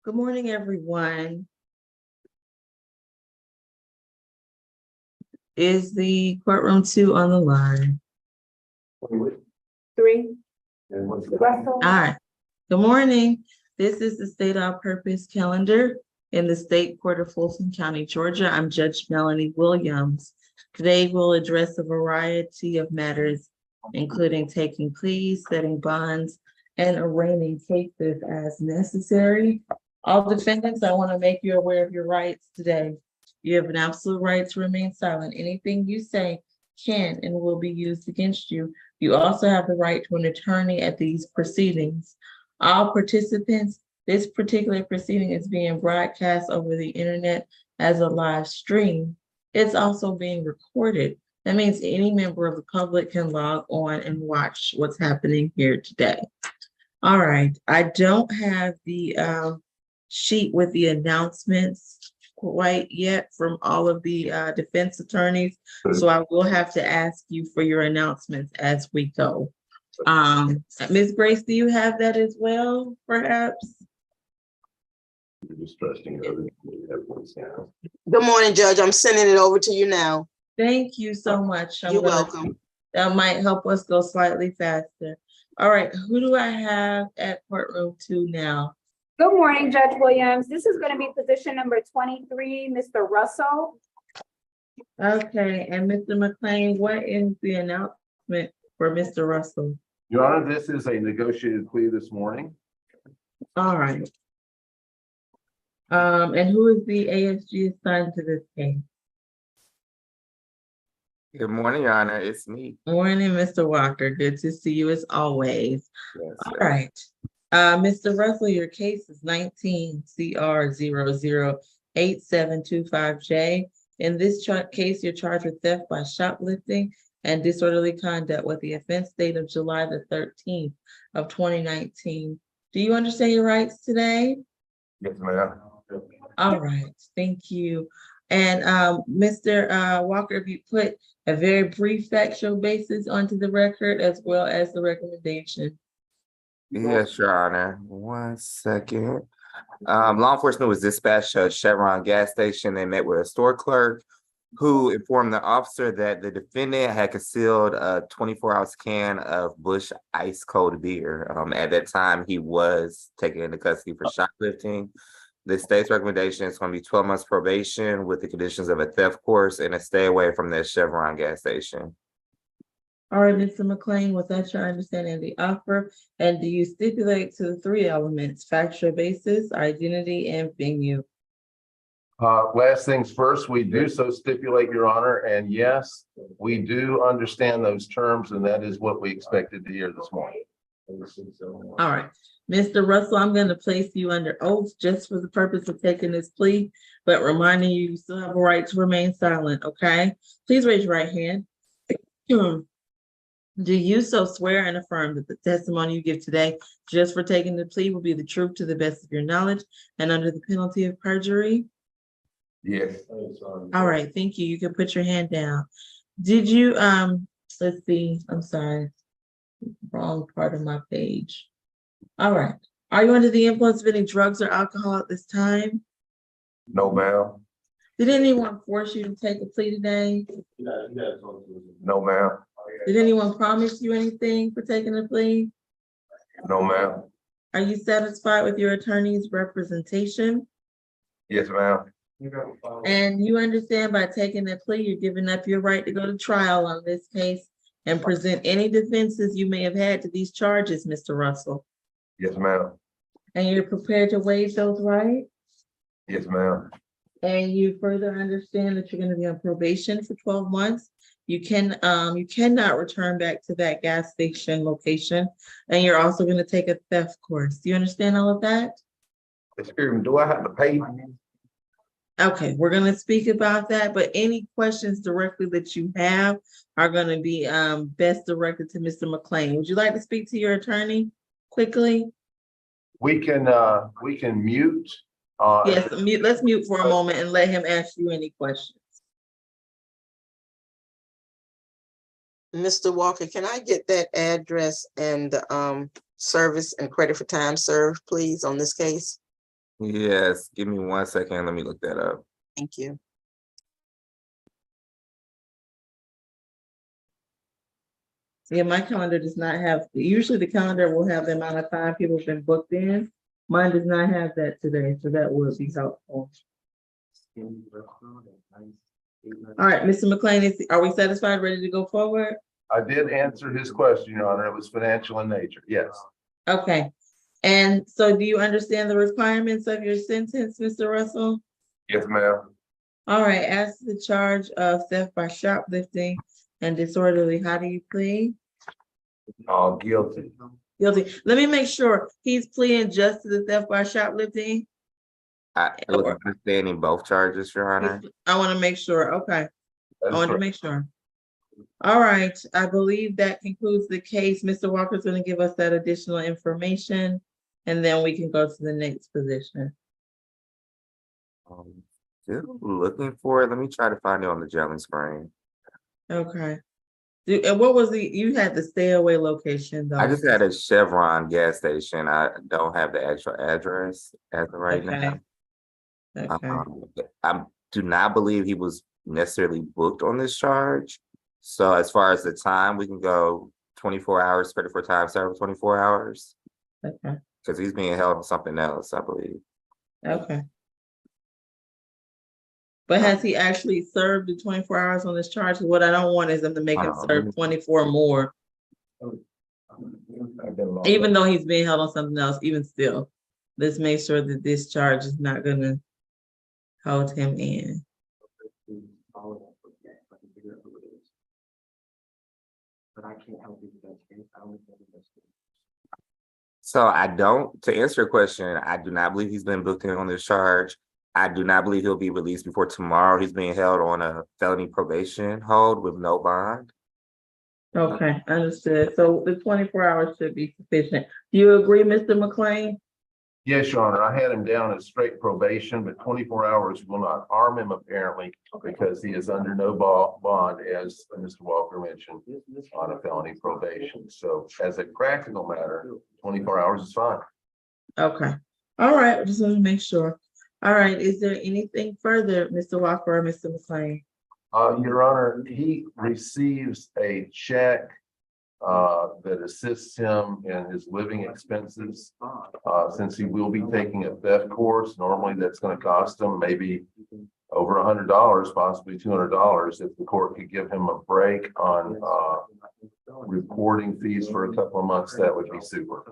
Good morning, everyone. Is the courtroom 2 on the line? 3. All right. Good morning. This is the state all-purpose calendar in the State Court of Fulton County, Georgia. I'm Judge Melanie Williams. Today we'll address a variety of matters, including taking pleas, setting bonds, and arraigning cases as necessary. All defendants, I want to make you aware of your rights today. You have an absolute right to remain silent. Anything you say can and will be used against you. You also have the right to an attorney at these proceedings. All participants, this particular proceeding is being broadcast over the internet as a live stream. It's also being recorded. That means any member of the public can log on and watch what's happening here today. All right, I don't have the sheet with the announcements quite yet from all of the defense attorneys. So I will have to ask you for your announcements as we go. Ms. Grace, do you have that as well, perhaps? Just trusting everyone's now. Good morning, Judge. I'm sending it over to you now. Thank you so much. You're welcome. That might help us go slightly faster. All right, who do I have at courtroom 2 now? Good morning, Judge Williams. This is going to be position number 23, Mr. Russell. Okay, and Mr. McLean, what is the announcement for Mr. Russell? Your Honor, this is a negotiated plea this morning. All right. And who is the ASG assigned to this case? Good morning, Your Honor. It's me. Morning, Mr. Walker. Good to see you as always. Yes, All right. Mr. Russell, your case is 19 CR 008725J. In this case, you're charged with theft by shoplifting and disorderly conduct with the offense date of July the 13th of 2019. Do you understand your rights today? Yes, ma'am. All right, thank you. And Mr. Walker, if you put a very brief factual basis onto the record as well as the recommendation. Yes, Your Honor. 1 second. Law enforcement was dispatched to a Chevron gas station. They met with a store clerk who informed the officer that the defendant had concealed a 24-ounce can of Busch ice cold beer. At that time, he was taken into custody for shoplifting. The state's recommendation is going to be 12 months probation with the conditions of a theft course and a stay away from the Chevron gas station. All right, Mr. McLean, was that your understanding of the offer? And do you stipulate to the 3 elements: factual basis, identity, and venue? Last things first, we do so stipulate, Your Honor, and yes, we do understand those terms, and that is what we expected to hear this morning. All right, Mr. Russell, I'm going to place you under oath just for the purpose of taking this plea, but reminding you, you still have a right to remain silent, okay? Please raise your right hand. Do you so swear and affirm that the testimony you give today, just for taking the plea, will be the truth to the best of your knowledge and under the penalty of perjury? Yes. All right, thank you. You can put your hand down. Did you, let's see, I'm sorry, wrong part of my page. All right, are you under the influence of any drugs or alcohol at this time? No, ma'am. Did anyone force you to take a plea today? No, ma'am. Did anyone promise you anything for taking a plea? No, ma'am. Are you satisfied with your attorney's representation? Yes, ma'am. And you understand by taking the plea, you're giving up your right to go to trial on this case and present any defenses you may have had to these charges, Mr. Russell. Yes, ma'am. And you're prepared to waive those rights? Yes, ma'am. And you further understand that you're going to be on probation for 12 months. You cannot return back to that gas station location, and you're also going to take a theft course. Do you understand all of that? Excuse me, do I have to pay? Okay, we're going to speak about that, but any questions directly that you have are going to be best directed to Mr. McLean. Would you like to speak to your attorney quickly? We can mute. Yes, let's mute for a moment and let him ask you any questions. Mr. Walker, can I get that address and service and credit for time served, please, on this case? Yes, give me 1 second. Let me look that up. Thank you. Yeah, my calendar does not have, usually the calendar will have the amount of time people have been booked in. Mine does not have that today, so that would be helpful. All right, Mr. McLean, are we satisfied, ready to go forward? I did answer his question, Your Honor. It was financial in nature. Yes. Okay, and so do you understand the requirements of your sentence, Mr. Russell? Yes, ma'am. All right, as to the charge of theft by shoplifting and disorderly, how do you plead? Guilty. Guilty. Let me make sure he's pleading just to the theft by shoplifting. I was understanding both charges, Your Honor. I want to make sure. Okay, I That's want to correct. make sure. All right, I believe that concludes the case. Mr. Walker's going to give us that additional information, and then we can go to the next position. Still looking for it. Let me try to find it on the gelling screen. Okay. And what was you had the stay away location though? I just had a Chevron gas station. I don't have the actual address as of right now. Okay. I do not believe he was necessarily booked on this charge. So as far as the time, we can go 24 hours, 34 times, 24 hours. Okay. Because he's being held on something else, I believe. Okay. But has he actually served the 24 hours on this charge? What I don't want is them to make him serve 24 more. Even though he's being held on something else, even still, let's make sure that this charge is not gonna hold him in. But I can't help you with that case. I only know the case. So to answer your question, I do not believe he's been booked in on this charge. I do not believe he'll be released before tomorrow. He's being held on a felony probation hold with no bond. Okay, understood. So the 24 hours should be sufficient. Do you agree, Mr. McLean? Yes, Your Honor. I had him down as straight probation, but 24 hours will not harm him apparently because he is under no bond, as Mr. Walker mentioned, on a felony probation. So as a practical matter, 24 hours is fine. Okay. All right, I just want to make sure. All right, is there anything further, Mr. Walker or Mr. McLean? Your Honor, he receives a check that assists him in his living expenses. Since he will be taking a theft course, normally that's going to cost him maybe over $100, possibly $200. If the court could give him a break on reporting fees for a couple of months, that would be super.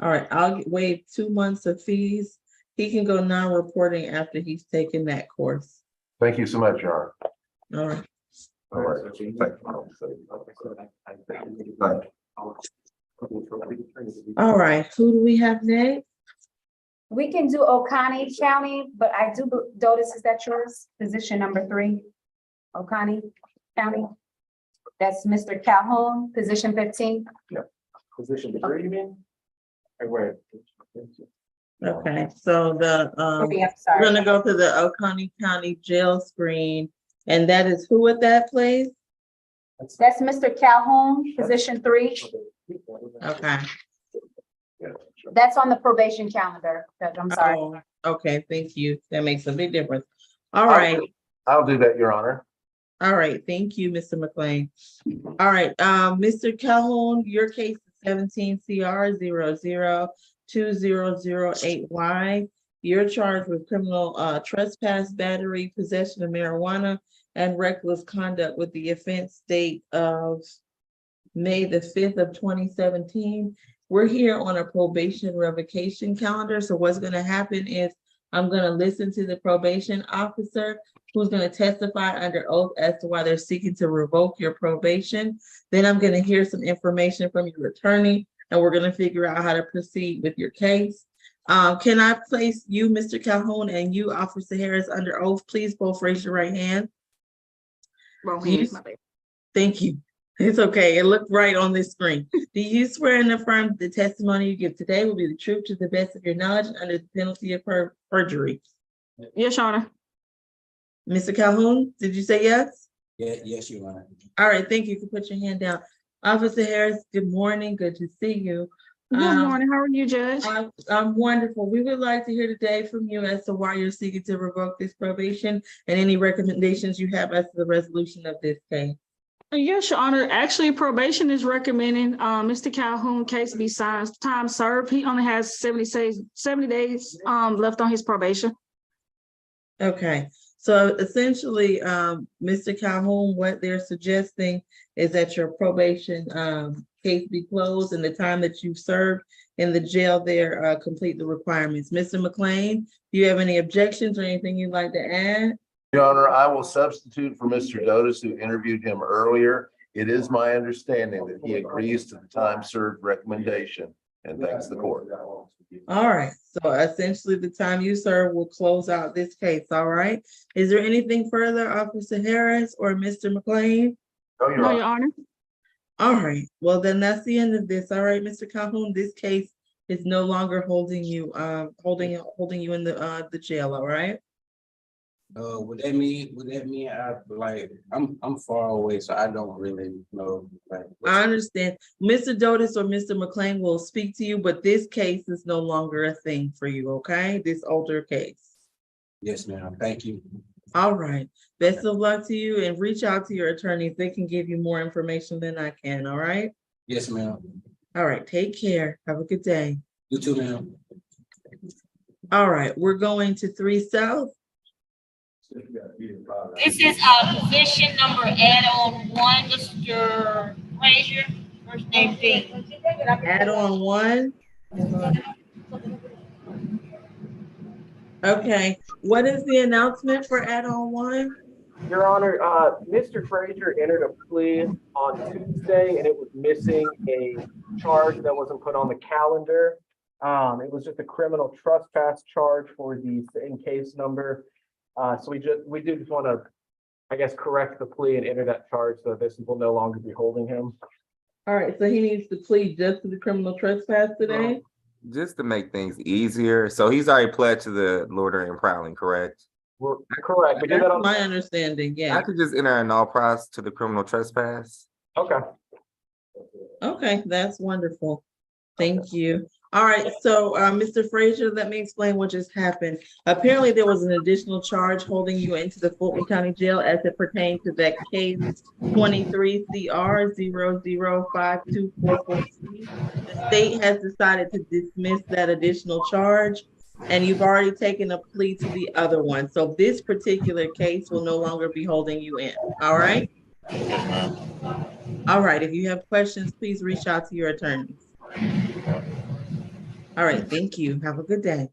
All right, I'll waive 2 months of fees. He can go non-reporting after he's taken that course. Thank you so much, Your Honor. All right. All right. All right, who do we have next? We can do Oconee County, but I do notice, is that yours? Position number 3, Oconee County. That's Mr. Calhoun, position 15. Position 3, you mean? Wait. Okay, so the Okay, I'm we're sorry. gonna go to the Oconee County jail screen, and that is who at that place? That's Mr. Calhoun, position 3. Okay. That's on the probation calendar. Judge, I'm sorry. Oh, okay, thank you. That makes a big difference. All right. I'll do that, Your Honor. All right, thank you, Mr. McLean. All right, Mr. Calhoun, your case is 17 CR 002008Y. You're charged with criminal trespass, battery, possession of marijuana, and reckless conduct with the offense date of May the 5th of 2017. We're here on a probation revocation calendar. So what's going to happen is I'm going to listen to the probation officer who's going to testify under oath as to why they're seeking to revoke your probation. Then I'm going to hear some information from your attorney, and we're going to figure out how to proceed with your case. Can I place you, Mr. Calhoun, and you, Officer Harris, under oath? Please both raise your right hand. Thank you. It's okay. It looked right on this screen. Do you swear and affirm the testimony you give today will be the truth to the best of your knowledge under the penalty of perjury? Yes, Your Honor. Mr. Calhoun, did you say yes? Yeah, yes, Your Honor. All right, thank you. You can put your hand down. Officer Harris, good morning. Good to see you. Good morning. How are you, Judge? I'm wonderful. We would like to hear today from you as to why you're seeking to revoke this probation and any recommendations you have as to the resolution of this case. Yes, Your Honor. Actually, probation is recommending Mr. Calhoun case be signed, time served. He only has 70 days left on his probation. Okay, so essentially, Mr. Calhoun, what they're suggesting is that your probation case be closed and the time that you've served in the jail there complete the requirements. Mr. McLean, do you have any objections or anything you'd like to add? Your Honor, I will substitute for Mr. Dotis, who interviewed him earlier. It is my understanding that he agrees to the time served recommendation and thanks the court. All right, so essentially the time you serve will close out this case, all right? Is there anything further, Officer Harris or Mr. McLean? No, Your No, Honor. Your Honor. All right, well, then that's the end of this. All right, Mr. Calhoun, this case is no longer holding you in the jail, all right? Would that mean I'm far away, so I don't really know. I understand. Mr. Dotis or Mr. McLean will speak to you, but this case is no longer a thing for you, okay? This older case. Yes, ma'am. Thank you. All right. Best of luck to you and reach out to your attorneys. They can give you more information than I can, all right? Yes, ma'am. All right, take care. Have a good day. You too, ma'am. All right, we're going to 3 South. This is position number add-on 1, Mr. Frazier, first name B. Add-on 1. Okay, what is the announcement for add-on 1? Your Honor, Mr. Frazier entered a plea on Tuesday and it was missing a charge that wasn't put on the calendar. It was just a criminal trespass charge for the same case number. So we do just want to, I guess, correct the plea and enter that charge so this will no longer be holding him. All right, so he needs to plead just to the criminal trespass today? Just to make things easier. So he's already pled to the loitering and prowling, correct? We're correct. We did that That's on. my understanding, I yeah. could just enter an all pros to the criminal trespass. Okay. Okay, that's wonderful. Thank you. All right, so Mr. Frazier, let me explain what just happened. Apparently, there was an additional charge holding you into the Fulton County Jail as it pertains to that case 23 CR 005244C. The state has decided to dismiss that additional charge, and you've already taken a plea to the other one. So this particular case will no longer be holding you in. All right? All right, if you have questions, please reach out to your attorneys. All right, thank you. Have a good day.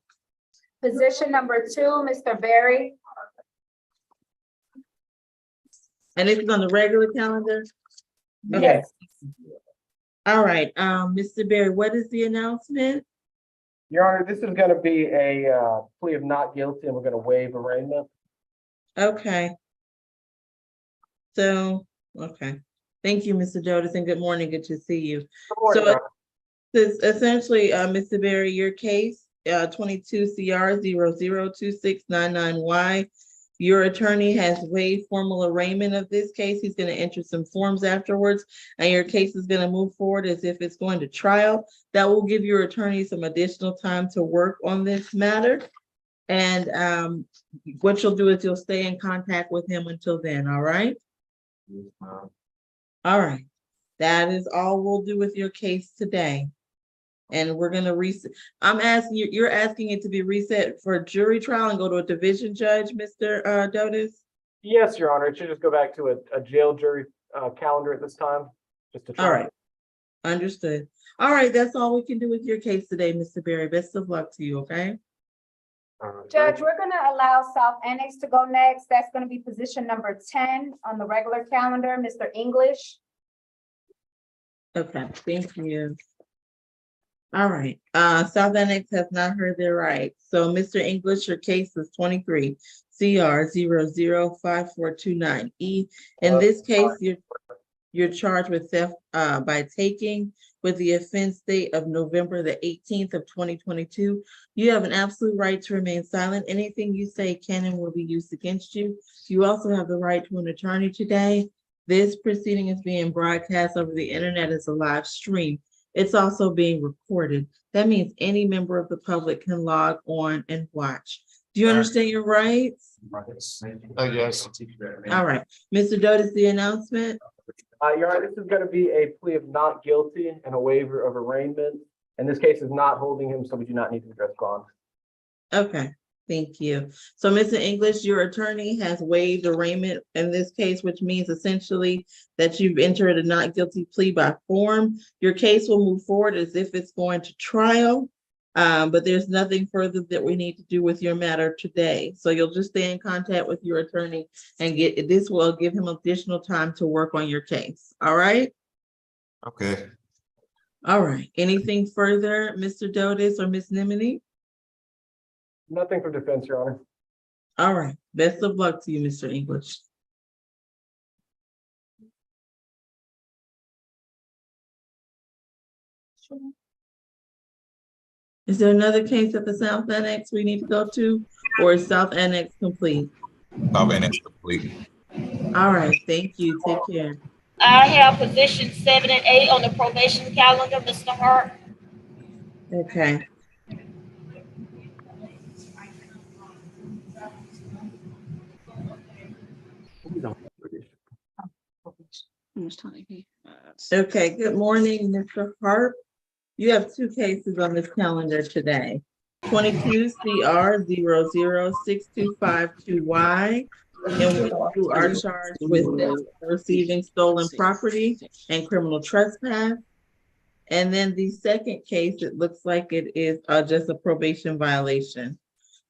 Position number 2, Mr. Berry. And this is on the regular calendar? Okay. Yes. All right, Mr. Berry, what is the announcement? Your Honor, this is going to be a plea of not guilty and we're going to waive arraignment. Okay. So, okay. Thank you, Mr. Dotis, and good morning. Good to see you. Good morning, So Your Honor. this essentially, Mr. Berry, your case, 22 CR 002699Y. Your attorney has waived formal arraignment of this case. He's going to enter some forms afterwards, and your case is going to move forward as if it's going to trial. That will give your attorney some additional time to work on this matter. And what you'll do is you'll stay in contact with him until then, all right? All right. That is all we'll do with your case today. And we're gonna reset. I'm asking you, you're asking it to be reset for a jury trial and go to a division judge, Mr. Dotis? Yes, Your Honor. It should just go back to a jail jury calendar at this time. Just to try. All right. Understood. All right, that's all we can do with your case today, Mr. Berry. Best of luck to you, okay? Judge, we're gonna allow South Annex to go next. That's gonna be position number 10 on the regular calendar, Mr. English. Okay, thank you. All right, South Annex has not heard their rights. So Mr. English, your case is 23 CR 005429E. In this case, you're charged with theft by taking with the offense date of November the 18th of 2022. You have an absolute right to remain silent. Anything you say can and will be used against you. You also have the right to an attorney today. This proceeding is being broadcast over the internet as a live stream. It's also being recorded. That means any member of the public can log on and watch. Do you understand your rights? Yes. All right, Mr. Dotis, the announcement. Your Honor, this is going to be a plea of not guilty and a waiver of arraignment. And this case is not holding him, so we do not need to address bond. Okay, thank you. So, Mr. English, your attorney has waived arraignment in this case, which means essentially that you've entered a not guilty plea by form. Your case will move forward as if it's going to trial. But there's nothing further that we need to do with your matter today. So you'll just stay in contact with your attorney and this will give him additional time to work on your case. All right? Okay. All right. Anything further, Mr. Dotis or Ms. Nimini? Nothing for defense, Your Honor. All right. Best of luck to you, Mr. English. Is there another case at the South Annex we need to go to, or is South Annex complete? South Annex complete. All right, thank you. Take care. I have position 7 and 8 on the probation calendar, Mr. Hart. Okay. Okay, good morning, Mr. Hart. You have two cases on this calendar today. 22 CR 006252Y, in which you are charged with receiving stolen property and criminal trespass. And then the second case, it looks like it is just a probation violation.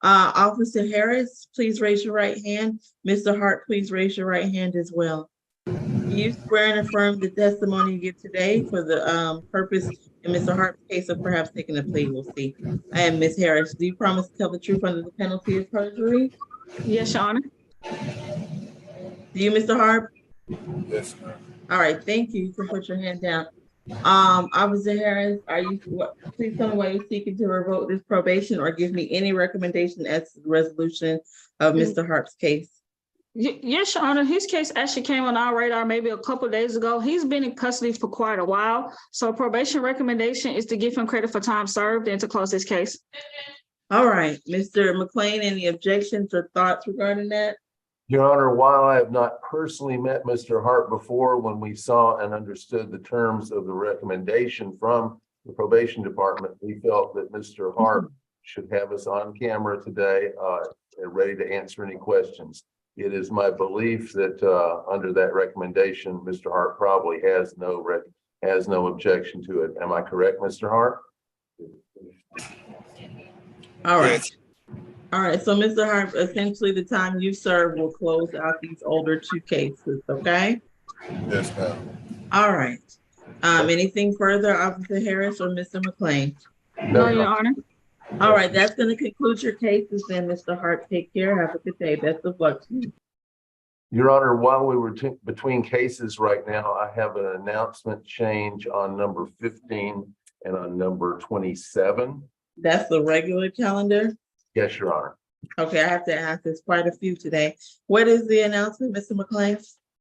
Officer Harris, please raise your right hand. Mr. Hart, please raise your right hand as well. Do you swear and affirm the testimony you give today for the purpose in Mr. Hart's case of perhaps taking a plea? We'll see. And Ms. Harris, do you promise to tell the truth under the penalty of perjury? Yes, Your Honor. Do you, Mr. Hart? Yes, ma'am. All right, thank you. You can put your hand down. Officer Harris, please tell me why you're seeking to revoke this probation or give me any recommendation as to the resolution of Mr. Hart's case. Yes, Your Honor. His case actually came on our radar maybe a couple of days ago. He's been in custody for quite a while. So probation recommendation is to give him credit for time served and to close this case. All right, Mr. McLean, any objections or thoughts regarding that? Your Honor, while I have not personally met Mr. Hart before, when we saw and understood the terms of the recommendation from the probation department, we felt that Mr. Hart should have us on camera today, ready to answer any questions. It is my belief that under that recommendation, Mr. Hart probably has no objection to it. Am I correct, Mr. Hart? All right. All right, so Mr. Hart, essentially the time you serve will close out these older two cases, okay? Yes, ma'am. All right. Anything further, Officer Harris or Mr. McLean? No, Your Honor. All right, that's going to conclude your cases then, Mr. Hart. Take care. Have a good day. Best of luck to you. Your Honor, while we were between cases right now, I have an announcement change on number 15 and on number 27. That's the regular calendar? Yes, Your Honor. Okay, I have to ask. There's quite a few today. What is the announcement, Mr. McLean?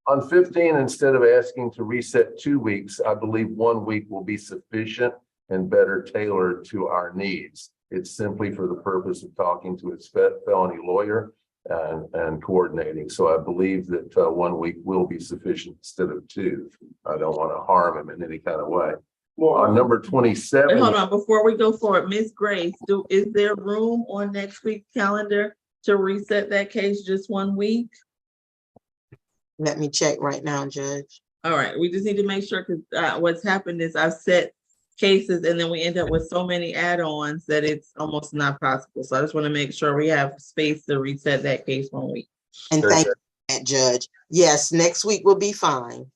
On 15, instead of asking to reset 2 weeks, I believe 1 week will be sufficient and better tailored to our needs. It's simply for the purpose of talking to his felony lawyer and coordinating. So I believe that 1 week will be sufficient instead of 2. I don't want to harm him in any kind of way. On number 27. Wait, hold on, before we go forward, Ms. Grace, is there room on next week's calendar to reset that case just 1 week? Let me check right now, Judge. All right, we just need to make sure, because what's happened is I've set cases and then we end up with so many add-ons that it's almost not possible. So I just want to make sure we have space to reset that case 1 week. And Sure, thank you, Judge. Yes, next week will be fine.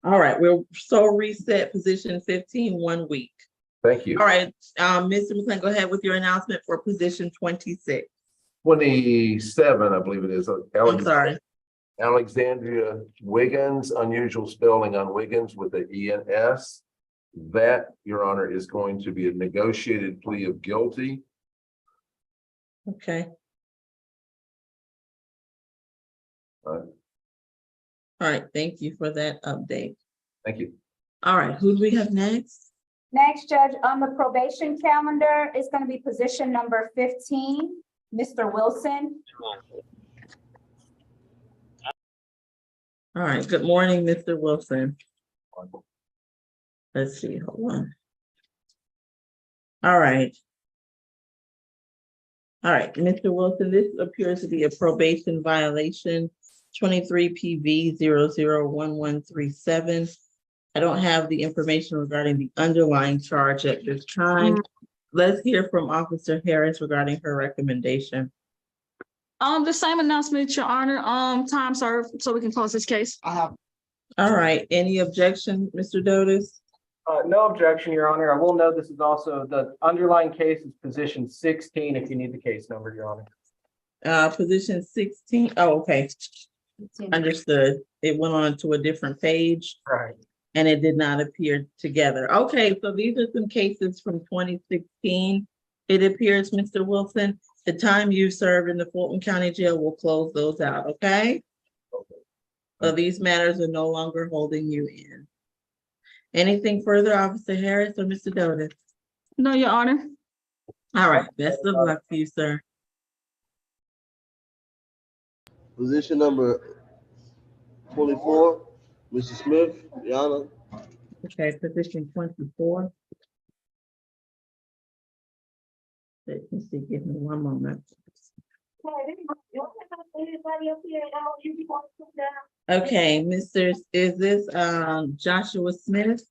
All right, we'll reset position 15 1 week. Thank you. All right, Mr. McLean, go ahead with your announcement for position 26. 27, I believe it is. I'm sorry. Alexandria Wiggins, unusual spelling on Wiggins with the E-N-S. That, Your Honor, is going to be a negotiated plea of guilty. Okay. All right, thank you for that update. Thank you. All right, who do we have next? Next, Judge, on the probation calendar is going to be position number 15, Mr. Wilson. All right, good morning, Mr. Wilson. Let's see, hold on. All right. All right, Mr. Wilson, this appears to be a probation violation, 23 PV 001137. I don't have the information regarding the underlying charge at this time. Let's hear from Officer Harris regarding her recommendation. The same announcement, Your Honor, time served, so we can close this case. All right, any objection, Mr. Dotis? No objection, Your Honor. I will note this is also the underlying case is position 16 if you need the case number, Your Honor. Position 16. Oh, okay, understood. It went on to a different page. Right. And it did not appear together. Okay, so these are some cases from 2016. It appears, Mr. Wilson, the time you served in the Fulton County Jail will close those out, okay? So these matters are no longer holding you in. Anything further, Officer Harris or Mr. Dotis? No, Your Honor. All right, best of luck to you, sir. Position number 24, Mr. Smith, Your Honor. Okay, position 24. Let me see, give me one moment. Okay, is this Joshua Smith?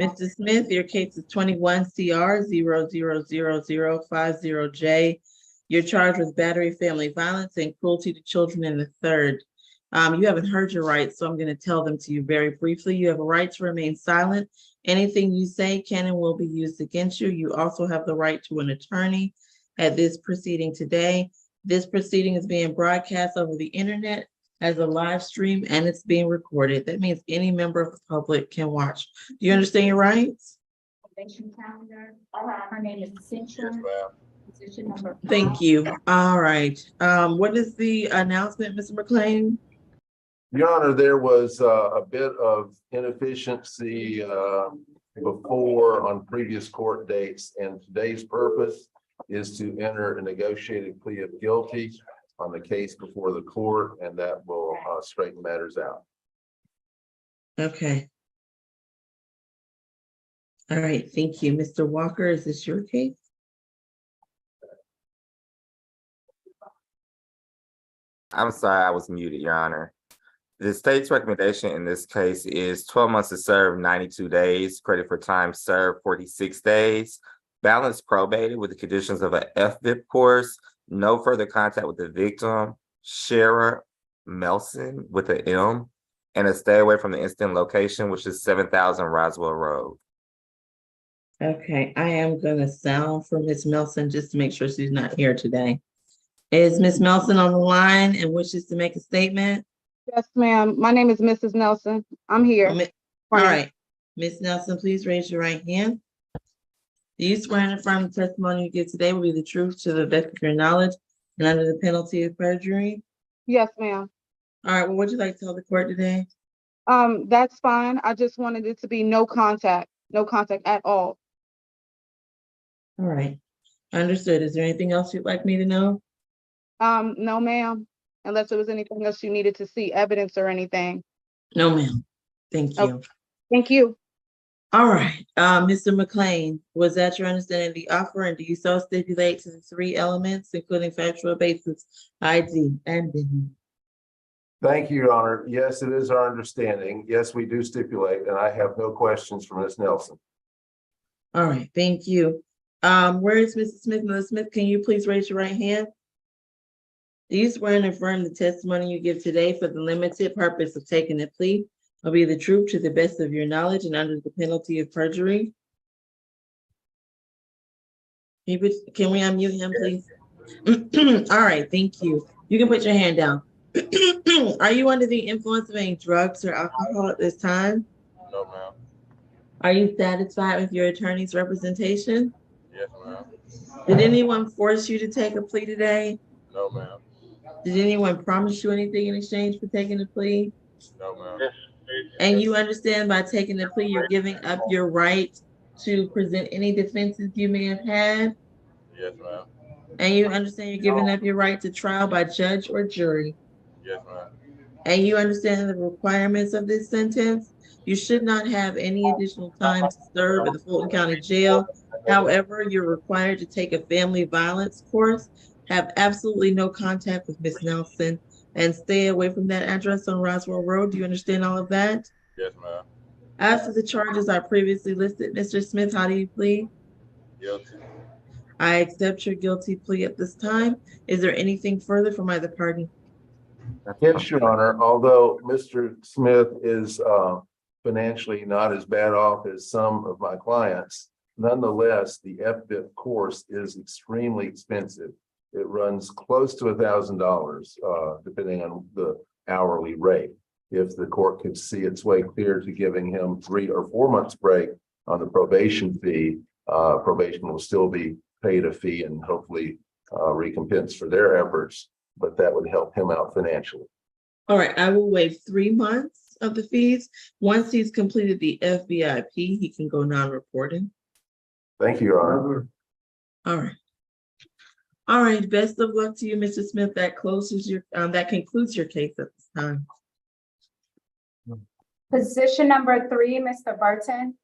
Mr. Smith, your case is 21 CR 000050J. You're charged with battery, family violence, and cruelty to children in the third. You haven't heard your rights, so I'm going to tell them to you very briefly. You have a right to remain silent. Anything you say can and will be used against you. You also have the right to an attorney at this proceeding today. This proceeding is being broadcast over the internet as a live stream, and it's being recorded. That means any member of the public can watch. Do you understand your rights? Probation calendar. Her name is Cintron. Position number 5. Thank you. All right. What is the announcement, Mr. McLean? Your Honor, there was a bit of inefficiency before on previous court dates, and today's purpose is to enter a negotiated plea of guilty on the case before the court, and that will straighten matters out. Okay. All right, thank you. Mr. Walker, is this your case? I'm sorry, I was muted, Your Honor. The state's recommendation in this case is 12 months to serve, 92 days, credit for time served, 46 days, balance probated with the conditions of a FVIP course, no further contact with the victim, Shara Melson with an M, and a stay away from the incident location, which is 7000 Roswell Road. Okay, I am gonna sound for Ms. Melson just to make sure she's not here today. Is Ms. Melson on the line and wishes to make a statement? Yes, ma'am. My name is Mrs. Nelson. I'm here. All right, Ms. Nelson, please raise your right hand. Do you swear and affirm the testimony you give today will be the truth to the best of your knowledge and under the penalty of perjury? Yes, ma'am. All right, well, what would you like to tell the court today? That's fine. I just wanted it to be no contact at all. All right, understood. Is there anything else you'd like me to know? No, ma'am, unless there was anything else you needed to see, evidence or anything. No, ma'am. Thank you. Okay. Thank you. All right, Mr. McLean, was that your understanding of the offer, and do you so stipulate to the 3 elements, including factual basis, ID, and venue? Thank you, Your Honor. Yes, it is our understanding. Yes, we do stipulate, and I have no questions from Ms. Nelson. All right, thank you. Where is Mrs. Smith? Mrs. Smith, can you please raise your right hand? Do you swear and affirm the testimony you give today for the limited purpose of taking a plea will be the truth to the best of your knowledge and under the penalty of perjury? Can we unmute him, please? All right, thank you. You can put your hand down. Are you under the influence of any drugs or alcohol at this time? No, ma'am. Are you satisfied with your attorney's representation? Yes, ma'am. Did anyone force you to take a plea today? No, ma'am. Did anyone promise you anything in exchange for taking the plea? No, ma'am. And you understand by taking the plea, you're giving up your right to present any defenses you may have had? Yes, ma'am. And you understand you're giving up your right to trial by judge or jury? Yes, ma'am. And you understand the requirements of this sentence? You should not have any additional time to serve at the Fulton County Jail. However, you're required to take a family violence course, have absolutely no contact with Miss Nelson, and stay away from that address on Roswell Road. Do you understand all of that? Yes, ma'am. As to the charges I previously listed, Mr. Smith, how do you plead? Guilty. I accept your guilty plea at this time. Is there anything further from either party? Yes, Your Honor, although Mr. Smith is financially not as bad off as some of my clients, nonetheless, the FBIP course is extremely expensive. It runs close to $1,000, depending on the hourly rate. If the court could see its way clear to giving him 3 or 4 months break on the probation fee, probation will still be paid a fee and hopefully recompense for their efforts, but that would help him out financially. All right, I will waive 3 months of the fees. Once he's completed the FBIP, he can go non-reporting. Thank you, Your Honor. All right. All right, best of luck to you, Mr. Smith. That closes your, that concludes your case at this time. Position number 3, Mr. Burton.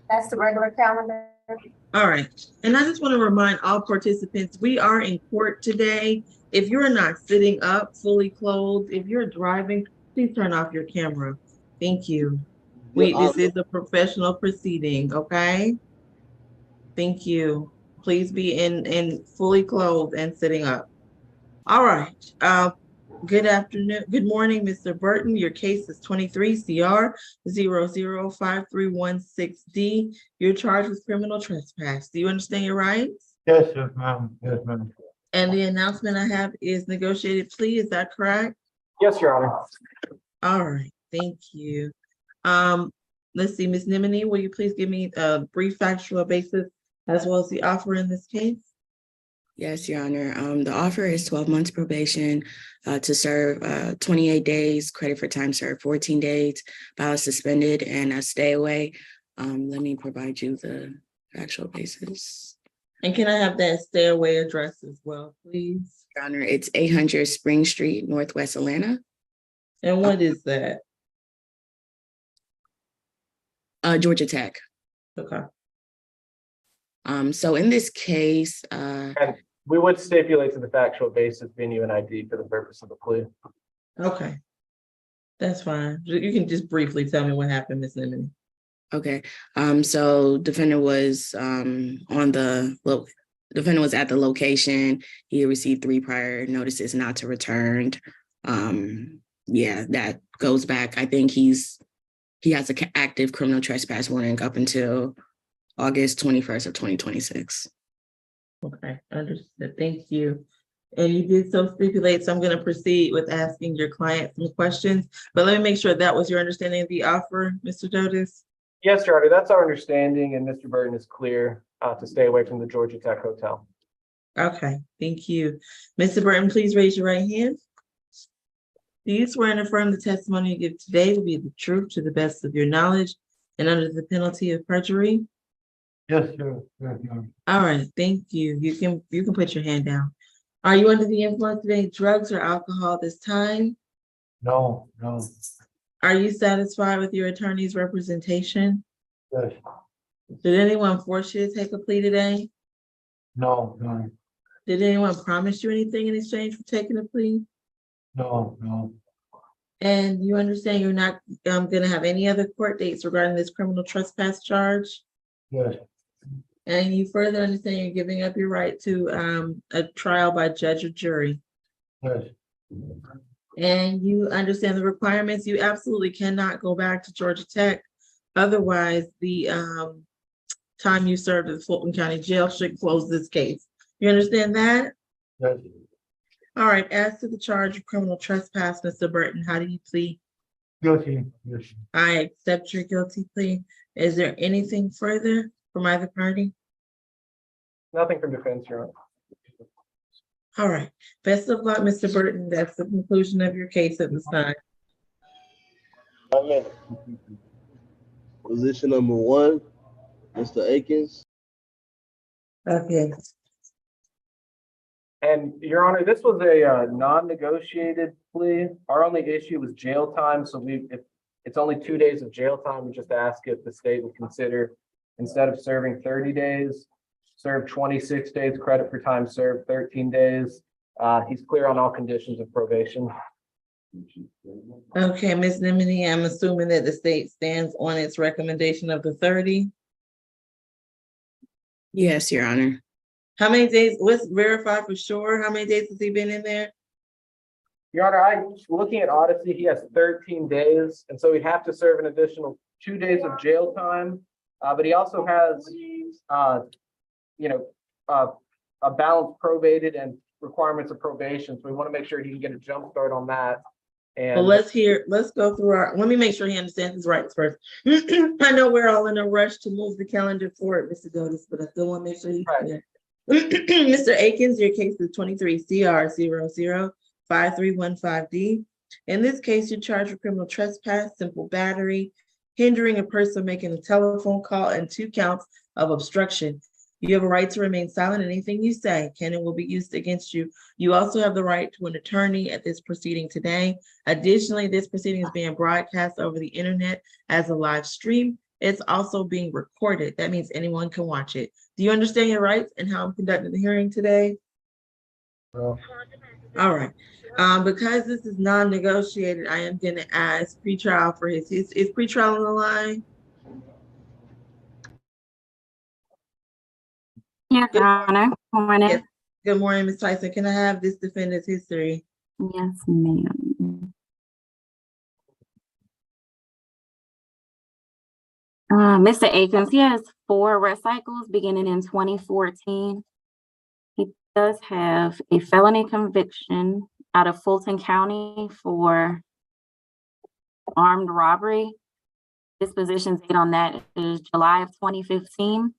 That's the regular calendar. All right, and I just want to remind all participants, we are in court today. If you're not sitting up fully clothed, if you're driving, please turn off your camera. Thank you. This is a professional proceeding, okay? Thank you. Please be in fully clothed and sitting up. All right. Good afternoon. Good morning, Mr. Burton. Your case is 23 CR 005316D. You're charged with criminal trespass. Do you understand your rights? Yes, ma'am. Yes, ma'am. And the announcement I have is negotiated plea. Is that correct? Yes, Your Honor. All right. Thank you. Let's see, Ms. Nimini, will you please give me a brief factual basis as well as the offer in this case? Yes, Your Honor. The offer is 12 months probation to serve 28 days, credit for time served 14 days, file suspended, and a stay away. Let me provide you the actual basis. And can I have that stay away address as well, please? Your Honor, it's 800 Spring Street, Northwest Atlanta. And what is that? Georgia Tech. Okay. So in this case, And we would stipulate to the factual basis, venue, and ID for the purpose of the plea. Okay. That's fine. You can just briefly tell me what happened, Ms. Nimini. okay. So defendant was defendant was at the location. He received 3 prior notices not to return. Yeah, that goes back. I think he has an active criminal trespass warning up until August 21st of 2026. Okay, understood. Thank you. And you did so stipulate, so I'm going to proceed with asking your client some questions, but let me make sure that was your understanding of the offer, Mr. Dotis. Yes, Your Honor, that's our understanding, and Mr. Burton is clear to stay away from the Georgia Tech Hotel. Okay, thank you. Mr. Burton, please raise your right hand. Do you swear and affirm the testimony you give today will be the truth to the best of your knowledge and under the penalty of perjury? Yes, sir. Yes, All right, thank you. You can put your hand down. Are you under the influence of any drugs or alcohol this time? No. Are you satisfied with your attorney's representation? Yes. Did anyone force you to take a plea today? No. Did anyone promise you anything in exchange for taking a plea? No. And you understand you're not going to have any other court dates regarding this criminal trespass charge? Yes. And you further understand you're giving up your right to a trial by judge or jury? Yes. And you understand the requirements. You absolutely cannot go back to Georgia Tech. Otherwise, the time you served at the Fulton County Jail should close this case. You understand that? Yes. All right, as to the charge of criminal trespass, Mr. Burton, how do you plead? Guilty. Yes. I accept your guilty plea. Is there anything further from either party? Nothing from defense, Your Honor. All right, best of luck, Mr. Burton. That's the conclusion of your case at this time. 1 minute. Position number 1, Mr. Akins. Okay, And Your Honor, this was a non-negotiated plea. Our only issue was jail time, so if it's only 2 days of jail time, we just ask if the state would consider, instead of serving 30 days, serve 26 days, credit for time served 13 days. He's clear on all conditions of probation. okay, Ms. Nimini, I'm assuming that the state stands on its recommendation of the 30. Yes, Your Honor. How many days, let's verify for sure, how many days has he been in there? Your Honor, looking at Odyssey, he has 13 days, and so he'd have to serve an additional 2 days of jail time. But he also has, a balanced probated and requirements of probation. So we want to make sure he can get a jump start on that. Well, And let's go through let me make sure he understands his rights first. I know we're all in a rush to move the calendar forward, Mr. Dotis, but I still want to make sure he's Right. there. Mr. Akins, your case is 23 CR 005315D. In this case, you're charged with criminal trespass, simple battery, hindering a person making a telephone call, and 2 counts of obstruction. You have a right to remain silent. Anything you say can and will be used against you. You also have the right to an attorney at this proceeding today. Additionally, this proceeding is being broadcast over the internet as a live stream. It's also being recorded. That means anyone can watch it. Do you understand your rights and how I'm conducting the hearing today? Well. All right. Because this is non-negotiated, I am going to ask pretrial for is pretrial on the line? Yes, Your Honor. Good morning. Yes. Good morning, Ms. Tyson. Can I have this defendant's history? Yes, ma'am. Mr. Akins, he has 4 arrest cycles beginning in 2014. He does have a felony conviction out of Fulton County for armed robbery. Disposition date on that is July of 2015.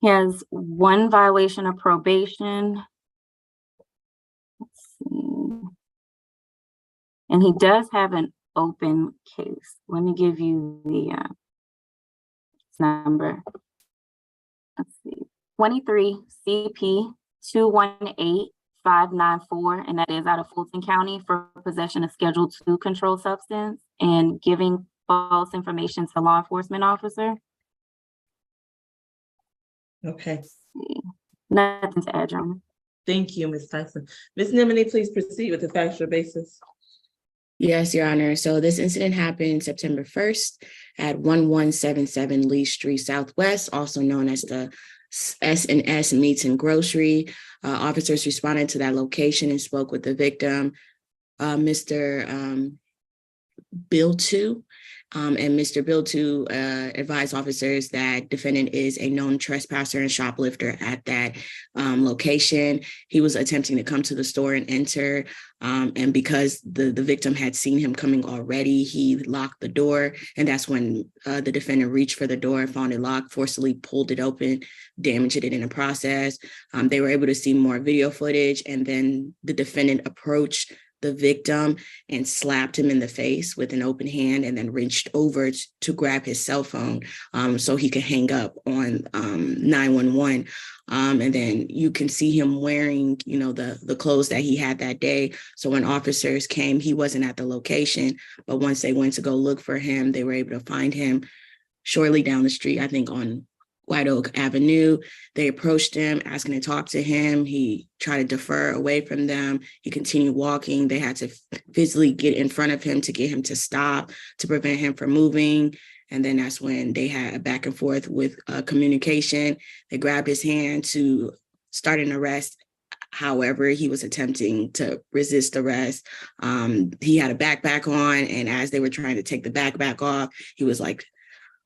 He has 1 violation of probation. Let's see. And he does have an open case. Let me give you the number. Let's see. 23 CP 218594, and that is out of Fulton County for possession of Schedule II controlled substance and giving false information to law enforcement officer. Okay. Nothing to add, Your Honor. Thank you, Ms. Tyson. Ms. Nimini, please proceed with the factual basis. Yes, Your Honor. So this incident happened September 1st at 1177 Lee Street Southwest, also known as the S&S Meats and Grocery. Officers responded to that location and spoke with the victim, Mr. Bill 2. And Mr. Bill 2 advised officers that defendant is a known trespasser and shoplifter at that location. He was attempting to come to the store and enter. And because the victim had seen him coming already, he locked the door. And that's when the defendant reached for the door, found it locked, forcibly pulled it open, damaged it in the process. They were able to see more video footage. And then the defendant approached the victim and slapped him in the face with an open hand and then reached over to grab his cell phone so he could hang up on 911. And then you can see him wearing, the clothes that he had that day. So when officers came, he wasn't at the location, but once they went to go look for him, they were able to find him shortly down the street, I think on White Oak Avenue. They approached him, asking to talk to him. He tried to defer away from them. He continued walking. They had to physically get in front of him to get him to stop, to prevent him from moving. And then that's when they had a back and forth with communication. They grabbed his hand to start an arrest. However, he was attempting to resist arrest. He had a backpack on, and as they were trying to take the backpack off, he was like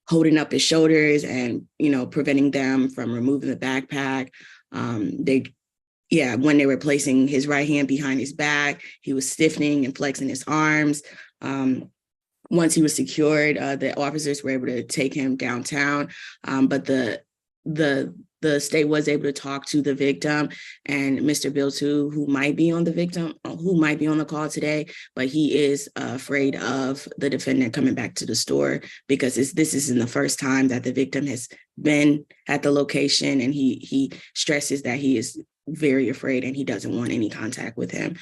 holding up his shoulders and, preventing them from removing the backpack. When they were placing his right hand behind his back, he was stiffening and flexing his arms. Once he was secured, the officers were able to take him downtown. But the the state was able to talk to the victim and Mr. Bill too, who might be on the call today, but he is afraid of the defendant coming back to the store because this isn't the first time that the victim has been at the location, and he stresses that he is very afraid and he doesn't want any contact with him.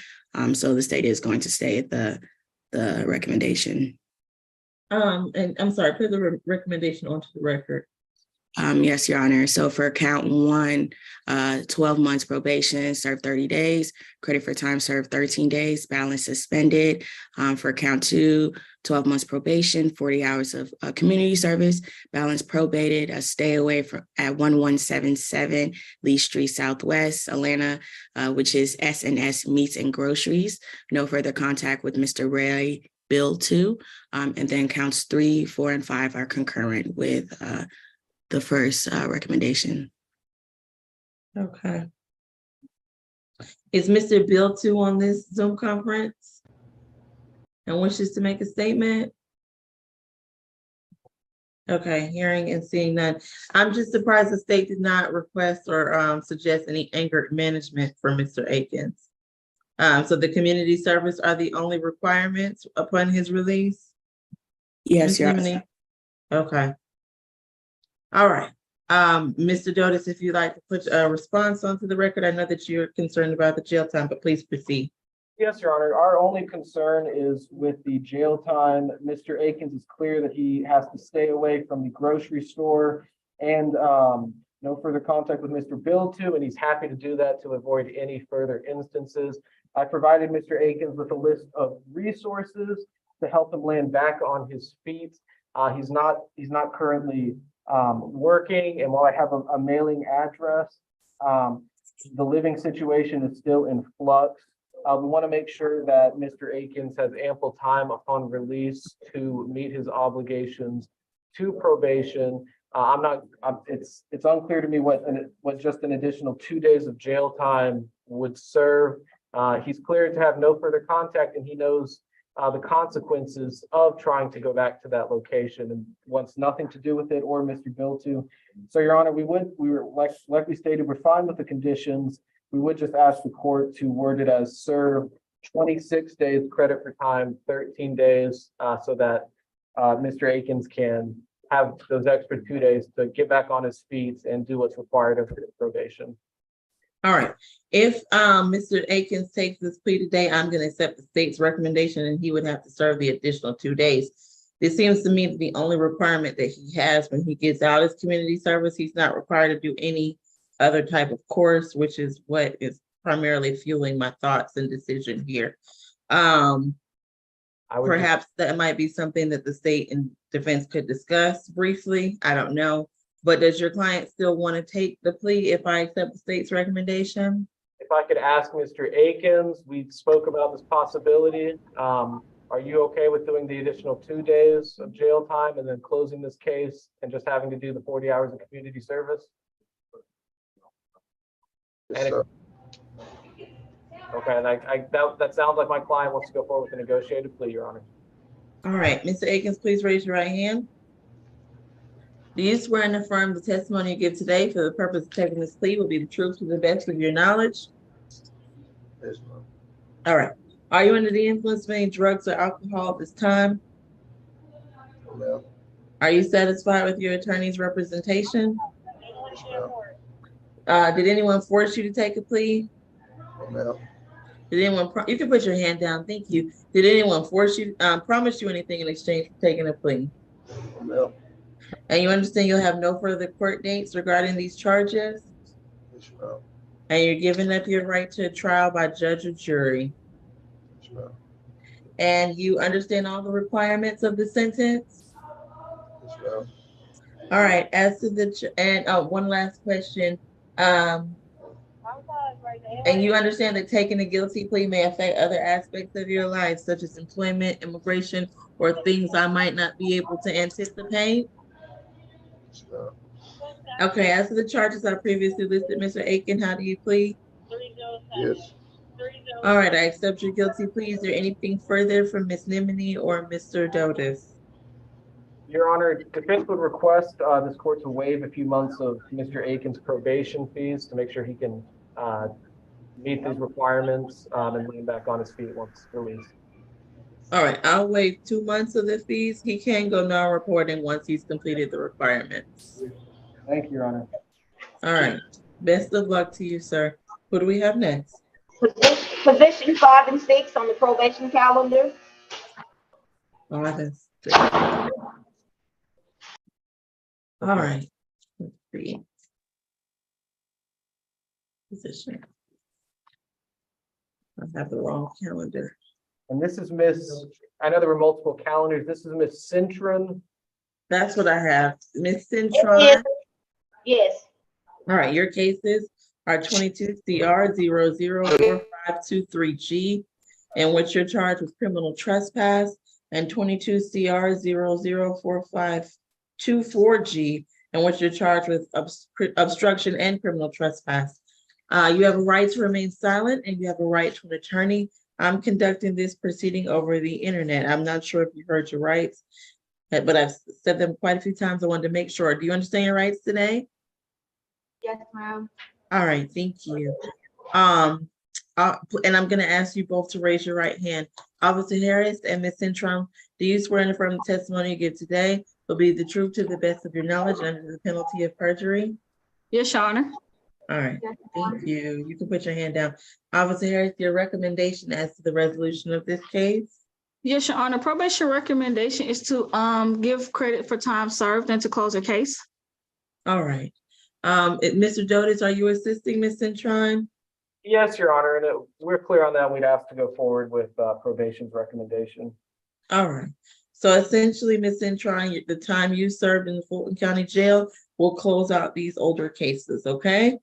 So the state is going to stay at the recommendation. And I'm sorry, put the recommendation onto the record. Yes, Your Honor. So for count 1, 12 months probation, served 30 days, credit for time served 13 days, balance suspended. For count 2, 12 months probation, 40 hours of community service, balance probated, a stay away at 1177 Lee Street Southwest, Atlanta, which is S&S Meats and Groceries. No further contact with Mr. Ray Bill 2. And then counts 3, 4, and 5 are concurrent with the first recommendation. Okay. Is Mr. Bill 2 on this Zoom conference and wishes to make a statement? Okay, hearing and seeing none. I'm just surprised the state did not request or suggest any anger management for Mr. Akins. So the community service are the only requirements upon his release? Yes, Your Honor. Okay. All right. Mr. Dotis, if you'd like to put a response onto the record, I know that you're concerned about the jail time, but please proceed. Yes, Your Honor. Our only concern is with the jail time. Mr. Akins is clear that he has to stay away from the grocery store and no further contact with Mr. Bill 2, and he's happy to do that to avoid any further instances. I provided Mr. Akins with a list of resources to help him land back on his feet. He's not currently working, and while I have a mailing address, the living situation is still in flux. We want to make sure that Mr. Akins has ample time upon release to meet his obligations to probation. It's unclear to me what just an additional 2 days of jail time would serve. He's cleared to have no further contact, and he knows the consequences of trying to go back to that location and wants nothing to do with it or Mr. Bill 2. So, Your Honor, we were like we stated, we're fine with the conditions. We would just ask the court to word it as serve 26 days credit for time, 13 days, so that Mr. Akins can have those extra 2 days to get back on his feet and do what's required of his probation. All right. If Mr. Akins takes this plea today, I'm going to accept the state's recommendation and he would have to serve the additional 2 days. This seems to me to be the only requirement that he has when he gets out his community service. He's not required to do any other type of course, which is what is primarily fueling my thoughts and decision here. Perhaps that might be something that the state and defense could discuss briefly. I don't know. But does your client still want to take the plea if I accept the state's recommendation? If I could ask Mr. Akins, we spoke about this possibility. Are you okay with doing the additional 2 days of jail time and then closing this case and just having to do the 40 hours of community service? Yes, sir. Okay, that sounds like my client wants to go forward with a negotiated plea, Your Honor. All right, Mr. Akins, please raise your right hand. Do you swear and affirm the testimony you give today for the purpose of taking this plea will be the truth to the best of your knowledge? Yes, ma'am. All right. Are you under the influence of any drugs or alcohol at this time? No, ma'am. Are you satisfied with your attorney's representation? Yes, ma'am. Did anyone force you to take a plea? No, ma'am. Did anyone, you can put your hand down, thank you. Did anyone force you, promise you anything in exchange for taking a plea? No, ma'am. And you understand you'll have no further court dates regarding these charges? Yes, ma'am. And you're giving up your right to a trial by judge or jury? Yes, ma'am. And you understand all the requirements of the sentence? Yes, ma'am. All right, as to the, one last question. And you understand that taking a guilty plea may affect other aspects of your life, such as employment, immigration, or things I might not be able to anticipate? Yes, ma'am. Okay, as to the charges I previously listed, Mr. Akins, how do you plead? Yes. All right, I accept your guilty plea. Is there anything further from Ms. Nimini or Mr. Dotis? Your Honor, defense would request this court to waive a few months of Mr. Akins' probation fees to make sure he can meet these requirements and land back on his feet once released. All right, I'll waive 2 months of the fees. He can go non-reporting once he's completed the requirements. Thank you, Your Honor. All right, best of luck to you, sir. Who do we have next? Position 5 and 6 on the probation calendar. 5 and 6. All right. Let's see. Position. I have the wrong calendar. And this is Miss, I know there were multiple calendars. This is Miss Cintron. That's what I have. Miss Cintron. Yes. Yes. All right, your cases are 22 CR 004523G, in which you're charged with criminal trespass, and 22 CR 004524G, in which you're charged with obstruction and criminal trespass. You have a right to remain silent and you have a right to an attorney. I'm conducting this proceeding over the internet. I'm not sure if you heard your rights, but I've said them quite a few times. I wanted to make sure. Do you understand your rights today? Yes, ma'am. All right, thank you. And I'm going to ask you both to raise your right hand. Officer Harris and Miss Cintron, do you swear and affirm the testimony you give today will be the truth to the best of your knowledge under the penalty of perjury? Yes, Your Honor. All right, thank you. You can put your hand down. Officer Harris, your recommendation as to the resolution of this case? Yes, Your Honor. Probation recommendation is to give credit for time served and to close the case. All right. Mr. Dotis, are you assisting Miss Cintron? Yes, Your Honor, and we're clear on that. We'd ask to go forward with probation's recommendation. All right. So essentially, Miss Cintron, the time you served in the Fulton County Jail will close out these older cases, okay?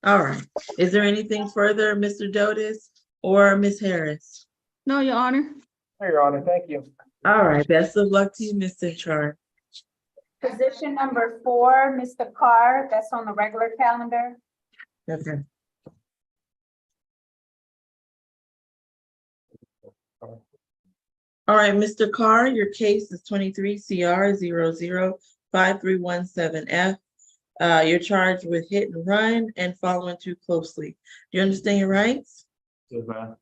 All right. Is there anything further, Mr. Dotis or Miss Harris? No, Your Honor. No, Your Honor, thank you. All right. Best of luck to you, Miss Cintron. Position number 4, Mr. Carr, that's on the regular calendar. Okay. All right, Mr. Carr, your case is 23 CR 005317F. You're charged with hit and run and following too closely. Do you understand your rights? Yes, ma'am.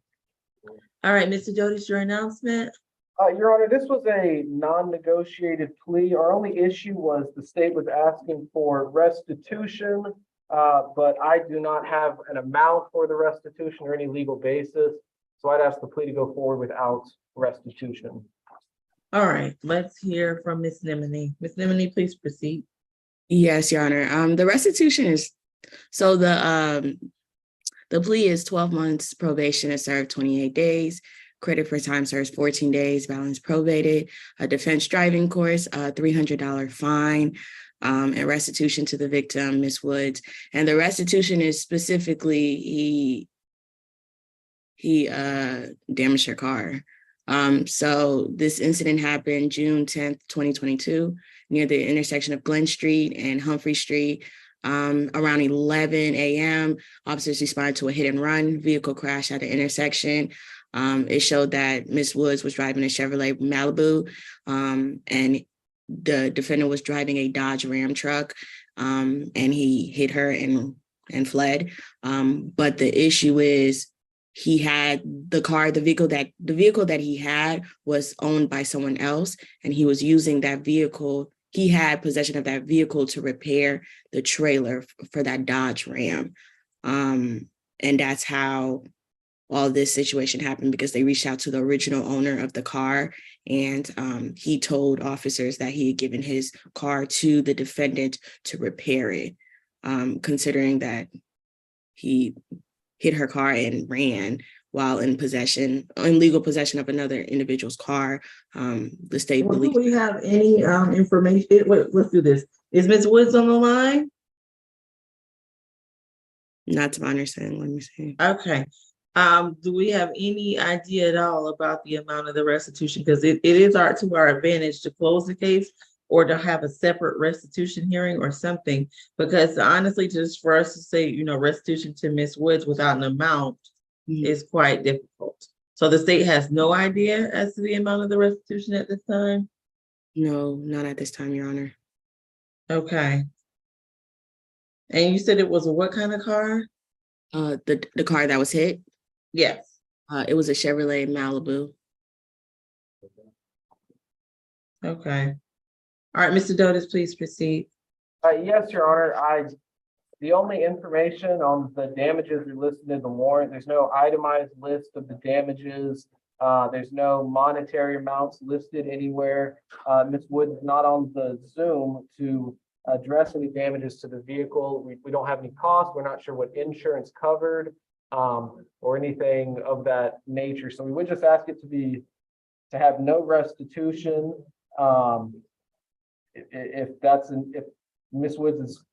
All right, Mr. Dotis, your announcement. Your Honor, this was a non-negotiated plea. Our only issue was the state was asking for restitution, but I do not have an amount for the restitution or any legal basis. So I'd ask the plea to go forward without restitution. All right, let's hear from Ms. Nemini. Ms. Nemini, please proceed. Yes, Your Honor. The restitution is, so the plea is 12 months probation to serve 28 days. Credit for time serves 14 days, balance probated, a defense driving course, a $300 fine, and restitution to the victim, Ms. Woods. And the restitution is specifically, he damaged her car. So this incident happened June 10th, 2022, near the intersection of Glen Street and Humphrey Street. Around 11 a.m., officers responded to a hit and run vehicle crash at the intersection. It showed that Ms. Woods was driving a Chevrolet Malibu, and the defendant was driving a Dodge Ram truck, and he hit her and fled. But the issue is he had the vehicle that he had was owned by someone else, and he was using that vehicle. He had possession of that vehicle to repair the trailer for that Dodge Ram. And that's how all this situation happened, because they reached out to the original owner of the car, and he told officers that he had given his car to the defendant to repair it, considering that he hit her car and ran while in legal possession of another individual's car. The state believes. Do we have any information? Wait, let's do this. Is Ms. Woods on the line? Not to my understanding, let me see. Okay. Do we have any idea at all about the amount of the restitution? Because it is to our advantage to close the case or to have a separate restitution hearing or something. Because honestly, just for us to say, restitution to Ms. Woods without an amount is quite difficult. So the state has no idea as to the amount of the restitution at this time? No, not at this time, Your Honor. Okay. And you said it was a what kind of car? The car that was hit, Yes. it was a Chevrolet Malibu. Okay. All right, Mr. Dotis, please proceed. Yes, Your Honor, the only information on the damages are listed in the warrant. There's no itemized list of the damages. There's no monetary amounts listed anywhere. Ms. Wood is not on the Zoom to address any damages to the vehicle. We don't have any costs. We're not sure what insurance covered or anything of that nature. So we would just ask it to have no restitution. If Ms. Woods is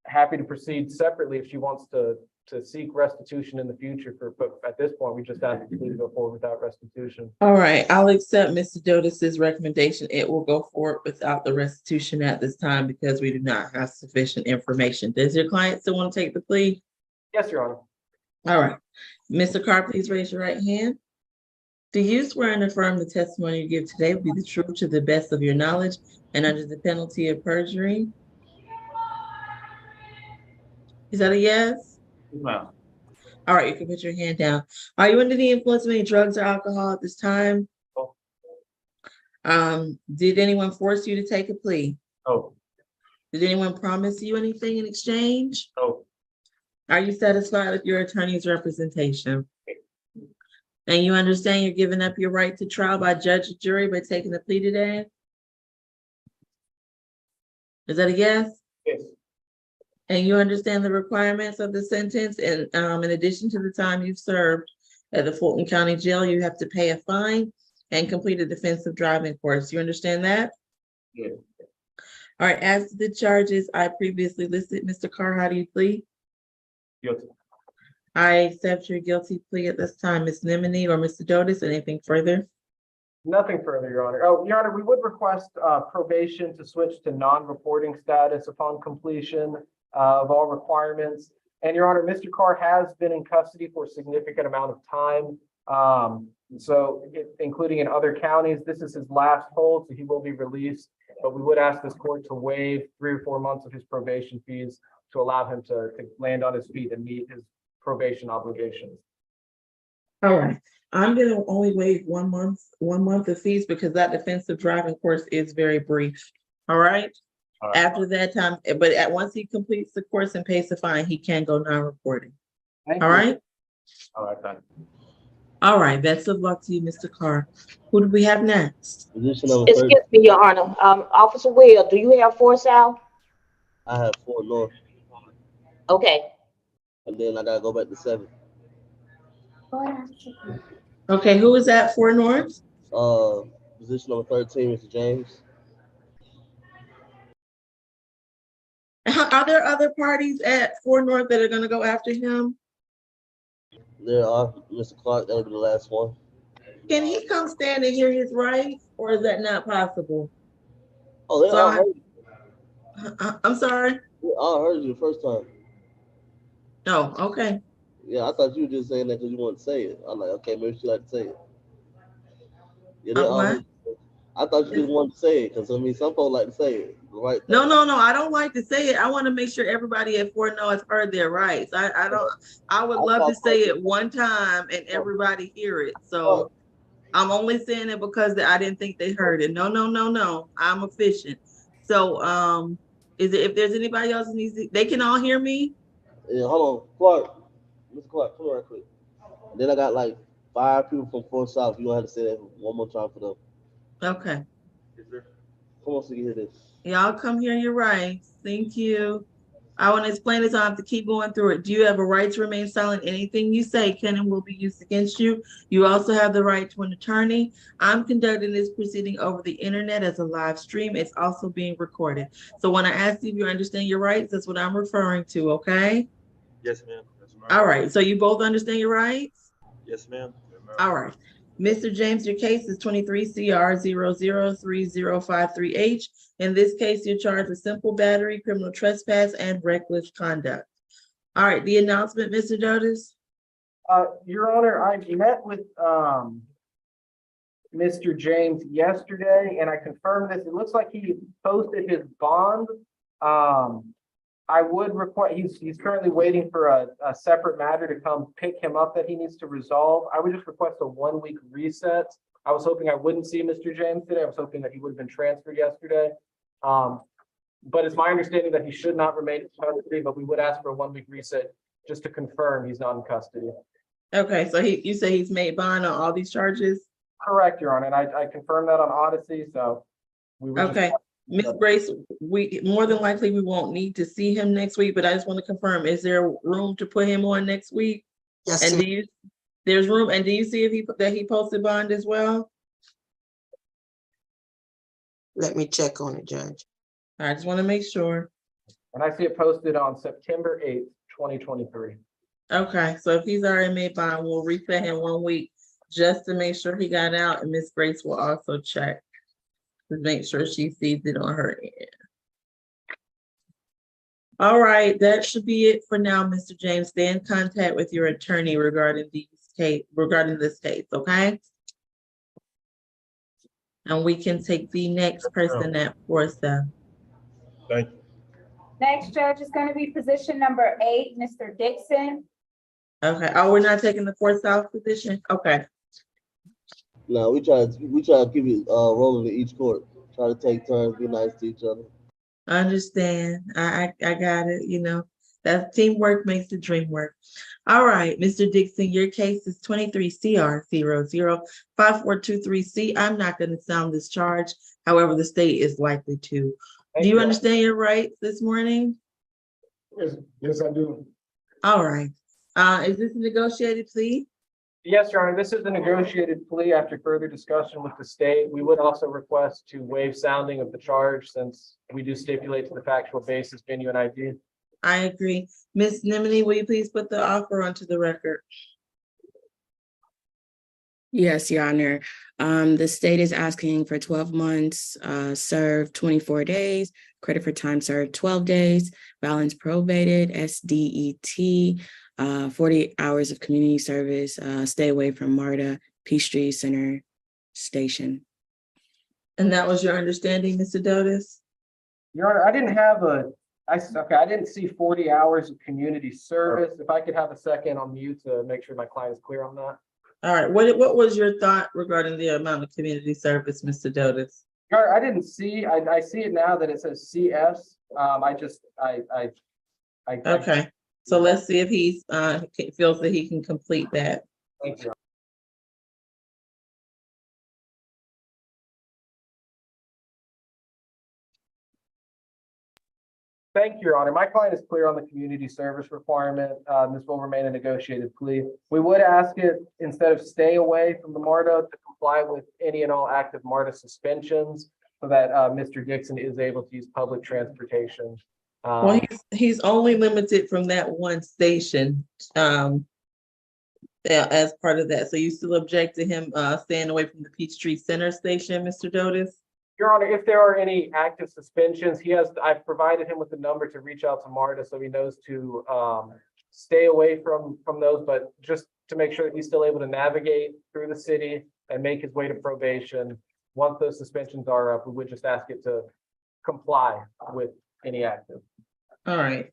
happy to proceed separately if she wants to seek restitution in the future, but at this point, we just ask you to go forward without restitution. All right, I'll accept Mr. Dotis's recommendation. It will go forward without the restitution at this time because we do not have sufficient information. Does your client still want to take the plea? Yes, Your Honor. All right. Mr. Carr, please raise your right hand. Do you swear and affirm the testimony you give today will be the truth to the best of your knowledge and under the penalty of perjury? Is that a yes? No. All right, you can put your hand down. Are you under the influence of any drugs or alcohol at this time? Oh. Did anyone force you to take a plea? Oh. Did anyone promise you anything in exchange? Oh. Are you satisfied with your attorney's representation? And you understand you're giving up your right to trial by judge and jury by taking the plea today? Is that a yes? Yes. And you understand the requirements of the sentence, and in addition to the time you've served at the Fulton County Jail, you have to pay a fine and complete a defensive driving course. You understand that? Yes. All right, as to the charges I previously listed, Mr. Carr, how do you plead? Guilty. I accept your guilty plea at this time. Ms. Nimini or Mr. Dotis, anything further? Nothing further, Your Honor. Oh, Your Honor, we would request probation to switch to non-reporting status upon completion of all requirements. And Your Honor, Mr. Carr has been in custody for a significant amount of time. Including in other counties, this is his last hold, so he will be released. But we would ask this court to waive 3 or 4 months of his probation fees to allow him to land on his feet and meet his probation obligations. All right, I'm gonna only waive 1 month of fees because that defensive driving course is very brief. All right. All right. After that time, but once he completes the course and pays the fine, he can go non-reporting. All right. All right, thank you. All right, best of luck to you, Mr. Carr. Who do we have next? Position number 30. Excuse me, Your Honor. Officer Will, do you have 4 South? I have 4 North, Okay. and then I gotta go back to 7. Okay, who is that for North? Position number 13, Mr. James. Are there other parties at 4 North that are gonna go after him? There are Mr. Clark. That would be the last one. Can he come stand and hear his rights, or is that not possible? Oh, they all heard you. I'm sorry? They all heard you the first time. Oh, okay. Yeah, I thought you were just saying that because you wanted to say it. I'm like, okay, maybe she like to say it. Yeah, they all heard you. I thought you just wanted to say it because I mean, some folks like to say it. Right? No, I don't like to say it. I want to make sure everybody at 4 North heard their rights. I would love to say it one time and everybody hear it. So I'm only saying it because I didn't think they heard it. No. I'm efficient. So if there's anybody else who needs to, they can all hear me? Yeah, hold on. Clark. Mr. Clark, come on right quick. And then I got like 5 people from 4 South. You gonna have to say that one more time for them. Okay. Come on so you hear this. Y'all come hear your rights. Thank you. I want to explain this. I have to keep going through it. Do you have a right to remain silent? Anything you say can and will be used against you. You also have the right to an attorney. I'm conducting this proceeding over the internet as a live stream. It's also being recorded. So when I ask you if you understand your rights, that's what I'm referring to, okay? Yes, ma'am. All right. So you both understand your rights? Yes, ma'am. All right. Mr. James, your case is 23 CR 003053H. In this case, you're charged with simple battery, criminal trespass, and reckless conduct. All right, the announcement, Mr. Dotis. Your Honor, I met with, Mr. James yesterday, and I confirmed this. It looks like he posted his bond. I would request, he's currently waiting for a separate matter to come pick him up that he needs to resolve. I would just request a 1-week reset. I was hoping I wouldn't see Mr. James today. I was hoping that he would have been transferred yesterday. But it's my understanding that he should not remain in custody, but we would ask for a 1-week reset just to confirm he's not in custody. Okay, so you say he's made bond on all these charges? Correct, Your Honor, and I confirmed that on Odyssey, so. We would just- Okay, Ms. Grace, we more than likely we won't need to see him next week, but I just want to confirm, is there room to put him on next week? Yes, And sir. there's room, and do you see if he posted bond as well? Let me check on it, Judge. I just want to make sure. And I see it posted on September 8th, 2023. Okay, so if he's already made bond, we'll reset him 1 week just to make sure he got out, and Ms. Grace will also check to make sure she sees it on her end. All right, that should be it for now, Mr. James. Stay in contact with your attorney regarding this case, okay? And we can take the next person at 4-7. Thank you. Next judge is going to be position number 8, Mr. Dixon. Okay, oh, we're not taking the 4 South position? Okay, No, we try to keep it rolling in each court. Try to take turns, be nice to each other. I understand. I got it, you know. That teamwork makes the dream work. All right, Mr. Dixon, your case is 23 CR 005423C. I'm not going to sound this charge. However, the state is likely to. Do you understand your rights this morning? Yes, I do. All right. Is this a negotiated plea? Yes, Your Honor, this is the negotiated plea after further discussion with the state. We would also request to waive sounding of the charge since we do stipulate to the factual basis, venue, and ID. I agree. Ms. Nimini, will you please put the offer onto the record? Yes, Your Honor. The state is asking for 12 months, served 24 days, credit for time served 12 days, balance probated, SDET, 40 hours of community service, stay away from MARTA, Peachtree Center Station. And that was your understanding, Mr. Dotis? Your Honor, I didn't have I didn't see 40 hours of community service. If I could have a second on mute to make sure my client is clear on that. All right, what was your thought regarding the amount of community service, Mr. Dotis? Your Honor, I didn't see, I see it now that it says CS. Okay, so let's see if he's feels that he can complete that. Thank you. Thank you, Your Honor. My client is clear on the community service requirement. This will remain a negotiated plea. We would ask it, instead of stay away from the MARTA, to comply with any and all active MARTA suspensions so that Mr. Dixon is able to use public transportation. Well, he's only limited from that one station as part of that. So you still object to him staying away from the Peachtree Center Station, Mr. Dotis? Your Honor, if there are any active suspensions, I've provided him with the number to reach out to MARTA so he knows to stay away from those, but just to make sure that he's still able to navigate through the city and make his way to probation. Once those suspensions are up, we would just ask it to comply with any active. All right.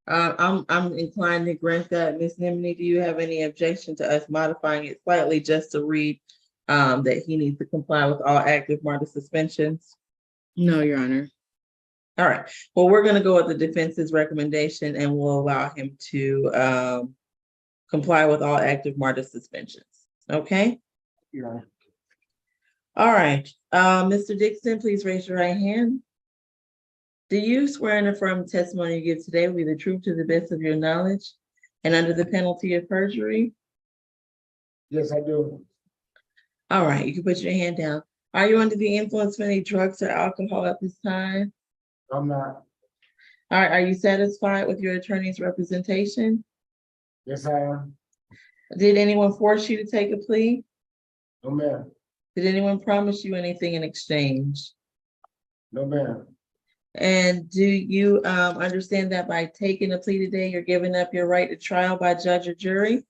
I'm inclined to grant that. Ms. Nimini, do you have any objection to us modifying it slightly just to read that he needs to comply with all active MARTA suspensions? No, Your Honor. All right. Well, we're going to go with the defense's recommendation and we'll allow him to comply with all active MARTA suspensions. Okay? Your Honor. All right. Mr. Dixon, please raise your right hand. Do you swear and affirm the testimony you give today will be the truth to the best of your knowledge and under the penalty of perjury? Yes, I do. All right, you can put your hand down. Are you under the influence of any drugs or alcohol at this time? I'm not. All right, are you satisfied with your attorney's representation? Yes, I am. Did anyone force you to take a plea? No, ma'am. Did anyone promise you anything in exchange? No, ma'am. And do you understand that by taking a plea today, you're giving up your right to trial by judge or jury?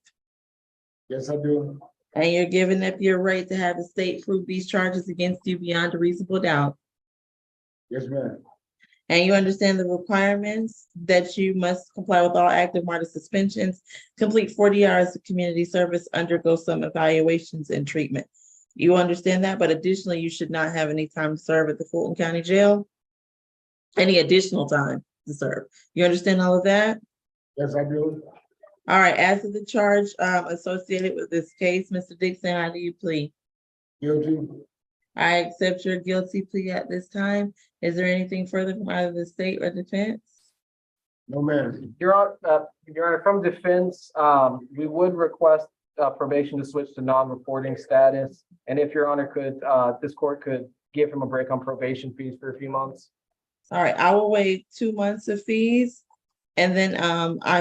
Yes, I do. And you're giving up your right to have the state prove these charges against you beyond a reasonable doubt. Yes, ma'am. And you understand the requirements that you must comply with all active MARTA suspensions, complete 40 hours of community service, undergo some evaluations and treatment. You understand that, but additionally, you should not have any time to serve at the Fulton County Jail. Any additional time to serve. You understand all of that? Yes, I do. All right, as to the charge associated with this case, Mr. Dixon, how do you plead? Guilty. I accept your guilty plea at this time. Is there anything further from either the state or defense? No, ma'am. Your Honor, from defense, we would request probation to switch to non-reporting status. And if Your Honor could, this court could give him a break on probation fees for a few months. All right, I will waive 2 months of fees. And then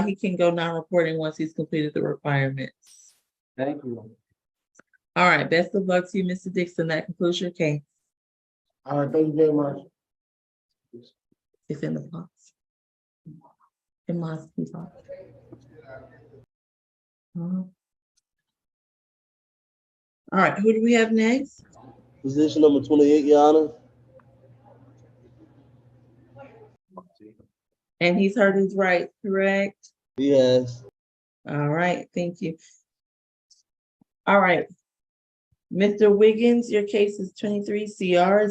he can go non-reporting once he's completed the requirements. Thank you. All right, best of luck to you, Mr. Dixon. That concludes your case. All right, thank you very much. It's in the box. It must be box. All right, who do we have next? Position number 28, Your Honor. And he's heard his rights, correct? Yes. All right, thank you. All right. Mr. Wiggins, your case is 23 CR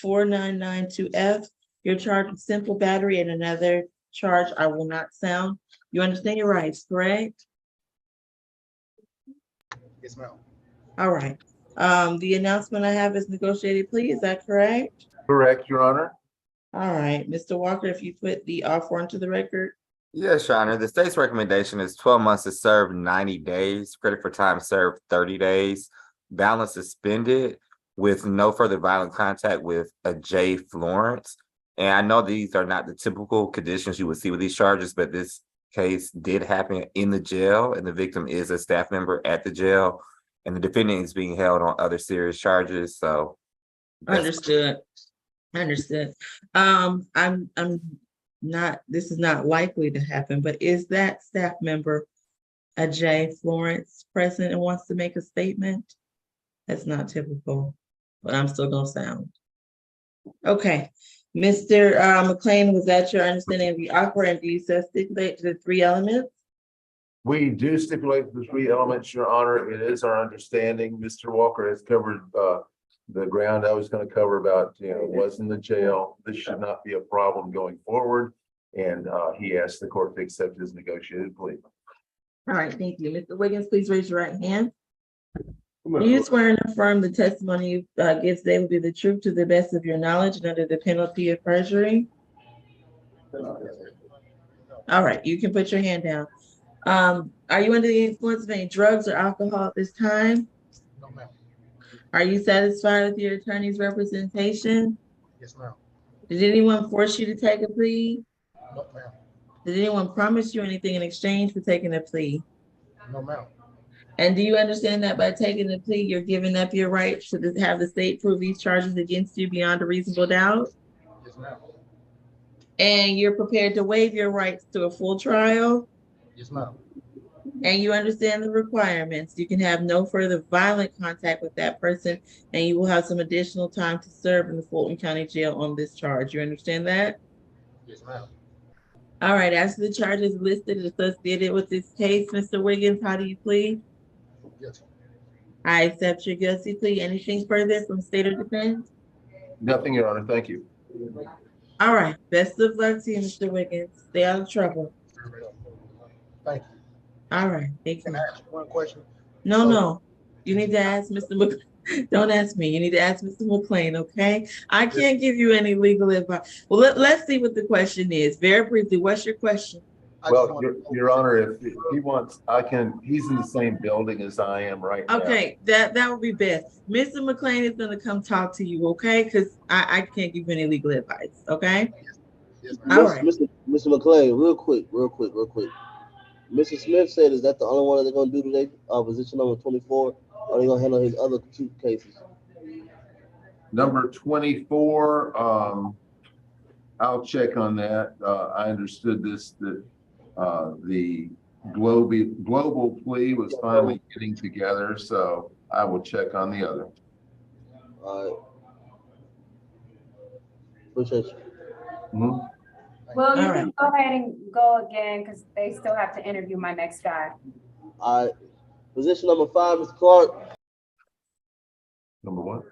004992F. You're charged with simple battery and another charge I will not sound. You understand your rights, correct? Yes, ma'am. All right. The announcement I have is negotiated plea, is that correct? Correct, Your Honor. All right, Mr. Walker, if you put the offer onto the record. Yes, Your Honor. The state's recommendation is 12 months to serve 90 days, credit for time served 30 days, balance suspended with no further violent contact with a J. Florence. And I know these are not the typical conditions you would see with these charges, but this case did happen in the jail and the victim is a staff member at the jail and the defendant is being held on other serious charges. So Understood. I'm not, this is not likely to happen, but is that staff member a J. Florence present and wants to make a statement? That's not typical, but I'm still gonna sound. Okay, Mr. McLean, was that your understanding of the offer, and do you stipulate to the 3 elements? We do stipulate the 3 elements, Your Honor. It is our understanding. Mr. Walker has covered the ground I was going to cover about, was in the jail. This should not be a problem going forward. And he asked the court to accept his negotiated plea. All right, thank you. Mr. Wiggins, please raise your right hand. Do you swear and affirm the testimony you give today will be the truth to the best of your knowledge and under the penalty of perjury? All right, you can put your hand down. Are you under the influence of any drugs or alcohol at this time? No, ma'am. Are you satisfied with your attorney's representation? Yes, ma'am. Did anyone force you to take a plea? No, ma'am. Did anyone promise you anything in exchange for taking a plea? No, ma'am. And do you understand that by taking the plea, you're giving up your right to have the state prove these charges against you beyond a reasonable doubt? Yes, ma'am. And you're prepared to waive your rights to a full trial? Yes, ma'am. And you understand the requirements. You can have no further violent contact with that person, and you will have some additional time to serve in the Fulton County Jail on this charge. You understand that? Yes, ma'am. All right, as to the charges listed associated with this case, Mr. Wiggins, how do you plead? Yes. I accept your guilty plea. Anything further from state or defense? Nothing, Your Honor. Thank you. All right, best of luck to you, Mr. Wiggins. Stay out of trouble. Thank you. All right, thank you. Can I ask one question? No. You need to ask Mr. McLean. Don't ask me. You need to ask Mr. McLean, okay? I can't give you any legal advice. Well, let's see what the question is. Very briefly, what's your question? Well, Your Honor, if he wants, he's in the same building as I am right now. Okay, that would be best. Mr. McLean is gonna come talk to you, okay? Because I can't give you any legal advice, okay? Yes, All right. Mr. McLean, real quick. Mr. Smith said, is that the only one that they're gonna do today? Position number 24, or are they gonna handle his other 2 cases? Number 24, I'll check on that. I understood that the global plea was finally getting together, so I will check on the other. All right. Appreciate you. Mhm. Well, you All can go ahead and go again because they still have to interview my next guy. All right. Position number 5, Mr. Clark. Number one.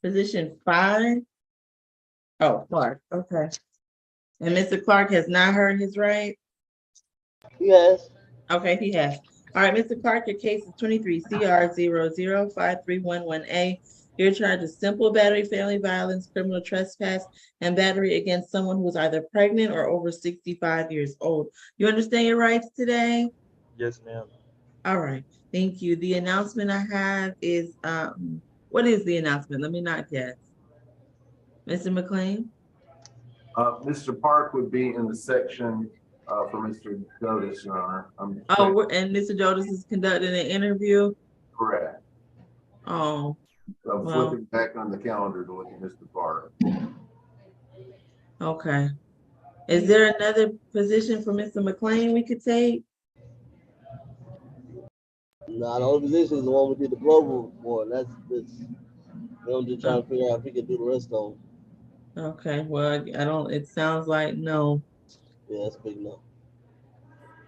Position 5. Oh, Clark, okay. And Mr. Clark has not heard his right? Yes. Okay, he has. All right, Mr. Clark, your case is 23 CR 005311A. You're charged with simple battery, family violence, criminal trespass, and battery against someone who is either pregnant or over 65 years old. You understand your rights today? Yes, ma'am. All right, thank you. The announcement I have is, what is the announcement? Let me not guess. Mr. McLean? Mr. Park would be in the section for Mr. Dotis, Your Honor. Oh, and Mr. Dotis is conducting an interview? Correct. Oh, I'm well. flipping back on the calendar to look at Mr. Park. Okay. Is there another position for Mr. McLean we could take? Nah, the only position is the one we did the global one. That's this. I'm just trying to figure out if we can do the rest of them. Okay, well, I don't, it sounds like no. Yeah, that's big no.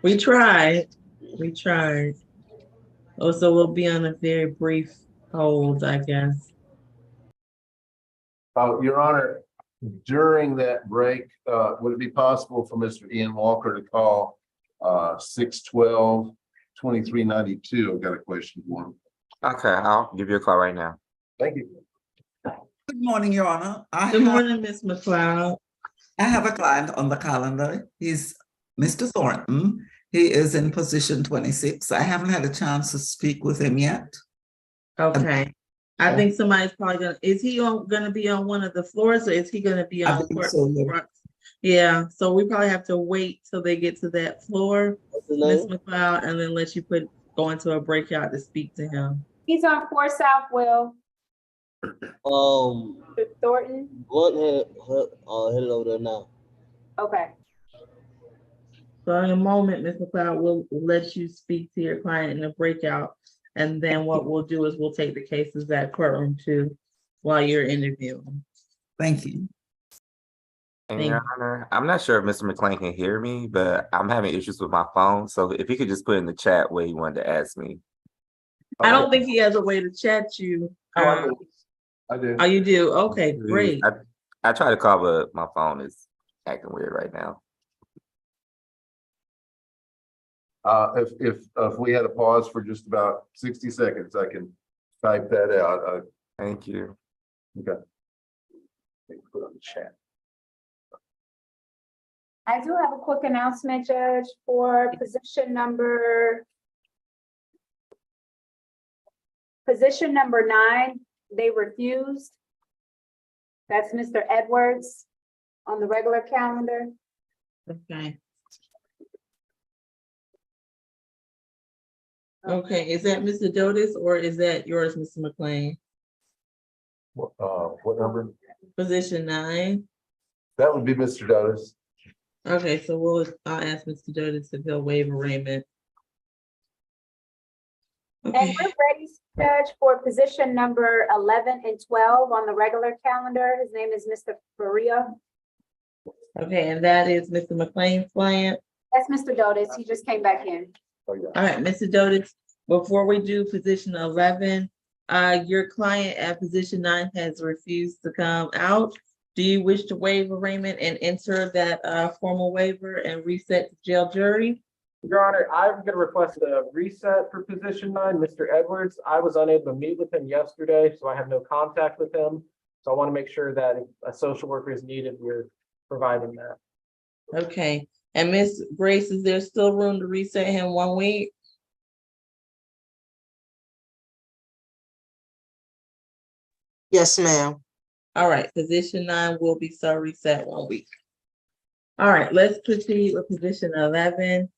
We tried. We tried. Oh, so we'll be on a very brief hold, I guess. Your Honor, during that break, would it be possible for Mr. Ian Walker to call 612-2392? I've got a question for him. Okay, I'll give you a call right now. Thank you. Good morning, Your Honor. Good morning, Ms. McLeod. I have a client on the calendar. He's Mr. Thornton. He is in position 26. I haven't had a chance to speak with him yet. Okay. I think somebody's probably gonna, is he gonna be on one of the floors or is he gonna be I on? think so, yeah. Yeah, so we probably have to wait till they get to that floor, Ms. McLeod, and then let you go into a breakout to speak to him. He's on 4 South, Will. Thornton. Blunt headed over there now. Okay. So in a moment, Ms. McLeod, we'll let you speak to your client in a breakout. And then what we'll do is we'll take the cases at courtroom 2 while you're interviewing. Thank you. And Your Honor, I'm not sure if Mr. McLean can hear me, but I'm having issues with my phone. So if he could just put in the chat what he wanted to ask me. I don't think he has a way to chat you. I do. Oh, you do? Okay, great. I tried to call, but my phone is acting weird right now. If we had a pause for just about 60 seconds, I can type that out. Thank you. Okay. Put on the chat. I do have a quick announcement, Judge, for position number 9. They refused. That's Mr. Edwards on the regular calendar. Okay. Okay, is that Mr. Dotis or is that yours, Mr. McLean? What number? Position 9. That would be Mr. Dotis. Okay, so I'll ask Mr. Dotis if he'll waive arraignment. Okay. And we're ready, Judge, for position number 11 and 12 on the regular calendar. His name is Mr. Ferreira. Okay, and that is Mr. McLean's client. That's Mr. Dotis. He just came back in. All right, Mr. Dotis, before we do position 11, your client at position 9 has refused to come out. Do you wish to waive arraignment and enter that formal waiver and reset the jail jury? Your Honor, I'm going to request a reset for position 9, Mr. Edwards. I was unable to meet with him yesterday, so I have no contact with him. So I want to make sure that if a social worker is needed, we're providing that. Okay, and Ms. Grace, is there still room to reset him 1 week? Yes, ma'am. All right, position 9 will be so reset 1 week. All right, let's proceed with position 11.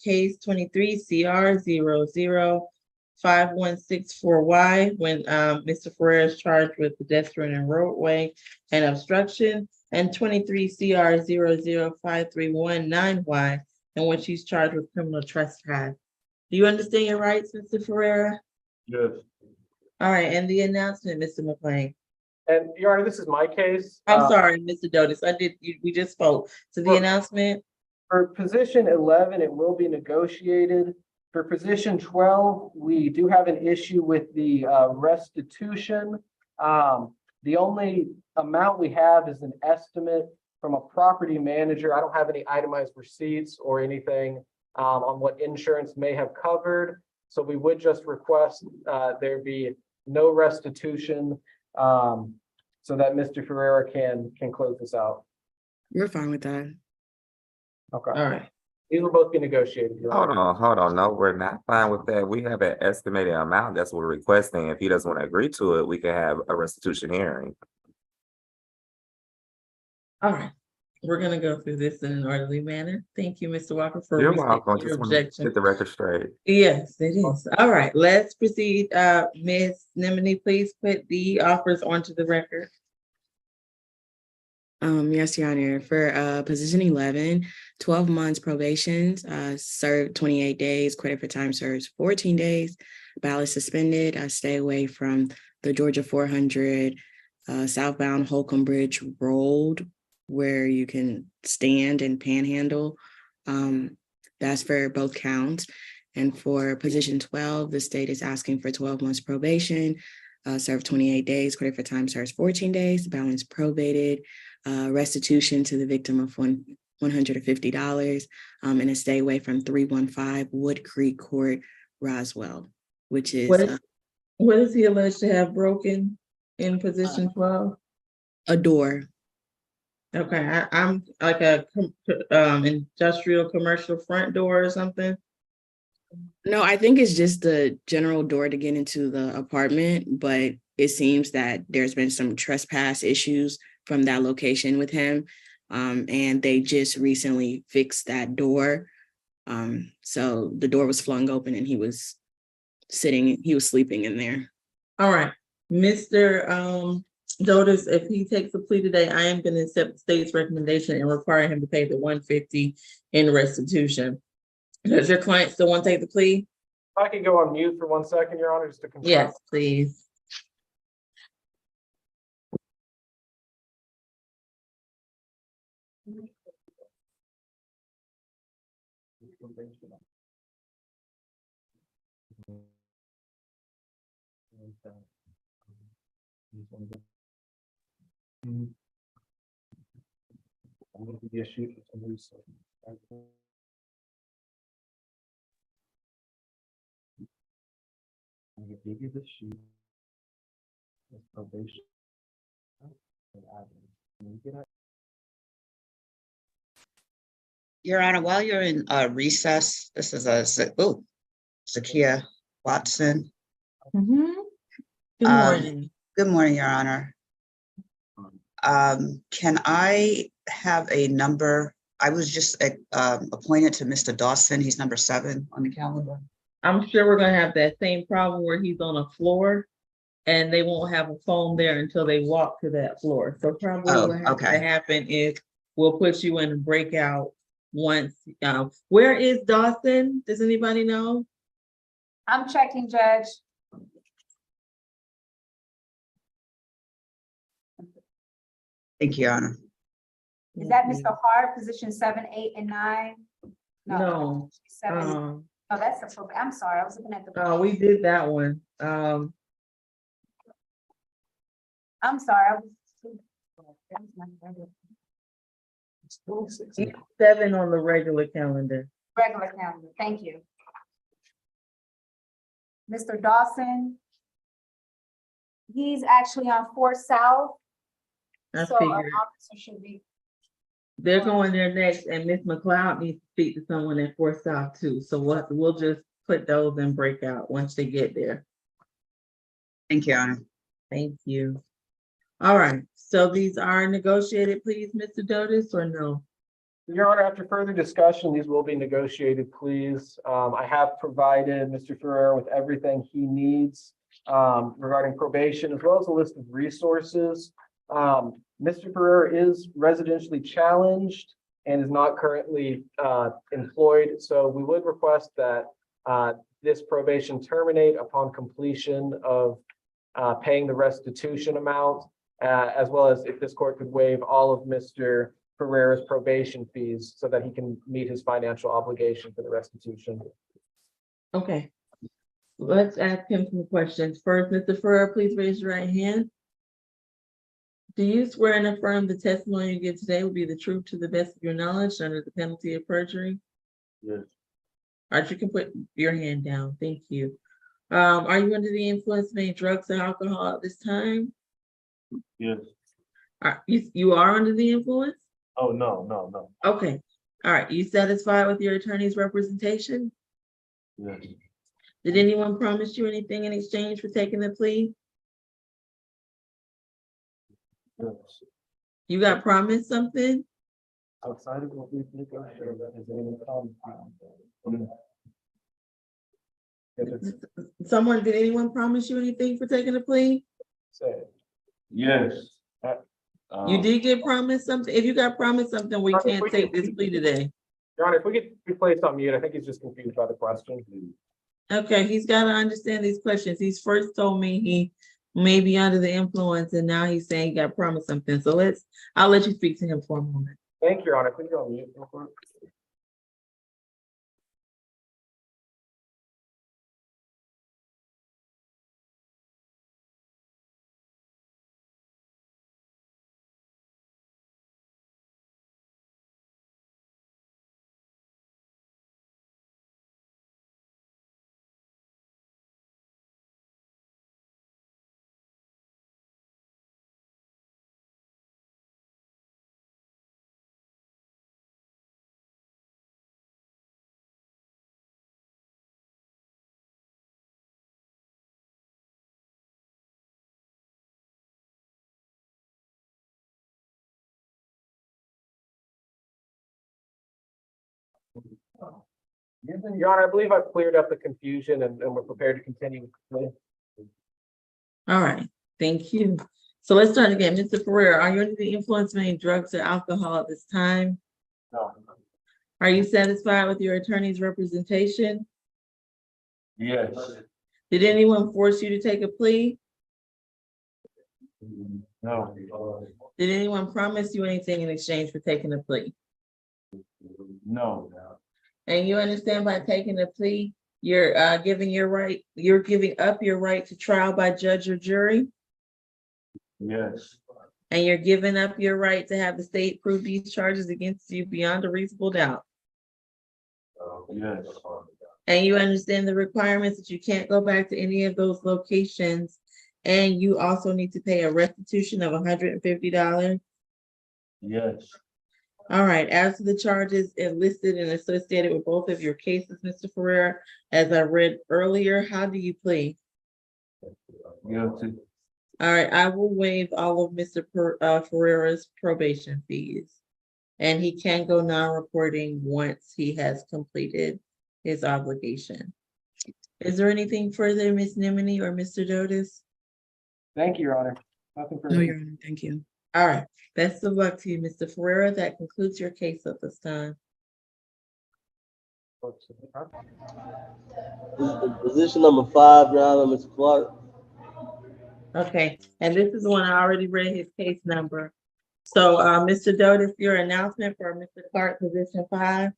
Case 23 CR 005164Y when Mr. Ferreira is charged with pedestrian and roadway and obstruction. and 23 CR 0053199Y, in which he's charged with criminal trespass. Do you understand your rights, Mr. Ferreira? Yes. All right, and the announcement, Mr. McLean. And Your Honor, this is my case. I'm sorry, Mr. Dotis, we just spoke. So the announcement? For position 11, it will be negotiated. For position 12, we do have an issue with the restitution. The only amount we have is an estimate from a property manager. I don't have any itemized receipts or anything on what insurance may have covered. So we would just request there be no restitution so that Mr. Ferreira can close this out. We're fine with that. Okay. All right. These will both be negotiated. Your Honor. Hold on. No, we're not fine with that. We have an estimated amount. That's what we're requesting. If he doesn't want to agree to it, we can have a restitution hearing. All right, we're gonna go through this in an orderly manner. Thank you, Mr. Walker, for You're restating welcome. your Just want to objection. get the record straight. Yes, it is. All right, let's proceed. Ms. Nimini, please put the offers onto the record. Yes, Your Honor. For position 11, 12 months probation, served 28 days, credit for time served 14 days, ballot suspended, stay away from the Georgia 400 southbound Holcomb Bridge Road, where you can stand and panhandle. That's for both counts. And for position 12, the state is asking for 12 months probation, served 28 days, credit for time served 14 days, balance probated, restitution to the victim of $150, and a stay away from 315 Wood Creek Court, Roswell, which is what is he alleged to have broken in position 12? a door. Okay, I'm like a industrial commercial front door or something. No, I think it's just the general door to get into the apartment, but it seems that there's been some trespass issues from that location with him. And they just recently fixed that door. So the door was flung open and he was sleeping in there. All right, Mr. Dotis, if he takes a plea today, I am going to accept the state's recommendation and require him to pay the $150 in restitution. Does your client still want to take the plea? I can go on mute for 1 second, Your Honor, just to confirm. Yes, please. I'm gonna give you the sheet. It's probation. Your Honor, while you're in recess, this is Zakia Watson. Good morning. Good morning, Your Honor. Can I have a number? I was just appointed to Mr. Dawson. He's number 7 on the calendar. I'm sure we're gonna have that same problem where he's on a floor and they won't have a phone there until they walk to that floor. So probably what has to happen is we'll put you in a breakout once. Where is Dawson? Does anybody know? I'm checking, Judge. Thank you, Your Honor. Is that Mr. Hart, position 7, 8, and 9? No. 7. Oh, that's the, I'm sorry, I was looking at the. We did that one. I'm sorry. I was. 7 on the regular calendar. Regular calendar, thank you. Mr. Dawson. He's actually on 4 South. I So figured. an officer should be. They're going there next, and Miss McLeod needs to speak to someone at 4 South too. So we'll just put those in breakout once they get there. Thank you, Your Honor. Thank you. All right, so these are negotiated, please, Mr. Dotis, or no? Your Honor, after further discussion, these will be negotiated, please. I have provided Mr. Ferreira with everything he needs regarding probation, as well as a list of resources Mr. Ferreira is residentially challenged and is not currently employed. So we would request that this probation terminate upon completion of paying the restitution amount, as well as if this court could waive all of Mr. Ferreira's probation fees so that he can meet his financial obligation for the restitution. Okay. Let's ask him some questions. First, Mr. Ferreira, please raise your right hand. Do you swear and affirm the testimony you give today will be the truth to the best of your knowledge under the penalty of perjury? Yes. All right, you can put your hand down. Thank you. Are you under the influence of any drugs or alcohol at this time? Yes. You are under the influence? Oh, no. Okay. All right. You satisfied with your attorney's representation? Yes. Did anyone promise you anything in exchange for taking the plea? Yes. You got promised something? Outside of what we've negotiated, is anyone Did anyone promise you anything for taking the plea? Yes. You did get promised something? If you got promised something, we can't take this plea today. Your Honor, if we could be placed on mute, I think he's just confused by the question. Okay, he's got to understand these questions. He's first told me he may be under the influence, and now he's saying he got promised something. So I'll let you speak to him for a moment. Thank you, Your Honor. Please go on mute. Your Honor, I believe I've cleared up the confusion and we're prepared to continue. All right, thank you. So let's start again. Mr. Ferreira, are you under the influence of any drugs or alcohol at this time? No. Are you satisfied with your attorney's representation? Yes. Did anyone force you to take a plea? No. Did anyone promise you anything in exchange for taking a plea? No. And you understand by taking a plea, you're giving up your right to trial by judge or jury? Yes. And you're giving up your right to have the state prove these charges against you beyond a reasonable doubt? Yes. And you understand the requirements that you can't go back to any of those locations, and you also need to pay a restitution of $150? Yes. All right, as to the charges listed and associated with both of your cases, Mr. Ferreira, as I read earlier, how do you plead? Guilty. All right, I will waive all of Mr. Ferreira's probation fees, and he can go non-reporting once he has completed his obligation. Is there anything further, Ms. Nimini or Mr. Dotis? Thank you, Your Honor. Nothing further. No, Your Honor, thank you. All right, best of luck to you, Mr. Ferreira. That concludes your case at this time. Position number 5, Your Honor, Mr. Clark. Okay, and this is the one I already read his case number. So, Mr. Dotis, your announcement for Mr. Clark, position 5.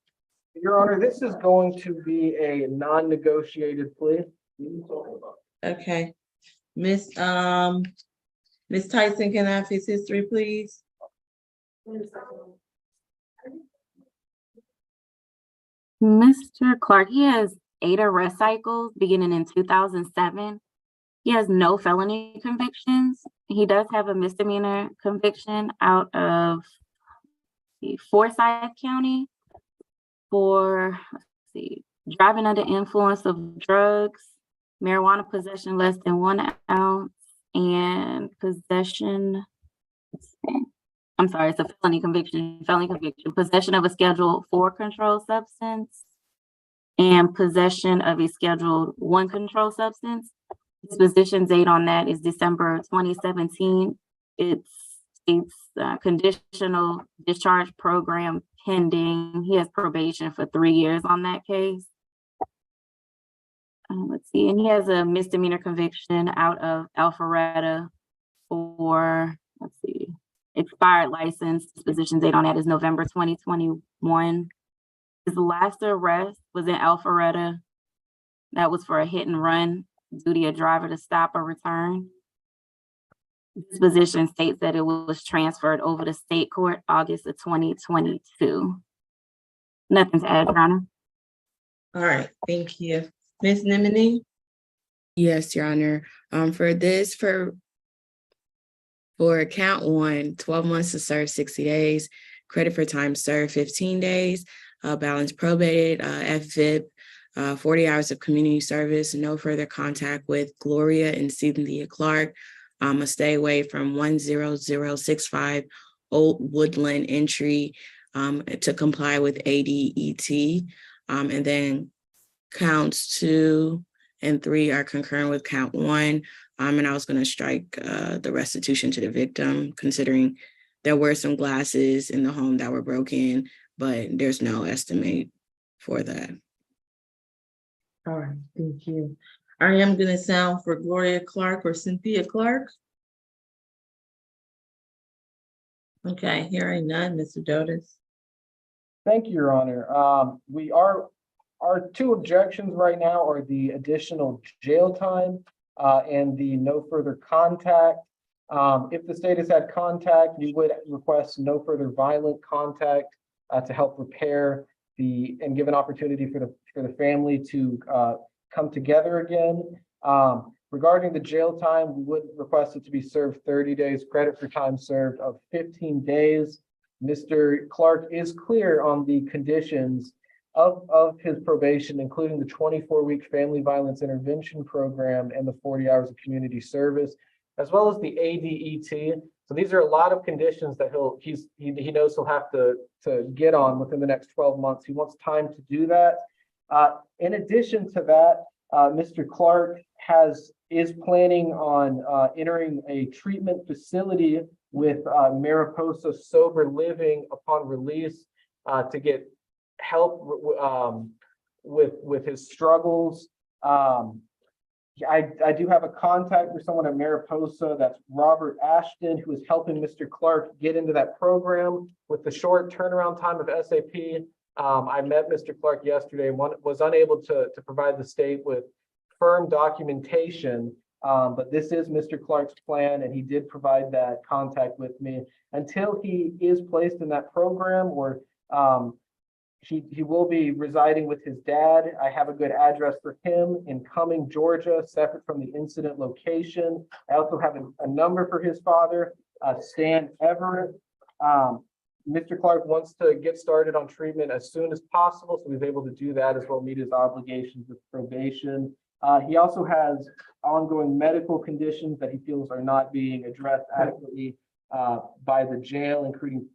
Your Honor, this is going to be a non-negotiated plea. Okay, Miss Tyson, can I have his history, please? Mr. Clark, he has 8 arrest cycles beginning in 2007. He has no felony convictions. He does have a misdemeanor conviction out of Forsyth County for, driving under influence of drugs, marijuana possession less than 1 ounce, and possession, I'm sorry, it's a felony conviction, possession of a Schedule 4 controlled substance and possession of a Schedule 1 controlled substance. His position date on that is December 2017. It's state's conditional discharge program pending. He has probation for 3 years on that case. Let's see, and he has a misdemeanor conviction out of Alpharetta for, let's see, expired license. Disposition date on that is November 2021. His last arrest was in Alpharetta. That was for a hit and run, duty of driver to stop or return. Disposition states that it was transferred over to state court August of 2022. Nothing to add, Your Honor. All right, thank you. Ms. Nimini? Yes, Your Honor. For count 1, 12 months to serve 60 days, credit for time served 15 days, balance probated, FVIP, 40 hours of community service, no further contact with Gloria and Cynthia Clark, a stay away from 10065 Old Woodland entry to comply with ADET, and then counts 2 and 3 are concurrent with count 1. And I was going to strike the restitution to the victim, considering there were some glasses in the home that were broken, but there's no estimate for that. All right, thank you. I am going to sound for Gloria Clark or Cynthia Clark. Okay, hearing none, Mr. Dotis. Thank you, Your Honor. Our 2 objections right now are the additional jail time and the no further contact. If the state has had contact, we would request no further violent contact to help repair and give an opportunity for the family to come together again. Regarding the jail time, we would request it to be served 30 days, credit for time served of 15 days. Mr. Clark is clear on the conditions of his probation, including the 24-week family violence intervention program and the 40 hours of community service, as well as the ADET. So these are a lot of conditions that he knows he'll have to get on within the next 12 months. He wants time to do that. In addition to that, Mr. Clark is planning on entering a treatment facility with Mariposa Sober Living upon release to get help with his struggles. I do have a contact for someone at Mariposa, that's Robert Ashton, who is helping Mr. Clark get into that program with the short turnaround time of SAP. I met Mr. Clark yesterday and was unable to provide the state with firm documentation, but this is Mr. Clark's plan, and he did provide that contact with me. Until he is placed in that program, or he will be residing with his dad. I have a good address for him in Cumming, Georgia, separate from the incident location. I also have a number for his father, Stan Everett. Mr. Clark wants to get started on treatment as soon as possible, so he's able to do that as well, meet his obligations with probation. He also has ongoing medical conditions that he feels are not being addressed adequately by the jail,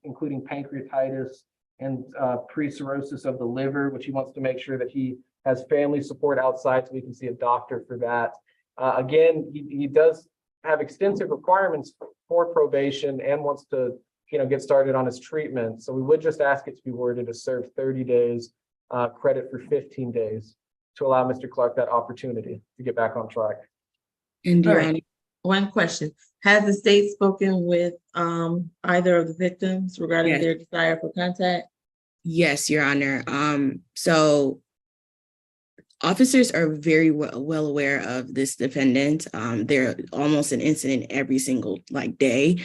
including pancreatitis and pre-cirrhosis of the liver, which he wants to make sure that he has family support outside so we can see a doctor for that. Again, he does have extensive requirements for probation and wants to get started on his treatment. So we would just ask it to be worded to serve 30 days, credit for 15 days to allow Mr. Clark that opportunity to get back on track. And Right. One question. Has the state spoken with either of the victims regarding Yes. their desire for contact? Yes, Your Honor. So officers are very well aware of this defendant. They're almost an incident every single day.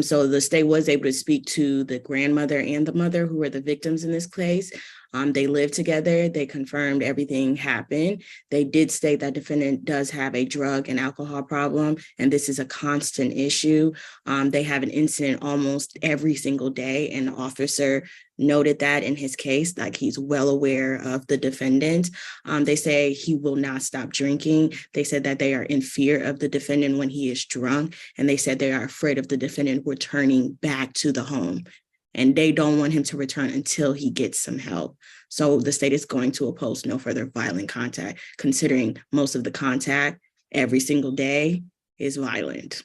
So the state was able to speak to the grandmother and the mother who were the victims in this case. They lived together. They confirmed everything happened. They did state that defendant does have a drug and alcohol problem, and this is a constant issue. They have an incident almost every single day, and the officer noted that in his case, like he's well aware of the defendant. They say he will not stop drinking. They said that they are in fear of the defendant when he is drunk, and they said they are afraid of the defendant returning back to the home. And they don't want him to return until he gets some help. So the state is going to oppose no further violent contact, considering most of the contact every single day is violent.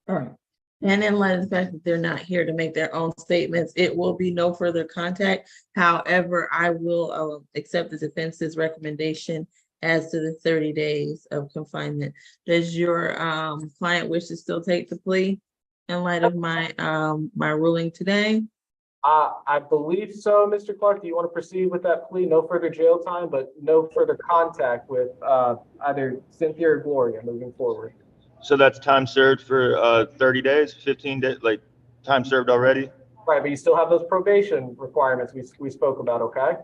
All right. And in light of the fact that they're not here to make their own statements, it will be no further contact. However, I will accept the defense's recommendation as to the 30 days of confinement. Does your client wish to still take the plea in light of my my ruling today? I believe so, Mr. Clark. Do you want to proceed with that plea? No further jail time, but no further contact with either Cynthia or Gloria moving forward. So that's time served for 30 days, 15 days, like time served already? Right, but you still have those probation requirements we spoke about, okay?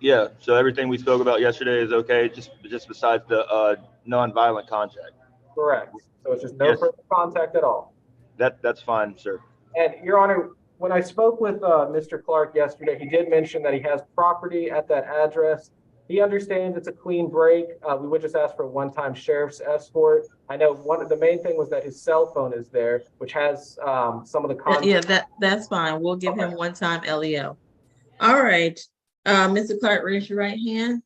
Yeah, so everything we spoke about yesterday is okay, just besides the non-violent contact. Correct. So it's just no further contact at all. That's fine, sir. And Your Honor, when I spoke with Mr. Clark yesterday, he did mention that he has property at that address. He understands it's a clean break. We would just ask for a one-time sheriff's escort. I know the main thing was that his cell phone is there, which has some of the content. Yeah, that's fine. We'll give him one-time LEO. All right, Mr. Clark, raise your right hand.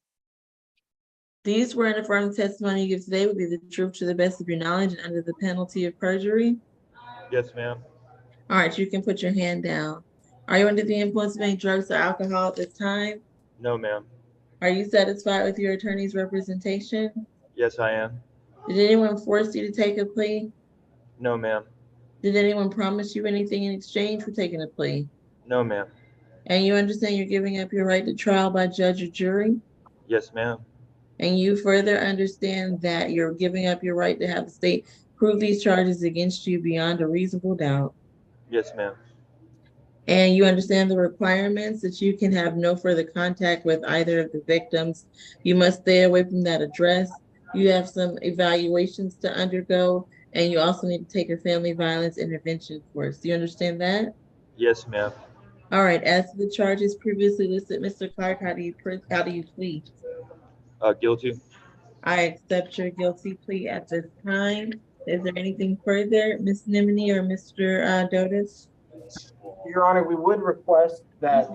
Do you swear an affirmative testimony you give today will be the truth to the best of your knowledge and under the penalty of perjury? Yes, ma'am. All right, you can put your hand down. Are you under the influence of any drugs or alcohol at this time? No, ma'am. Are you satisfied with your attorney's representation? Yes, I am. Did anyone force you to take a plea? No, ma'am. Did anyone promise you anything in exchange for taking a plea? No, ma'am. And you understand you're giving up your right to trial by judge or jury? Yes, ma'am. And you further understand that you're giving up your right to have the state prove these charges against you beyond a reasonable doubt? Yes, ma'am. And you understand the requirements that you can have no further contact with either of the victims. You must stay away from that address. You have some evaluations to undergo, and you also need to take a family violence intervention course. Do you understand that? Yes, ma'am. All right, as to the charges previously listed, Mr. Clark, how do you plead? Guilty. I accept your guilty plea at this time. Is there anything further, Ms. Nimini or Mr. Dotis? Your Honor, we would request that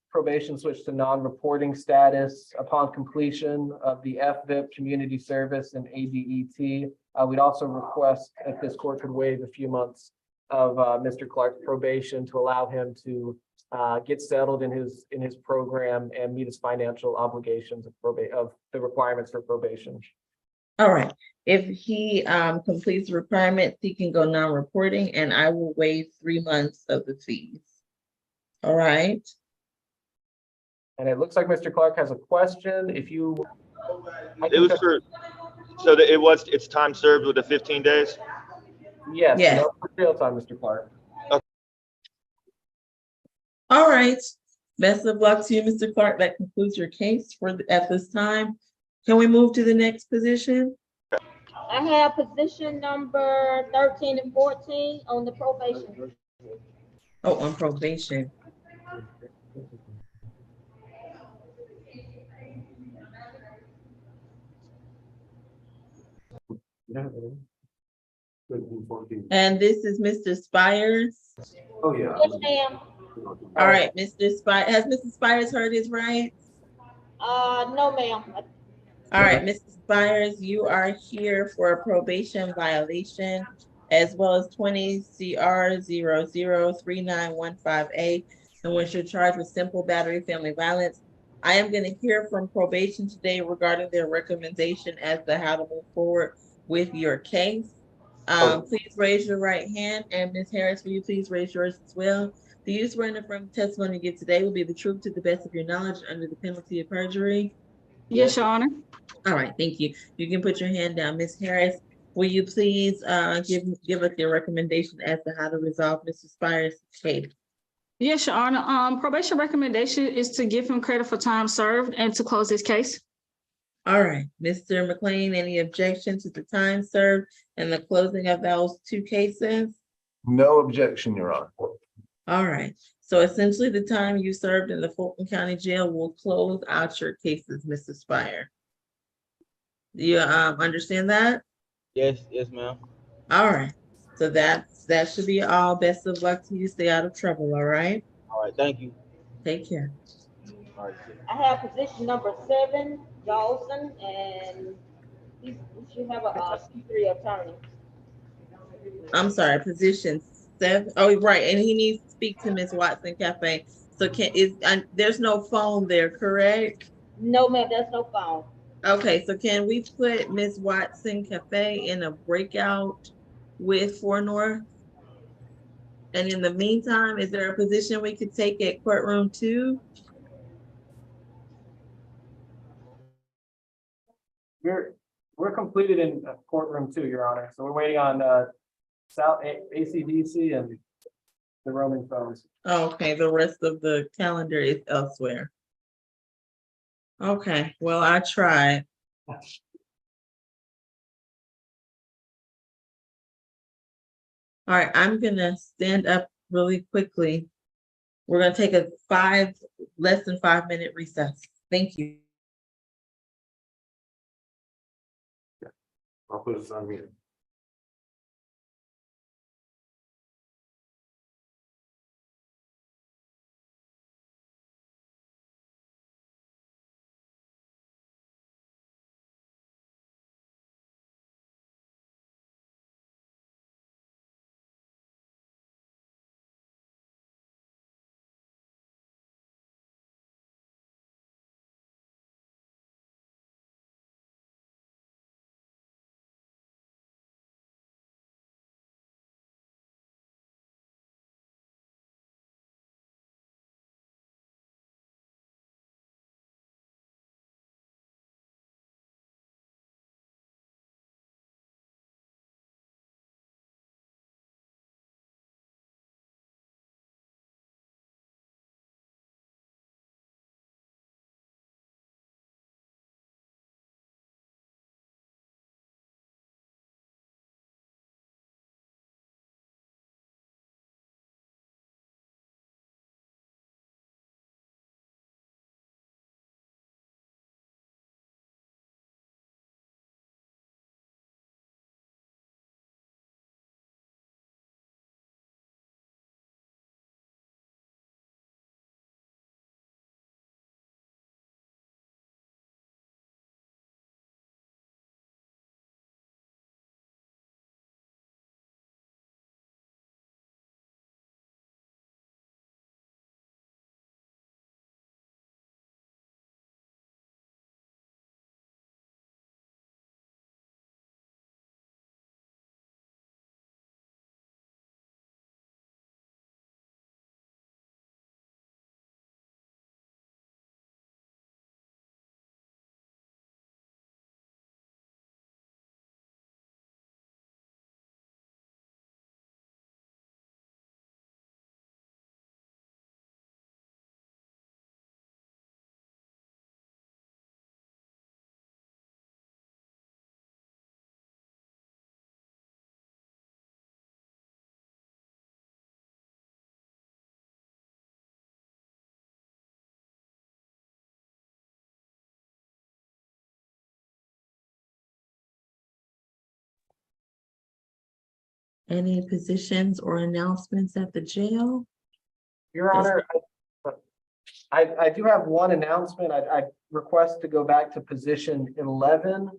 probation switch to non-reporting status upon completion of the FVIP community service and ADET. We'd also request if this court could waive a few months of Mr. Clark's probation to allow him to get settled in his program and meet his financial obligations of the requirements for probation. All right, if he completes the requirements, he can go non-reporting and I will waive 3 months of the fees. All right. And it looks like Mr. Clark has a question. If you. It was for, so that it's time served with the 15 days? Yes. Yes. No jail time, Mr. Clark. Okay. All right. Best of luck to you, Mr. Clark. That concludes your case at this time. Can we move to the next position? I have position number 13 and 14 on the probation. Oh, on probation. And this is Mr. Spiers. Oh, yeah. Yes, ma'am. All right, Mr. Spiers, has Mr. Spiers heard his rights? No, ma'am. All right, Mr. Spiers, you are here for a probation violation as well as 20 CR 003915A, in which you're charged with simple battery family violence. I am going to hear from probation today regarding their recommendation as to how to move forward with your case. Please raise your right hand, and Ms. Harris, will you please raise yours as well? Do you swear and affirm the testimony you give today will be the truth to the best of your knowledge under the penalty of perjury? Yes, Your Honor. All right, thank you. You can put your hand down. Ms. Harris, will you please give us your recommendation as to how to resolve Mr. Spiers' case? Yes, Your Honor. Probation recommendation is to give him credit for time served and to close this case. All right, Mr. McLean, any objection to the time served and the closing of those two cases? No objection, Your Honor. All right, so essentially the time you served in the Fulton County Jail will close out your cases, Mr. Spiers. Do you understand that? Yes, ma'am. All right, so that should be all. Best of luck to you. Stay out of trouble, all right? All right, thank you. Take care. All right. I have position number 7, Dawson, and he should have a C3 attorney. I'm sorry, position 7. Oh, right, and he needs to speak to Miss Watson Cafe. So there's no phone there, correct? No, ma'am, there's no phone. Okay, so can we put Miss Watson Cafe in a breakout with 4 North? And in the meantime, is there a position we could take at courtroom 2? We're completed in courtroom 2, Your Honor. So we're waiting on South ACDC and the roaming phones. Okay, the rest of the calendar is elsewhere. Okay, well, I tried. All right, I'm gonna stand up really quickly. We're gonna take a less than 5-minute recess. Thank you. I'll put this on mute. Any positions or announcements at the jail? Your Honor, I do have one announcement. I request to go back to position 11.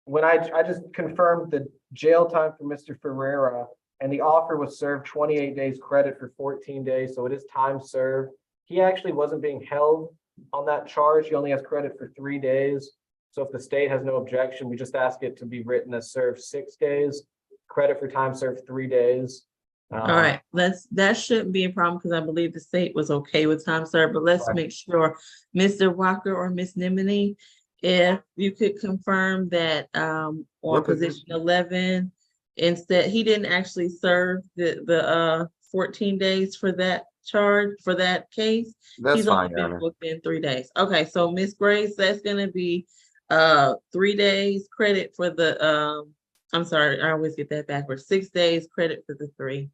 When I just confirmed the jail time for Mr. Ferreira, and the offer was served 28 days credit for 14 days, so it is time served. He actually wasn't being held on that charge. He only has credit for 3 days. So if the state has no objection, we just ask it to be written as served 6 days, credit for time served 3 days. All right, that shouldn't be a problem because I believe the state was okay with time served, but let's make sure, Mr. Walker or Miss Nimini, if you could confirm that on position 11, instead, he didn't actually serve the 14 days for that charge, for that case. That's He's fine, only Your been Honor. booked in 3 days. Okay, so Miss Grace, that's gonna be 3 days credit for the I'm sorry, I always get that backwards. 6 days credit for the 3.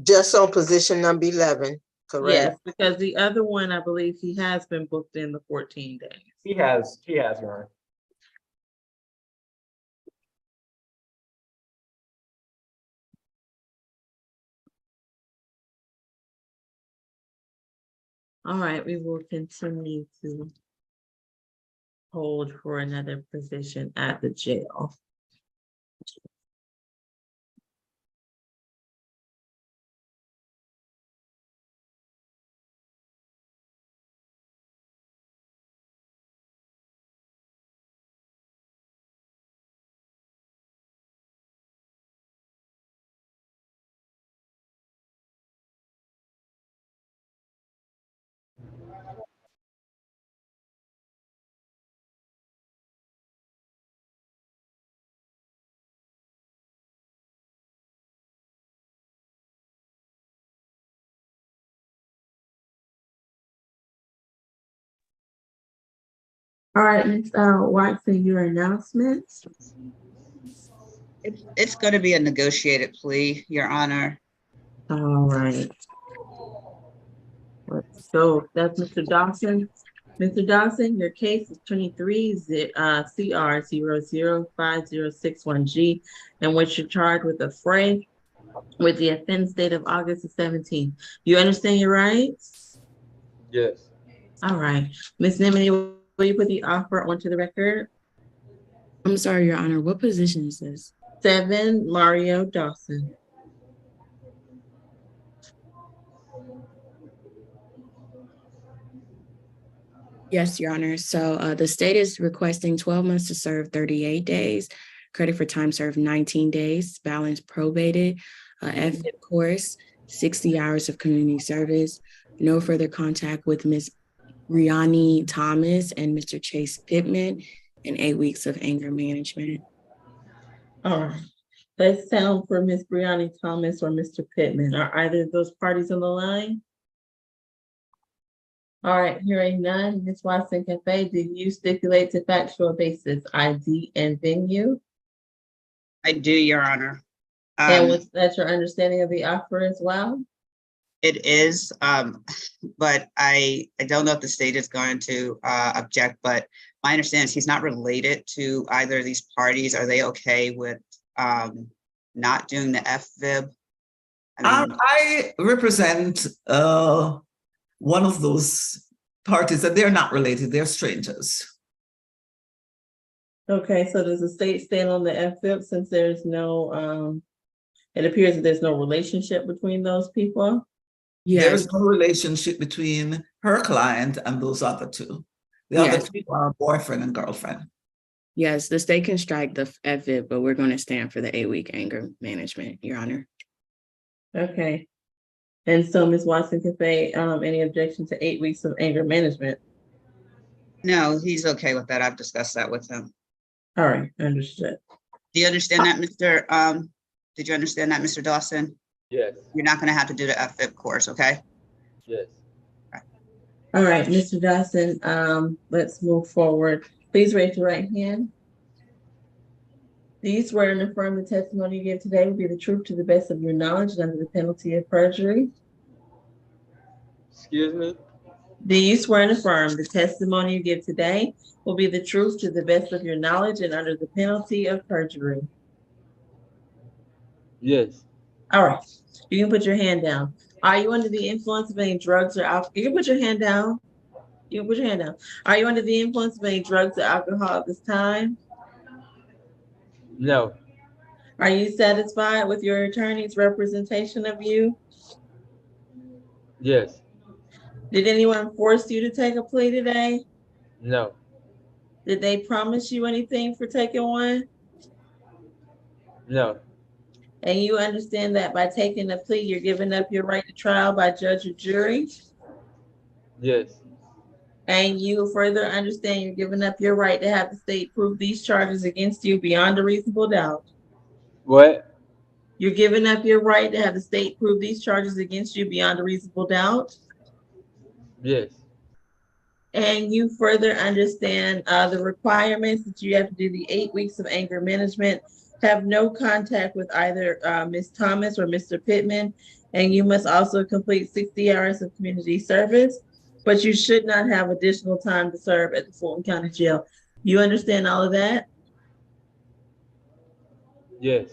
Just on position number 11, correct? Yes, because the other one, I believe he has been booked in the 14 days. He has, Your Honor. All right, we will continue to hold for another position at the jail. All right, Ms. Watson, your announcements. It's going to be a negotiated plea, Your Honor. All right. So that's Mr. Dawson. Mr. Dawson, your case is 23 CR 005061G, in which you're charged with a fray with the offense date of August the 17th. You understand your rights? Yes. All right. Ms. Nimini, will you put the offer onto the record? I'm sorry, Your Honor, what position is this? 7, Mario Dawson. Yes, Your Honor. So the state is requesting 12 months to serve 38 days, credit for time served 19 days, balance probated, FFIP course, 60 hours of community service, no further contact with Ms. Brianni Thomas and Mr. Chase Pittman, and 8 weeks of anger management. All right. Let's sound for Ms. Brianni Thomas or Mr. Pittman. Are either of those parties on the line? All right, hearing none, Ms. Watson Cafe, do you stipulate to factual basis, ID, and venue? I do, Your Honor. And was that your understanding of the offer as well? It is, but I don't know if the state is going to object, but my understanding is he's not related to either of these parties. Are they okay with not doing the FVIB? I represent one of those parties that they're not related, they're strangers. Okay, so does the state stand on the FVIP since there's no, it appears that there's no relationship between those people? Yes. There's no relationship between her client and those other two. The other two are boyfriend and girlfriend. Yes, the state can strike the FVIP, but we're going to stand for the 8-week anger management, Your Honor. Okay. And so Ms. Watson Cafe, any objection to 8 weeks of anger management? No, he's okay with that. I've discussed that with him. All right, understood. Do you understand that, Mr. Did you understand that, Mr. Dawson? Yes. You're not going to have to do the FVIP course, okay? Yes. All right, Mr. Dawson, let's move forward. Please raise your right hand. Do you swear and affirm the testimony you give today will be the truth to the best of your knowledge and under the penalty of perjury? Excuse me? Do you swear and affirm the testimony you give today will be the truth to the best of your knowledge and under the penalty of perjury? Yes. All right, you can put your hand down. Are you under the influence of any drugs or alcohol? You can put your hand down. You can put your hand down. Are you under the influence of any drugs or alcohol at this time? No. Are you satisfied with your attorney's representation of you? Yes. Did anyone force you to take a plea today? No. Did they promise you anything for taking one? No. And you understand that by taking a plea, you're giving up your right to trial by judge or jury? Yes. And you further understand you're giving up your right to have the state prove these charges against you beyond a reasonable doubt? What? You're giving up your right to have the state prove these charges against you beyond a reasonable doubt? Yes. And you further understand the requirements that you have to do the 8 weeks of anger management, have no contact with either Ms. Thomas or Mr. Pittman, and you must also complete 60 hours of community service, but you should not have additional time to serve at the Fulton County Jail. You understand all of that? Yes.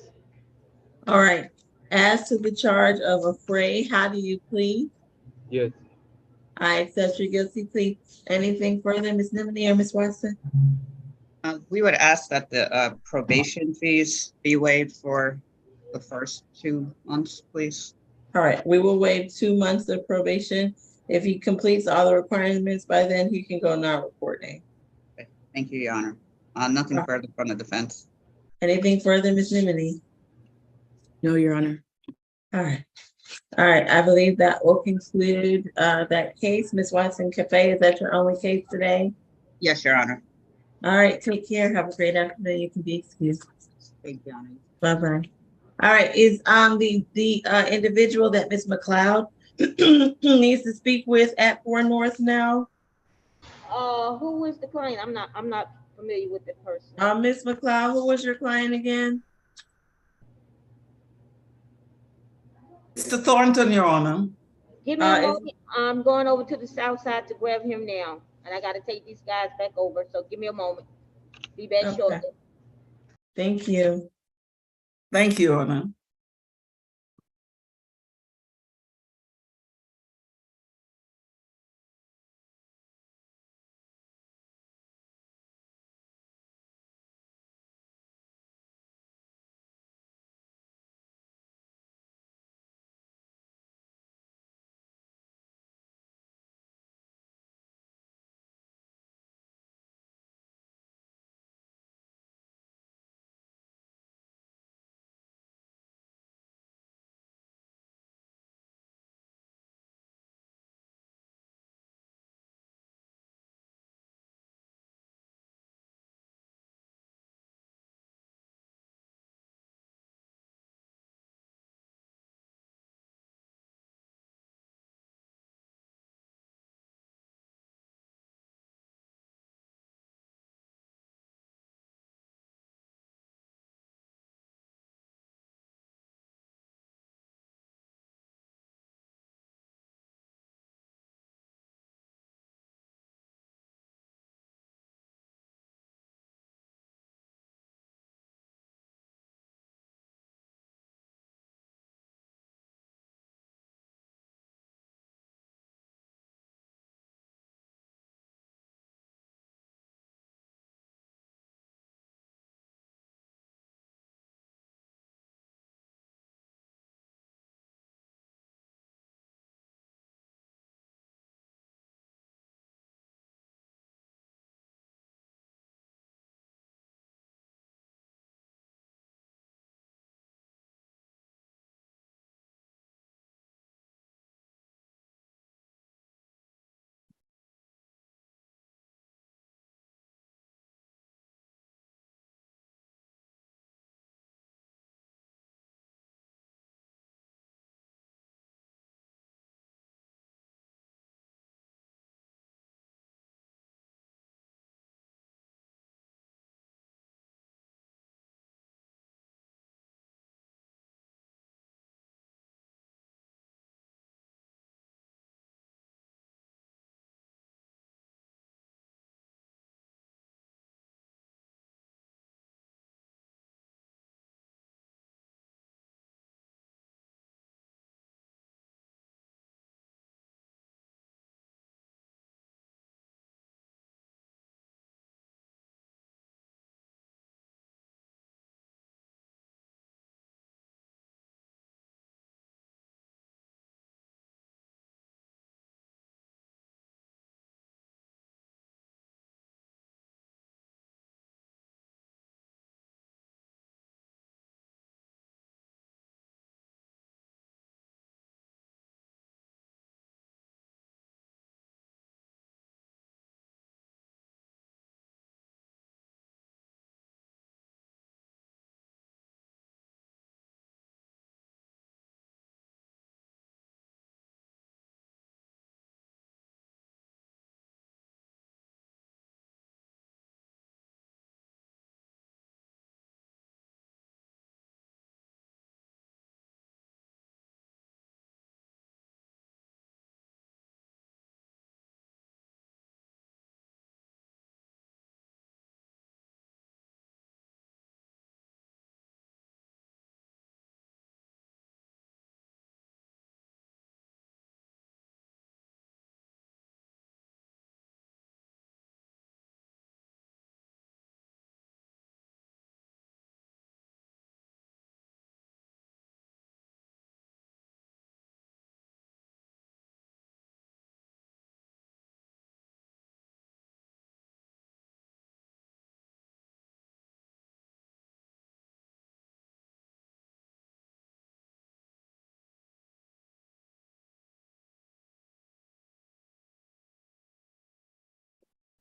All right. As to the charge of a fray, how do you plead? Yes. I accept your guilty plea. Anything further, Ms. Nimini or Ms. Watson? We would ask that the probation fees be waived for the first 2 months, please. All right, we will waive 2 months of probation. If he completes all the requirements by then, he can go non-reporting. Okay. Thank you, Your Honor. Nothing further from the defense. Anything further, Ms. Nimini? No, Your Honor. All right. All right, I believe that will conclude that case. Ms. Watson Cafe, is that your only case today? Yes, Your Honor. All right, take care. Have a great afternoon. You can be excused. Thank you, Your Honor. Bye-bye. All right, is the individual that Ms. McLeod needs to speak with at 4 North now? Who is the client? I'm not familiar with the person. Ms. McLeod, who was your client again? Mr. Thornton, Your Honor. Give me a moment. I'm going over to the south side to grab him now, and I gotta take these guys back over, so give me a moment. Be back Okay. shortly. Thank you. Thank you, Your Honor.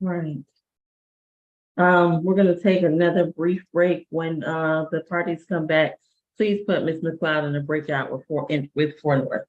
Right. We're gonna take another brief break. When the parties come back, please put Ms. McLeod in a breakout with Fornworth.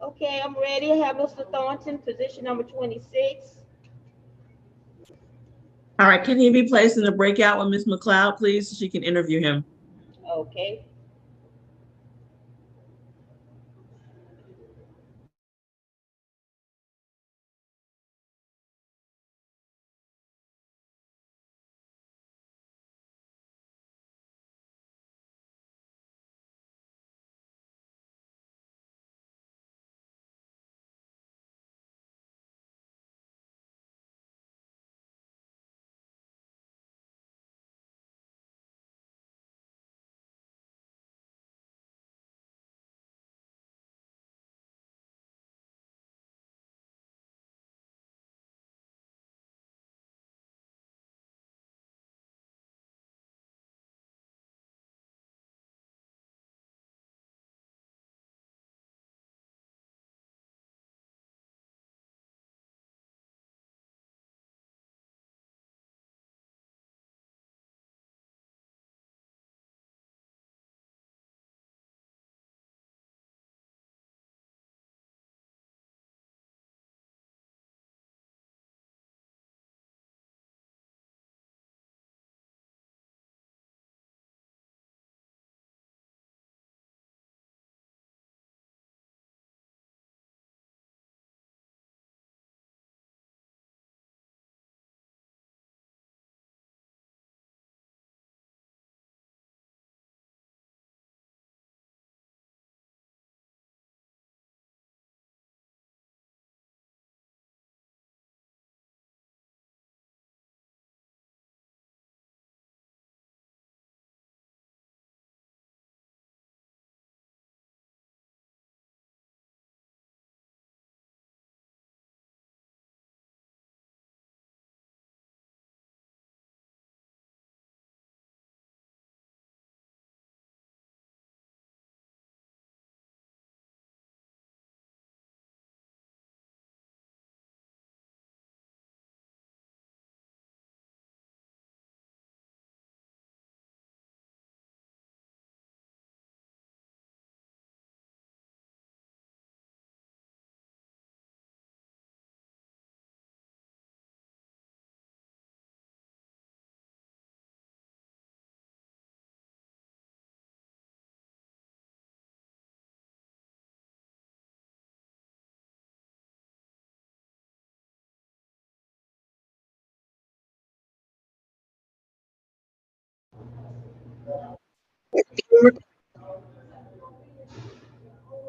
Okay, I'm ready. I have Mr. Thornton, position number 26. All right, can he be placed in a breakout with Ms. McLeod, please, so she can interview him? Okay.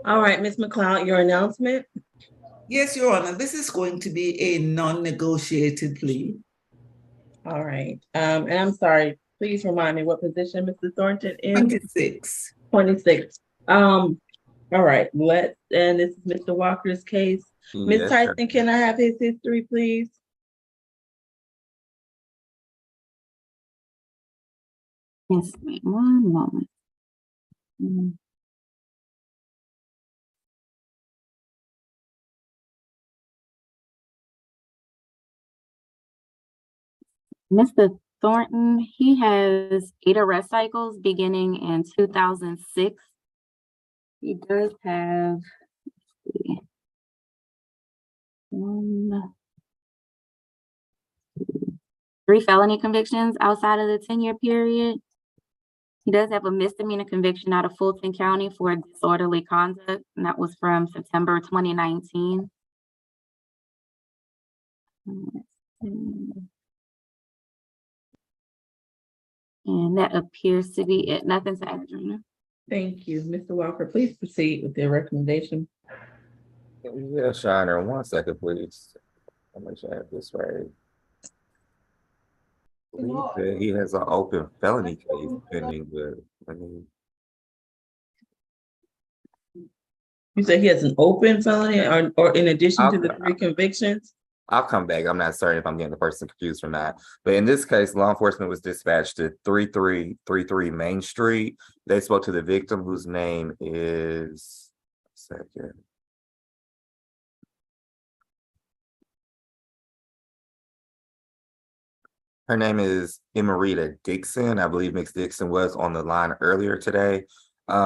All right, Ms. McLeod, your announcement. Yes, Your Honor, this is going to be a non-negotiated plea. All right, and I'm sorry, please remind me what position Mr. Thornton is? 26. 26. All right, and this is Mr. Walker's case. Ms. Yes, Tyson, sir. can I have his history, please? Yes, wait one moment. Mr. Thornton, he has 8 arrest cycles beginning in 2006. He does have, let's see, 3 felony convictions outside of the 10-year period. He does have a misdemeanor conviction out of Fulton County for disorderly conduct, and that was from September 2019. And that appears to be it. Nothing to add, Adriana. Thank you. Mr. Walker, please proceed with your recommendation. Yes, Your Honor. 1 second, please. I'll make sure I have this right. I believe that he has an open felony case pending, but You said he has an open felony or in addition to the 3 convictions? I'll come back. I'm not certain if I'm getting the person confused or not. But in this case, law enforcement was dispatched to 3333 Main Street. They spoke to the victim, whose name is, second. Her name is Emerita Dixon. I believe Ms. Dixon was on the line earlier today.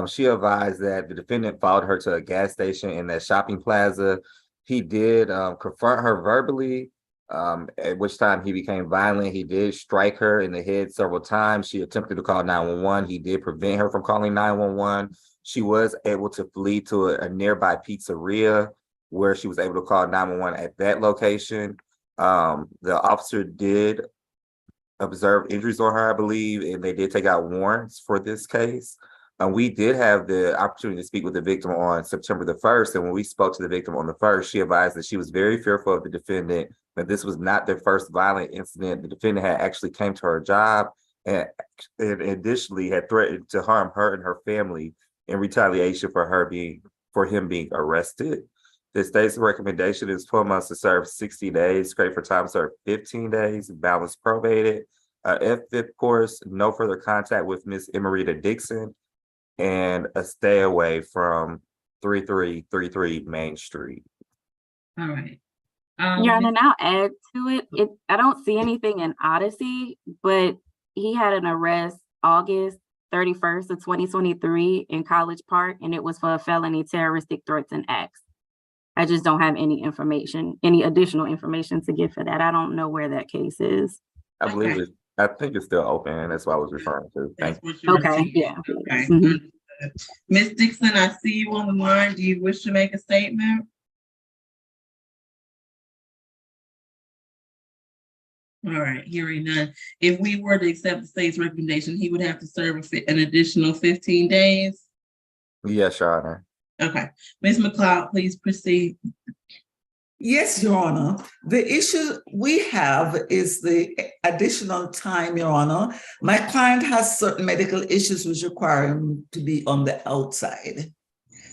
She advised that the defendant followed her to a gas station in that shopping plaza. He did confront her verbally, at which time he became violent. He did strike her in the head several times. She attempted to call 911. He did prevent her from calling 911. She was able to flee to a nearby pizzeria where she was able to call 911 at that location. The officer did observe injuries on her, I believe, and they did take out warrants for this case. We did have the opportunity to speak with the victim on September the 1st. And when we spoke to the victim on the 1st, she advised that she was very fearful of the defendant, that this was not their first violent incident. The defendant had actually came to her job and additionally had threatened to harm her and her family in retaliation for him being arrested. The state's recommendation is 12 months to serve 60 days, credit for time served 15 days, balance probated. F-5 course, no further contact with Miss Emerita Dixon, and a stay away from 3333 Main Street. All right. Yeah, and then I'll add to it. I don't see anything in Odyssey, but he had an arrest August 31st of 2023 in College Park, and it was for a felony terroristic threats and acts. I just don't have any information, any additional information to give for that. I don't know where that case is. I believe I think it's still open, and that's what I was referring to. Thank you. Okay, yeah. Okay. Mhm. Ms. Dixon, I see you on the line. Do you wish to make a statement? All right, hearing none. If we were to accept the state's recommendation, he would have to serve an additional 15 days. Yes, Your Honor. Okay, Ms. McLeod, please proceed. Yes, Your Honor. The issue we have is the additional time, Your Honor. My client has certain medical issues which require him to be on the outside.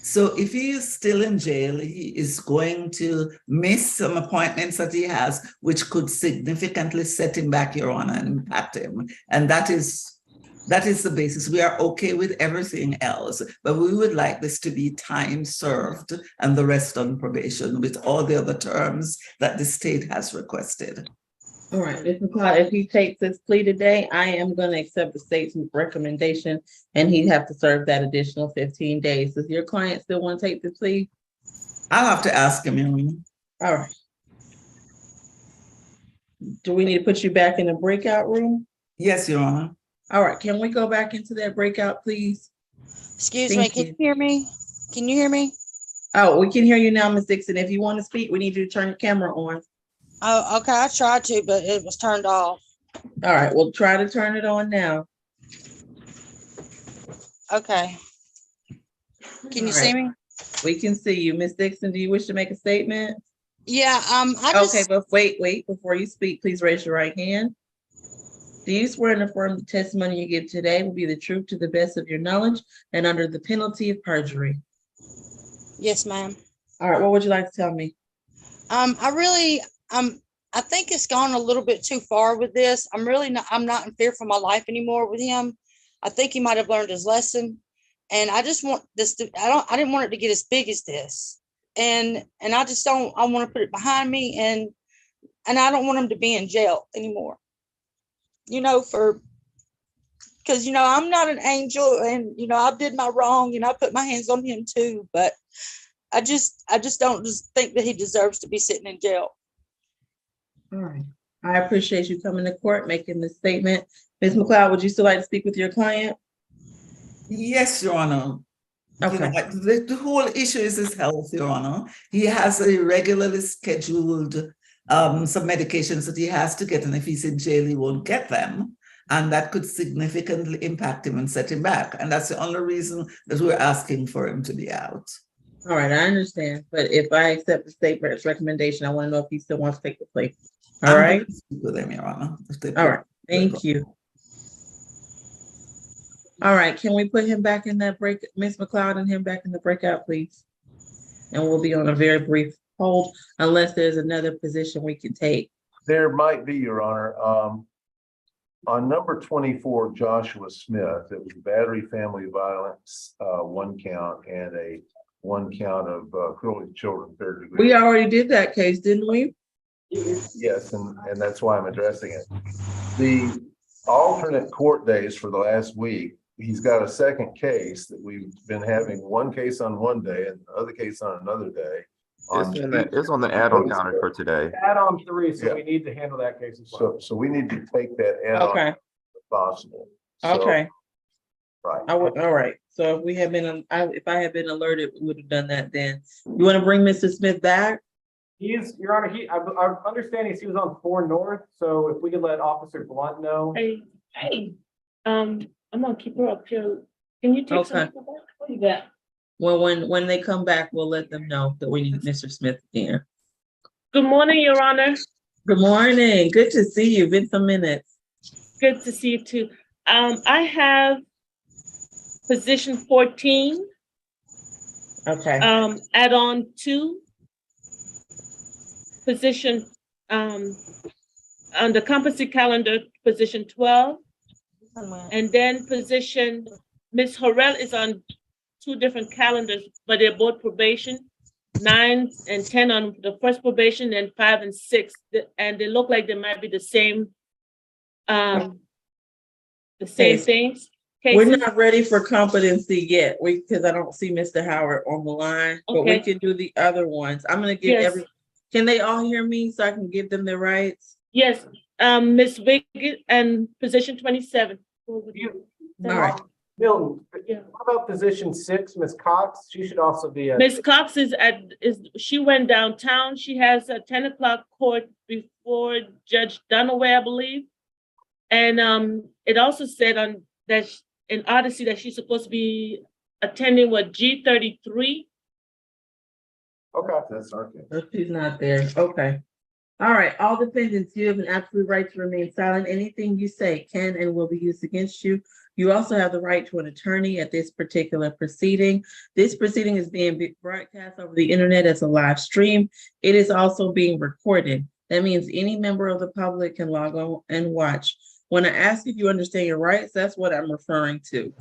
So if he is still in jail, he is going to miss some appointments that he has, which could significantly set him back, Your Honor, and impact him. And that is the basis. We are okay with everything else, but we would like this to be time served and the rest on probation with all the other terms that the state has requested. All right, Ms. McLeod, if he takes his plea today, I am going to accept the state's recommendation and he'd have to serve that additional 15 days. Does your client still want to take the plea? I'll have to ask him, Your Honor. All right. Do we need to put you back in the breakout room? Yes, Your Honor. All right, can we go back into that breakout, please? Excuse me, can you hear me? Can you hear me? Oh, we can hear you now, Ms. Dixon. If you want to speak, we need you to turn your camera on. Oh, okay, I tried to, but it was turned off. All right, we'll try to turn it on now. Okay. Can you see me? We can see you. Ms. Dixon, do you wish to make a statement? Yeah, Okay, but wait, before you speak, please raise your right hand. Do you swear and affirm the testimony you give today will be the truth to the best of your knowledge and under the penalty of perjury? Yes, ma'am. All right, what would you like to tell me? I think it's gone a little bit too far with this. I'm not in fear for my life anymore with him. I think he might have learned his lesson. And I just want this to, I didn't want it to get as big as this. And I want to put it behind me and I don't want him to be in jail anymore. Because, I'm not an angel and, I did my wrong and I put my hands on him too, but I just don't think that he deserves to be sitting in jail. All right. I appreciate you coming to court, making this statement. Ms. McLeod, would you still like to speak with your client? Yes, Your Honor. Okay. The whole issue is his health, Your Honor. He has a regularly scheduled some medications that he has to get, and if he's in jail, he won't get them. And that could significantly impact him and set him back. And that's the only reason that we're asking for him to be out. All right, I understand. But if I accept the state's recommendation, I want to know if he still wants to take the plea. All right. With them, Your Honor. All right. Thank you. All right. Can we put him back in that break, Ms. McLeod, and him back in the breakout, please? And we'll be on a very brief hold unless there's another position we can take. There might be, Your Honor. On number 24, Joshua Smith, it was battery, family violence, 1 count, and 1 count of cruelty to children, 3rd degree. We already did that case, didn't we? Yes, and that's why I'm addressing it. The alternate court days for the last week, he's got a second case that we've been having one case on one day and the other case on another day. It's on the add-on calendar for today. Add-on 3, so Yeah. we need to handle that case as well. So we need to take that add-on Okay, if possible. So, okay, right. all right. So if we had been, if I had been alerted, we would have done that then. You want to bring Mr. Smith back? He is, Your Honor, our understanding is he was on 4 North, so if we could let Officer Blunt know. Hey, I'm gonna keep her up here. Can you take some Okay. people back? What do you got? Well, when they come back, we'll let them know that we need Mr. Smith here. Good morning, Your Honor. Good morning. Good to see you. Been some minutes. Good to see you too. I have position 14, Okay. add-on 2, position, on the competency calendar, position 12, and then position, Ms. Harrell is on 2 different calendars, but they're both probation, 9 and 10 on the first probation, and 5 and 6, and they look like they might be the same Case. things. We're Cases. not ready for competency yet, because I don't see Mr. Howard on the line, but we Okay. can do the other ones. I'm gonna give Yes. can they all hear me so I can give them their rights? Yes, Ms. Vick and position 27. All right. Milton, Yeah. what about position 6, Ms. Cox? She should also be at. Ms. Cox she went downtown. She has a 10 o'clock court before Judge Dunaway, I believe. And it also said in Odyssey that she's supposed to be attending G33. Okay. That's okay. If she's not there, okay. All right, all defendants, you have an absolute right to remain silent. Anything you say can and will be used against you. You also have the right to an attorney at this particular proceeding. This proceeding is being broadcast over the internet as a live stream. It is also being recorded. That means any member of the public can log on and watch. When I ask if you understand your rights, that's what I'm referring to.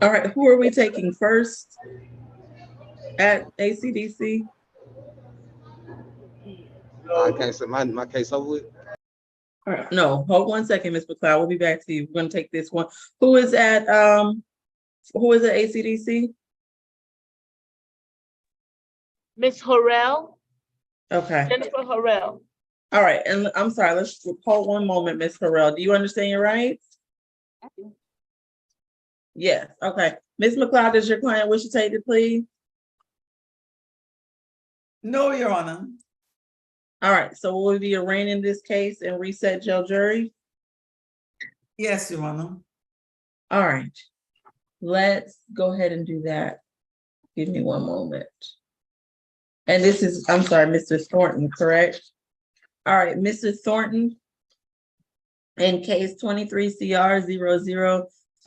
All right, who are we taking first at ACDC? Okay, so my case over with. All right, no, hold 1 second, Ms. McLeod. We'll be back to you. We're gonna take this one. Who is at ACDC? Ms. Harrell, Okay. Jennifer Harrell. All right, and I'm sorry, let's hold one moment, Ms. Farrell. Do you understand your rights? Yes, okay. Ms. McLeod, does your client wish to take the plea? No, Your Honor. All right, so will we be arraigning this case and reset jail jury? Yes, Your Honor. All right, let's go ahead and do that. Give me one moment. And this is, I'm sorry, Mr. Thornton, correct? All right, Mr. Thornton, in case 23 CR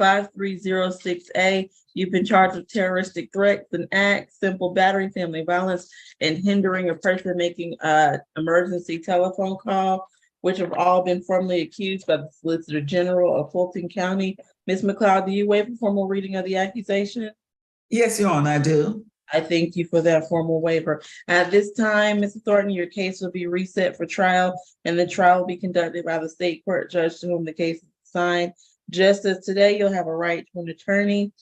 005306A, you've been charged with terroristic threats and acts, simple battery, family violence, and hindering a person making an emergency telephone call, which have all been formally accused by the Solicitor General of Fulton County. Ms. McLeod, do you waive a formal reading of the accusation? Yes, Your Honor, I do. I thank you for that formal waiver. At this time, Mr. Thornton, your case will be reset for trial, and the trial will be conducted by the state court judge to whom the case is assigned. Just as today, you'll have a right to an attorney,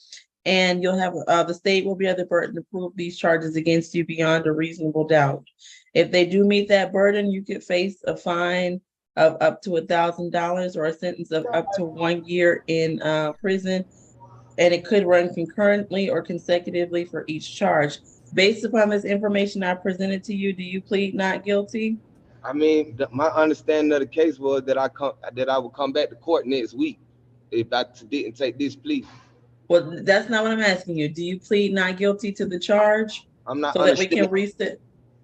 and you'll have the state will be at the burden to prove these charges against you beyond a reasonable doubt. If they do meet that burden, you could face a fine of up to $1,000 or a sentence of up to 1 year in prison. And it could run concurrently or consecutively for each charge. Based upon this information I presented to you, do you plead not guilty? I mean, my understanding of the case was that I would come back to court next week if I didn't take this plea. Well, that's not what I'm asking you. Do you plead not guilty to the charge? I'm not so that we can reset.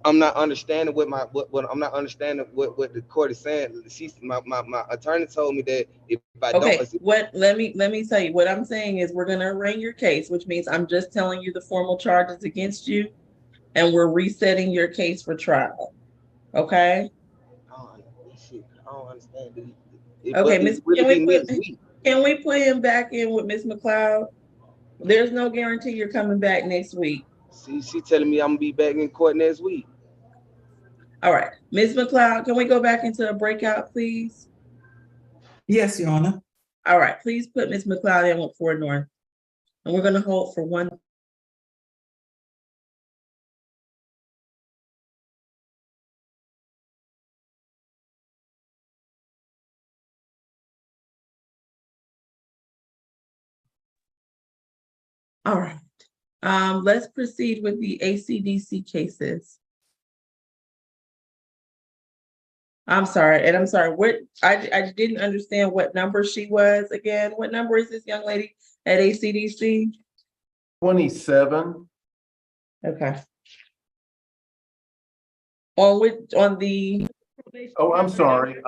I'm not understanding what I'm not understanding what the court is saying. My attorney told me that if I don't. Let me tell you what I'm saying is we're going to arraign your case, which means I'm just telling you the formal charges against you, and we're resetting your case for trial. Okay. I don't understand. Okay, Miss. Can we put him back in with Miss McLeod? There's no guarantee you're coming back next week. See, she telling me I'm gonna be back in court next week. All right, Ms. McLeod, can we go back into a breakout, please? Yes, Your Honor. All right, please put Ms. McLeod in with 4 North. And we're gonna hold for 1. All right, let's proceed with the ACDC cases. I'm sorry, what, I didn't understand what number she was again. What number is this young lady at ACDC? 27. Okay. On the. Oh, I'm sorry,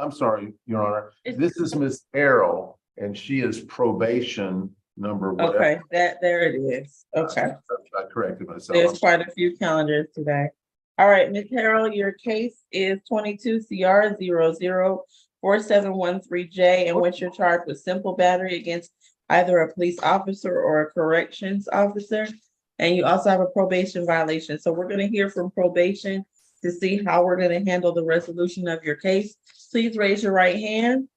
Your Honor. This is Miss Errol, and she is probation number whatever. Okay, there it is. Okay. I corrected myself. There's quite a few calendars today. All right, Ms. Harrell, your case is 22 CR 004713J, in which you're charged with simple battery against either a police officer or a corrections officer. And you also have a probation violation. So we're going to hear from probation to see how we're going to handle the resolution of your case. Please raise your right hand.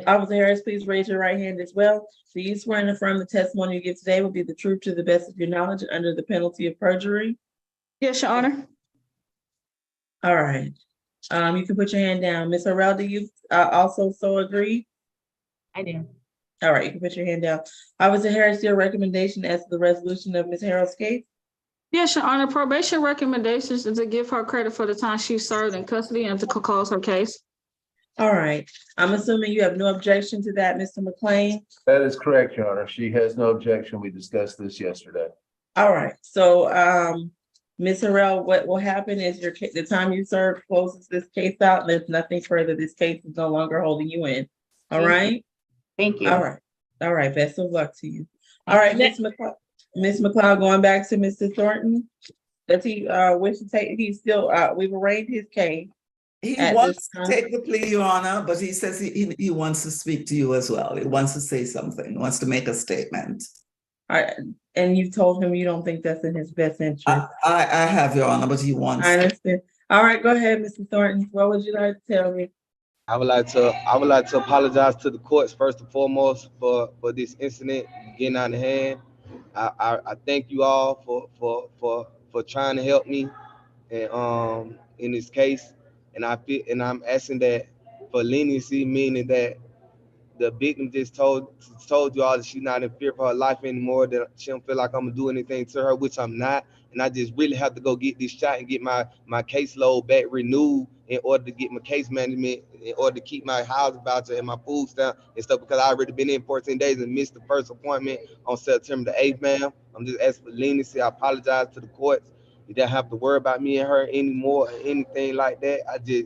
Officer Harris, please raise your right hand as well. Do you swear and affirm the testimony you give today will be the truth to the best of your knowledge under the penalty of perjury? Yes, Your Honor. All right. You can put your hand down. Ms. Harrell, do you also so agree? I do. All right, you can put your hand down. Officer Harris, your recommendation as to the resolution of Ms. Harrell's case? Yes, Your Honor. Probation recommendations is to give her credit for the time she served in custody and to close her case. All right. I'm assuming you have no objection to that, Mr. McLean? That is correct, Your Honor. She has no objection. We discussed this yesterday. All right. So, Ms. Harrell, what will happen is the time you serve closes this case out. There's nothing further. This case is no longer holding you in. All right? Thank you. All right. All right. Best of luck to you. All right, Ms. McLeod, going back to Mr. Thornton. Does he wish to take, he's still, we've arraigned his case. He wants to take the plea, Your Honor, but he says he wants to speak to you as well. He wants to say something, wants to make a statement. And you told him you don't think that's in his best interest. I have, Your Honor, but he wants. I understand. All right, go ahead, Mr. Thornton. What would you like to tell me? I would like to apologize to the courts first and foremost for this incident getting out of hand. I thank you all for trying to help me and in this case. And I'm asking that for leniency, meaning that the victim just told you all that she's not in fear for her life anymore, that she don't feel like I'm gonna do anything to her, which I'm not. And I just really have to go get this shot and get my caseload back renewed in order to get my case management, in order to keep my housing voucher and my food stamp and stuff, because I already been in 14 days and missed the first appointment on September the 8th, ma'am. I'm just asking for leniency. I apologize to the courts. You don't have to worry about me and her anymore or anything like that.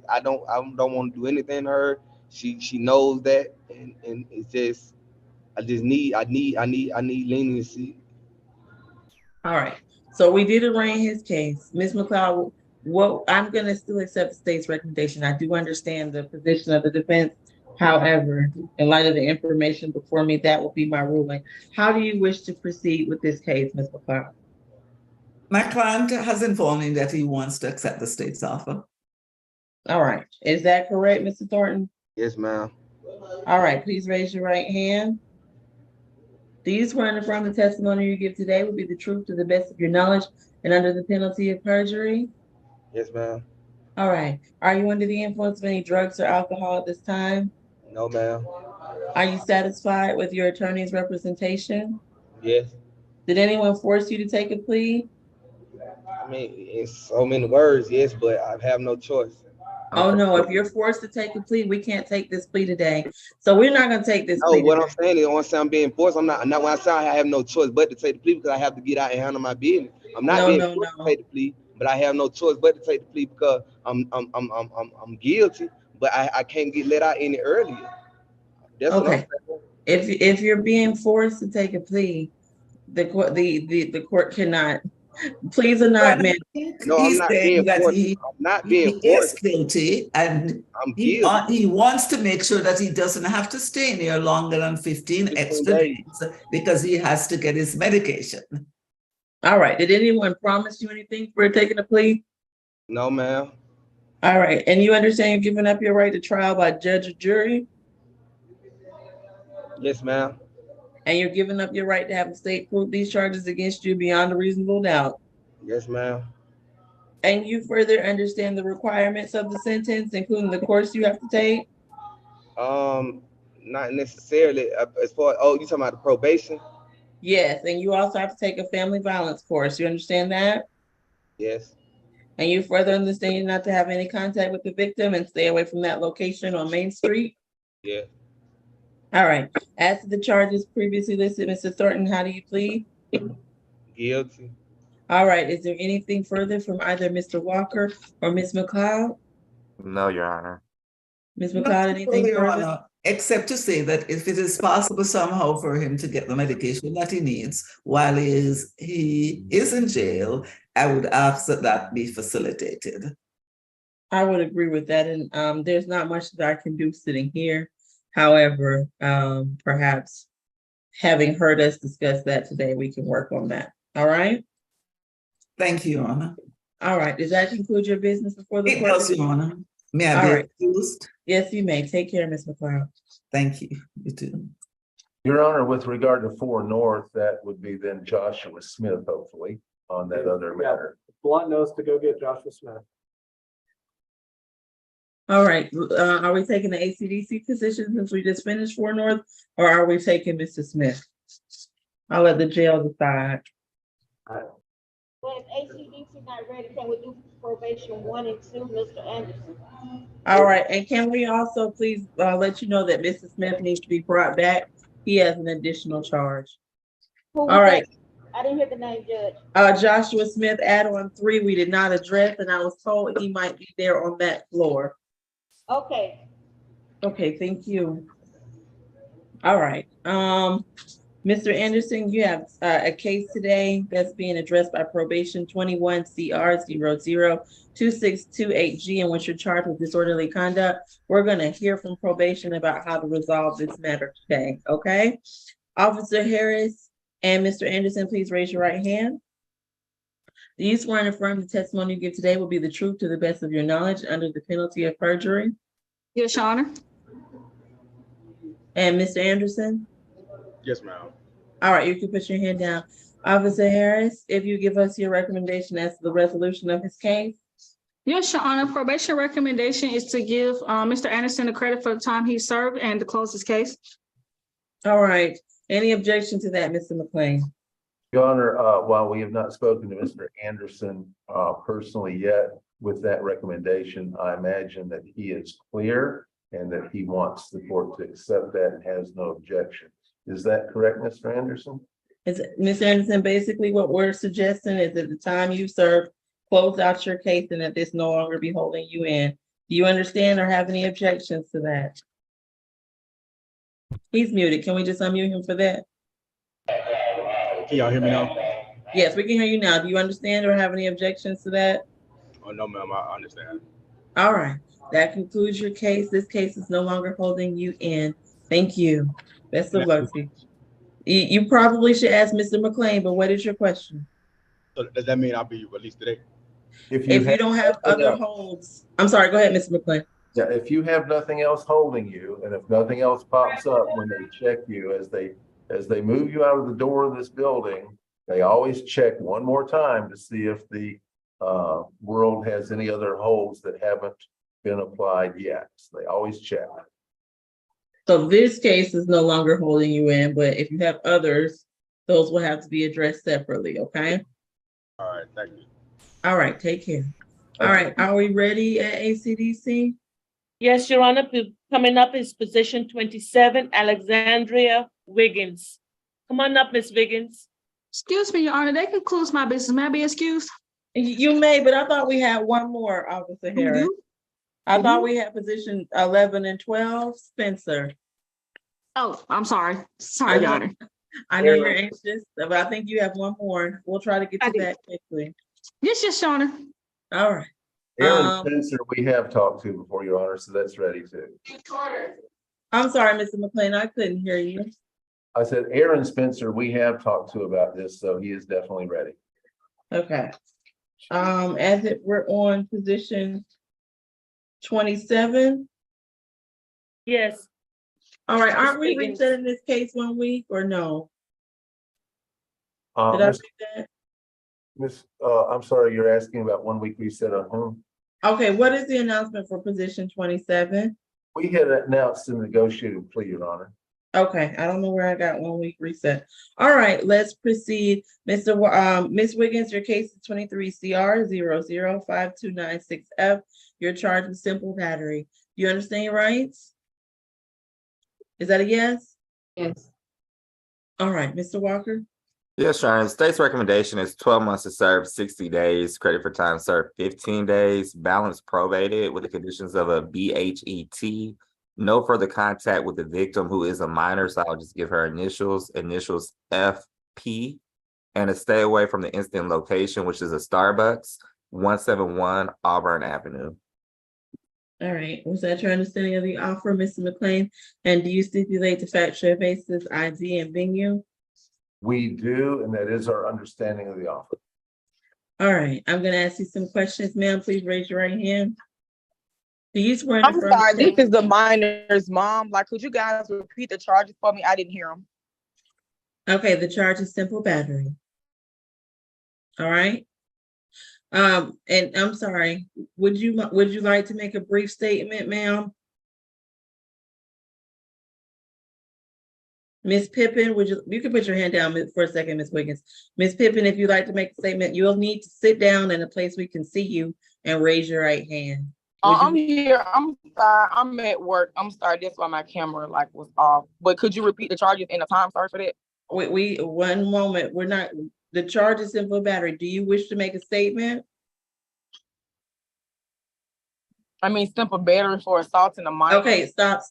I don't want to do anything to her. She knows that, and it's just I need leniency. All right. So we did arraign his case. Ms. McLeod, I'm going to still accept the state's recommendation. I do understand the position of the defense. However, in light of the information before me, that will be my ruling. How do you wish to proceed with this case, Ms. McLeod? My client has informed me that he wants to accept the state's offer. All right. Is that correct, Mr. Thornton? Yes, ma'am. All right. Please raise your right hand. Do you swear and affirm the testimony you give today will be the truth to the best of your knowledge and under the penalty of perjury? Yes, ma'am. All right. Are you under the influence of any drugs or alcohol at this time? No, ma'am. Are you satisfied with your attorney's representation? Yes. Did anyone force you to take a plea? I mean, in so many words, yes, but I have no choice. Oh, no. If you're forced to take a plea, we can't take this plea today. So we're not going to take this plea. No, what I'm saying is, once I'm being forced, I'm not when I say I have no choice but to take the plea because I have to get out and handle my business. I'm not being forced to take the plea, but I have no choice but to take the plea because I'm guilty, but I can't get let out any earlier. That's okay. If you're being forced to take a plea, the court cannot. Pleas are not meant. No, I'm not being forced. I'm not being forced. He is guilty, and I'm guilty. He wants to make sure that he doesn't have to stay in here longer than 15 extra days because he has to get his medication. All right. Did anyone promise you anything for taking a plea? No, ma'am. All right. And you understand you're giving up your right to trial by judge or jury? Yes, ma'am. And you're giving up your right to have the state prove these charges against you beyond a reasonable doubt. Yes, ma'am. And you further understand the requirements of the sentence, including the course you have to take? Not necessarily. As far, oh, you talking about the probation? Yes, and you also have to take a family violence course. You understand that? Yes. And you further understand not to have any contact with the victim and stay away from that location on Main Street? Yeah. All right. As to the charges previously listed, Mr. Thornton, how do you plead? Guilty. All right. Is there anything further from either Mr. Walker or Ms. McLeod? No, Your Honor. Ms. McLeod, Nothing anything Your further? Honor, except to say that if it is possible somehow for him to get the medication that he needs while he is in jail, I would ask that that be facilitated. I would agree with that. And there's not much that I can do sitting here. However, perhaps having heard us discuss that today, we can work on that. All right? Thank you, Your Honor. All right. Does that conclude your business before the It court? does, Your Honor. May I All be right. excused? Yes, you may. Take care, Ms. McLeod. Thank you. You too. Your Honor, with regard to 4 North, that would be then Joshua Smith, hopefully, on that other matter. Blunt knows to go get Joshua Smith. All right. Are we taking the ACDC position since we just finished 4 North, or are we taking Mr. Smith? I'll let the jail decide. Well, if ACDC not ready, can we do probation 1 and 2, Mr. Anderson? All right. And can we also please let you know that Mr. Smith needs to be brought back? He has an additional charge. All right. I didn't hear the name, Judge. Joshua Smith, add-on 3, we did not address, and I was told he might be there on that floor. Okay. Okay, thank you. All right. Mr. Anderson, you have a case today that's being addressed by probation 21 CR 002628G, in which you're charged with disorderly conduct. We're going to hear from probation about how to resolve this matter today. Okay. Officer Harris and Mr. Anderson, please raise your right hand. Do you swear and affirm the testimony you give today will be the truth to the best of your knowledge under the penalty of perjury? Yes, Your Honor. And Mr. Anderson? Yes, ma'am. All right, you can put your hand down. Officer Harris, if you give us your recommendation as to the resolution of his case. Yes, Your Honor. Probation recommendation is to give Mr. Anderson the credit for the time he served and to close his case. All right. Any objection to that, Mr. McLean? Your Honor, while we have not spoken to Mr. Anderson personally yet with that recommendation, I imagine that he is clear and that he wants the court to accept that and has no objection. Is that correct, Mr. Anderson? Mr. Anderson, basically what we're suggesting is that the time you served, close out your case and that this no longer be holding you in. Do you understand or have any objections to that? He's muted. Can we just unmute him for that? Can y'all hear me now? Yes, we can hear you now. Do you understand or have any objections to that? Oh, no, ma'am, I understand. All right. That concludes your case. This case is no longer holding you in. Thank you. Best of luck to you. You probably should ask Mr. McLean, but what is your question? So does that mean I'll be released today? If you don't have other holds, I'm sorry, go ahead, Mr. McLean. Yeah, if you have nothing else holding you, and if nothing else pops up when they check you, as they move you out of the door of this building, they always check one more time to see if the world has any other holds that haven't been applied yet. So they always check. So this case is no longer holding you in, but if you have others, those will have to be addressed separately, okay? All right, thank you. All right, take care. All right, are we ready at ACDC? Yes, Your Honor. Coming up is position 27, Alexandria Wiggins. Come on up, Miss Wiggins. Excuse me, Your Honor, that concludes my business. May I be excused? You may, but I thought we had one more, Officer Harris. I thought we had position 11 and 12, Spencer. Oh, I'm sorry. Sorry, Your Honor. I know you're anxious, but I think you have one more. We'll try to get to that quickly. Yes, Your Honor. All right. Aaron Spencer, we have talked to before, Your Honor, so that's ready too. I'm sorry, Mr. McLean, I couldn't hear you. I said Aaron Spencer, we have talked to about this, so he is definitely ready. Okay. We're on position 27. Yes. All right, aren't we Higgins. resetting this case 1 week or no? Did I Miss, read I'm sorry, you're asking about 1 week reset on whom? that? Okay, what is the announcement for position 27? We had announced the negotiated plea, Your Honor. Okay, I don't know where I got 1 week reset. All right, let's proceed. Miss Wiggins, your case is 23 CR 005296F. You're charged with simple battery. Do you understand your rights? Is that a yes? Yes. All right, Mr. Walker. Yes, Your Honor. The state's recommendation is 12 months to serve, 60 days, credit for time served, 15 days, balance probated with the conditions of a BHET, no further contact with the victim who is a minor, so I'll just give her initials FP, and a stay away from the incident location, which is a Starbucks, 171 Auburn Avenue. All right, was that your understanding of the offer, Mr. McLean? And do you stipulate the factual basis, ID, and venue? We do, and that is our understanding of the offer. All right, I'm gonna ask you some questions, ma'am. Please raise your right hand. Do you swear in I'm affirmative sorry, this testimony- is the minor's mom. Like, could you guys repeat the charges for me? I didn't hear them. Okay, the charge is simple battery. All right. And I'm sorry, would you like to make a brief statement, ma'am? Miss Pippin, you can put your hand down for a second, Miss Wiggins. Miss Pippin, if you'd like to make a statement, you'll need to sit down in a place we can see you and raise your right hand. I'm here. I'm sorry. I'm at work. I'm sorry. That's why my camera was off. But could you repeat the charges and the time? Sorry for that. We 1 moment. We're not. The charge is simple battery. Do you wish to make a statement? I mean, simple battery for assaulting a minor. Okay, stop.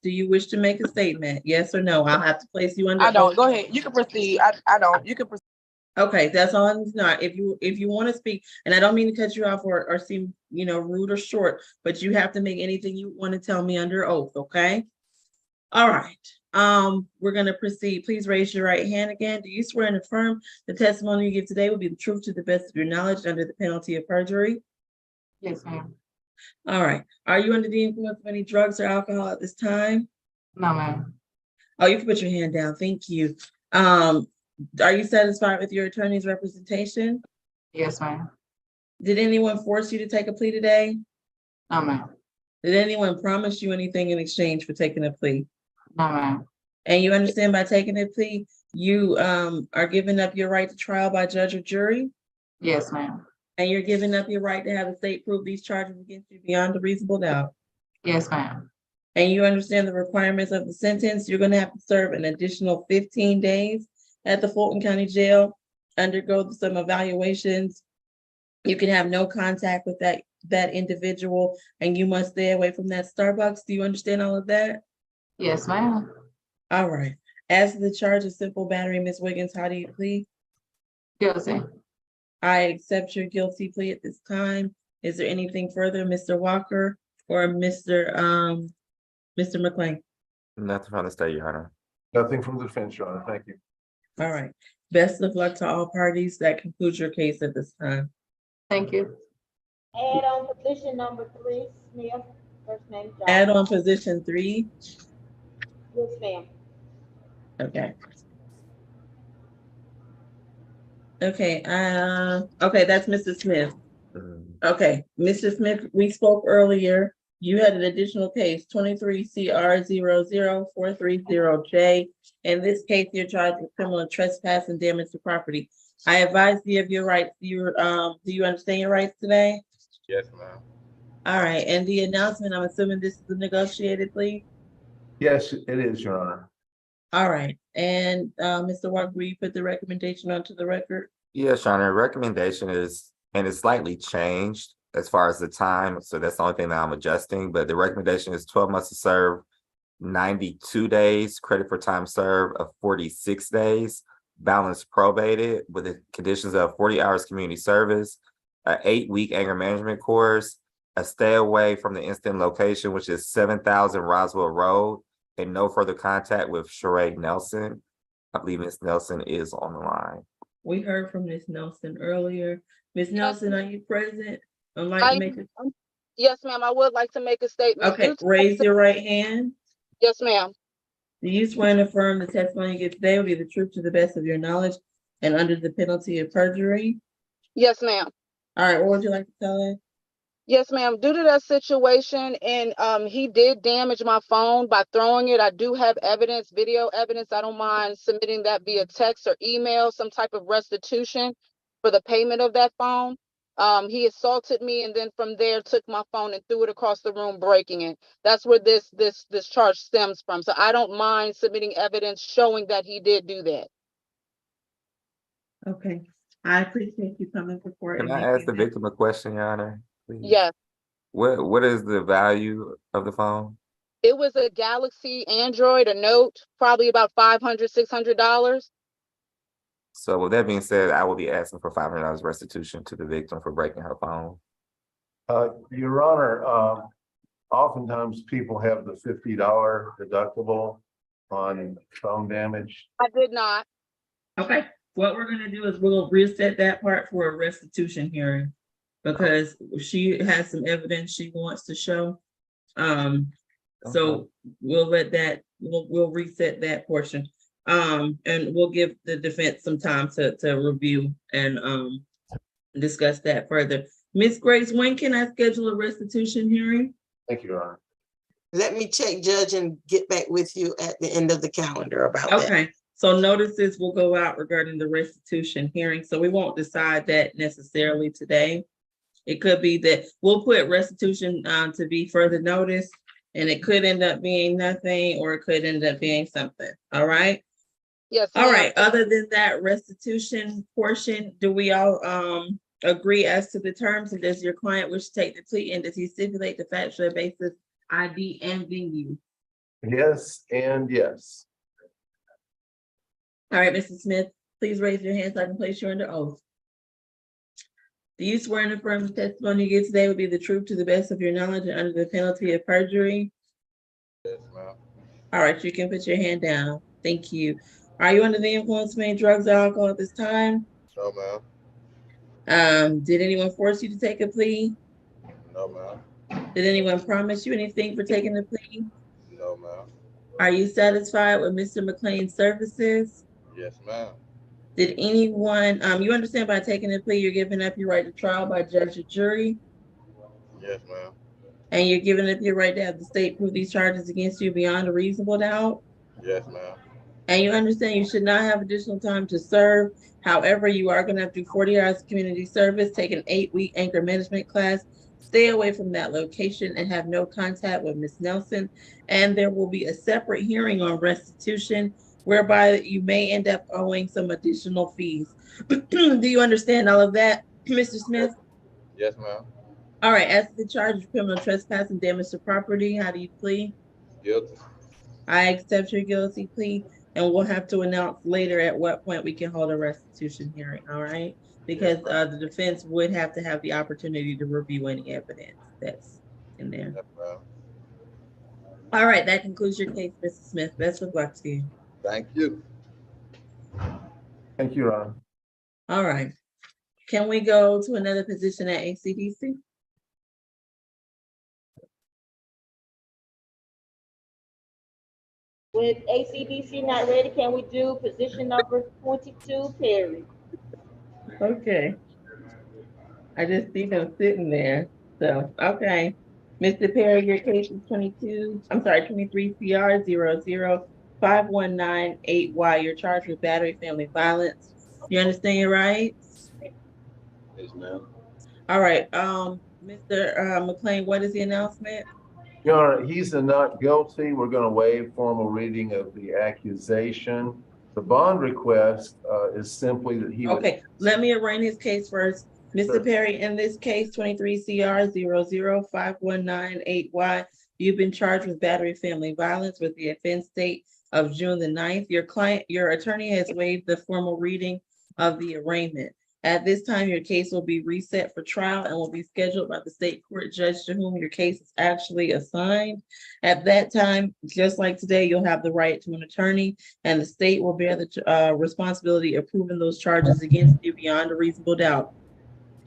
Do you wish to make a statement? Yes or no? I'll have to place you under. I don't. Go ahead. You can proceed. I don't. You can proceed. Okay, that's all I'm not. If you want to speak, and I don't mean to cut you off or seem, rude or short, but you have to make anything you want to tell me under oath, okay? All right. We're gonna proceed. Please raise your right hand again. Do you swear and affirm the testimony you give today will be the truth to the best of your knowledge under the penalty of perjury? Yes, ma'am. All right. Are you under the influence of any drugs or alcohol at this time? No, ma'am. Oh, you can put your hand down. Thank you. Are you satisfied with your attorney's representation? Yes, ma'am. Did anyone force you to take a plea today? No, ma'am. Did anyone promise you anything in exchange for taking a plea? No, ma'am. And you understand by taking a plea, you are giving up your right to trial by judge or jury? Yes, ma'am. And you're giving up your right to have the state prove these charges against you beyond a reasonable doubt? Yes, ma'am. And you understand the requirements of the sentence? You're going to have to serve an additional 15 days at the Fulton County Jail, undergo some evaluations. You can have no contact with that individual, and you must stay away from that Starbucks. Do you understand all of that? Yes, ma'am. All right. As to the charge of simple battery, Ms. Wiggins, how do you plead? Guilty. I accept your guilty plea at this time. Is there anything further, Mr. Walker or Mr. McLean? Nothing from the state, Your Honor. Nothing from the defense, Your Honor. Thank you. All right. Best of luck to all parties. That concludes your case at this time. Thank you. Add on position number 3, Smith, first name John. Add on position 3. Yes, ma'am. Okay. Okay, okay, that's Mr. Smith. Okay, Mr. Smith, we spoke earlier. You had an additional case, 23 CR 00430J. In this case, you're charged with criminal trespass and damage to property. I advise you of your rights. Do you understand your rights today? Yes, ma'am. All right, and the announcement, I'm assuming this is a negotiated plea? Yes, it is, Your Honor. All right, and Mr. Walker, will you put the recommendation onto the record? Yes, Your Honor. Recommendation is, and it's slightly changed as far as the time. So that's the only thing that I'm adjusting, but the recommendation is 12 months to serve, 92 days, credit for time served of 46 days, balance probated with the conditions of 40 hours community service, an 8-week anger management course, a stay away from the incident location, which is 7,000 Roswell Road, and no further contact with Sheree Nelson. I believe Ms. Nelson is on the line. We heard from Ms. Nelson earlier. Ms. Nelson, are you present? I'd like to make a. Yes, ma'am. I would like to make a statement. Okay, raise your right hand. Yes, ma'am. Do you swear and affirm the testimony you give today will be the truth to the best of your knowledge and under the penalty of perjury? Yes, ma'am. All right, what would you like to tell us? Yes, ma'am. Due to that situation, and he did damage my phone by throwing it. I do have evidence, video evidence. I don't mind submitting that via text or email, some type of restitution for the payment of that phone. He assaulted me, and then from there took my phone and threw it across the room, breaking it. That's where this charge stems from. So I don't mind submitting evidence showing that he did do that. Okay, I appreciate you coming to court. Can and I ask making the that- victim a question, Your Honor? Please? Yes. What is the value of the phone? It was a Galaxy Android, a Note, probably about $500, $600. So with that being said, I will be asking for $500 restitution to the victim for breaking her phone. Your Honor, oftentimes people have the $50 deductible on phone damage. I did not. Okay, what we're gonna do is we'll reset that part for a restitution hearing because she has some evidence she wants to show. So we'll let that, we'll reset that portion. And we'll give the defense some time to review and discuss that further. Ms. Grace, when can I schedule a restitution hearing? Thank you, Your Honor. Let me check, Judge, and get back with you at the end of the calendar about that. Okay, so notices will go out regarding the restitution hearing, so we won't decide that necessarily today. It could be that we'll put restitution to be further notice, and it could end up being nothing, or it could end up being something, all right? Yes. All right, other than that restitution portion, do we all agree as to the terms? And does your client wish to take the plea, and does he stipulate the factual basis, ID, and venue? Yes, and yes. All right, Mr. Smith, please raise your hand so I can place you under oath. Do you swear and affirm the testimony you give today will be the truth to the best of your knowledge and under the penalty of perjury? Yes, ma'am. All right, you can put your hand down. Thank you. Are you under the influence of any drugs or alcohol at this time? No, ma'am. Did anyone force you to take a plea? No, ma'am. Did anyone promise you anything for taking the plea? No, ma'am. Are you satisfied with Mr. McLean's services? Yes, ma'am. Did anyone, you understand by taking the plea, you're giving up your right to trial by judge or jury? Yes, ma'am. And you're giving up your right to have the state prove these charges against you beyond a reasonable doubt? Yes, ma'am. And you understand you should not have additional time to serve. However, you are going to have to do 40 hours of community service, take an 8-week anchor management class, stay away from that location, and have no contact with Ms. Nelson. And there will be a separate hearing on restitution, whereby you may end up owing some additional fees. Do you understand all of that, Mr. Smith? Yes, ma'am. All right, as to the charge of criminal trespass and damage to property, how do you plead? Guilty. I accept your guilty plea, and we'll have to announce later at what point we can hold a restitution hearing, all right? Because the defense would have to have the opportunity to review any evidence that's in there. Yes, ma'am. All right, that concludes your case, Mr. Smith. Best of luck to you. Thank you. Thank you, Your Honor. All right. Can we go to another position at ACDC? With ACDC not ready, can we do position number 22, Perry? Okay. I just see them sitting there. So, okay. Mr. Perry, your case is 23 CR 00519-8Y. You're charged with battery, family violence. You understand your rights? Yes, ma'am. All right. Mr. McLean, what is the announcement? Your Honor, he's a not guilty. We're going to waive formal reading of the accusation. The bond request is simply that he would. Okay, let me arraign his case first. Mr. Perry, in this case, 23 CR 00519-8Y, you've been charged with battery, family violence with the offense date of June the 9th. Your attorney has waived the formal reading of the arraignment. At this time, your case will be reset for trial and will be scheduled by the state court judge to whom your case is actually assigned. At that time, just like today, you'll have the right to an attorney, and the state will bear the responsibility of proving those charges against you beyond a reasonable doubt.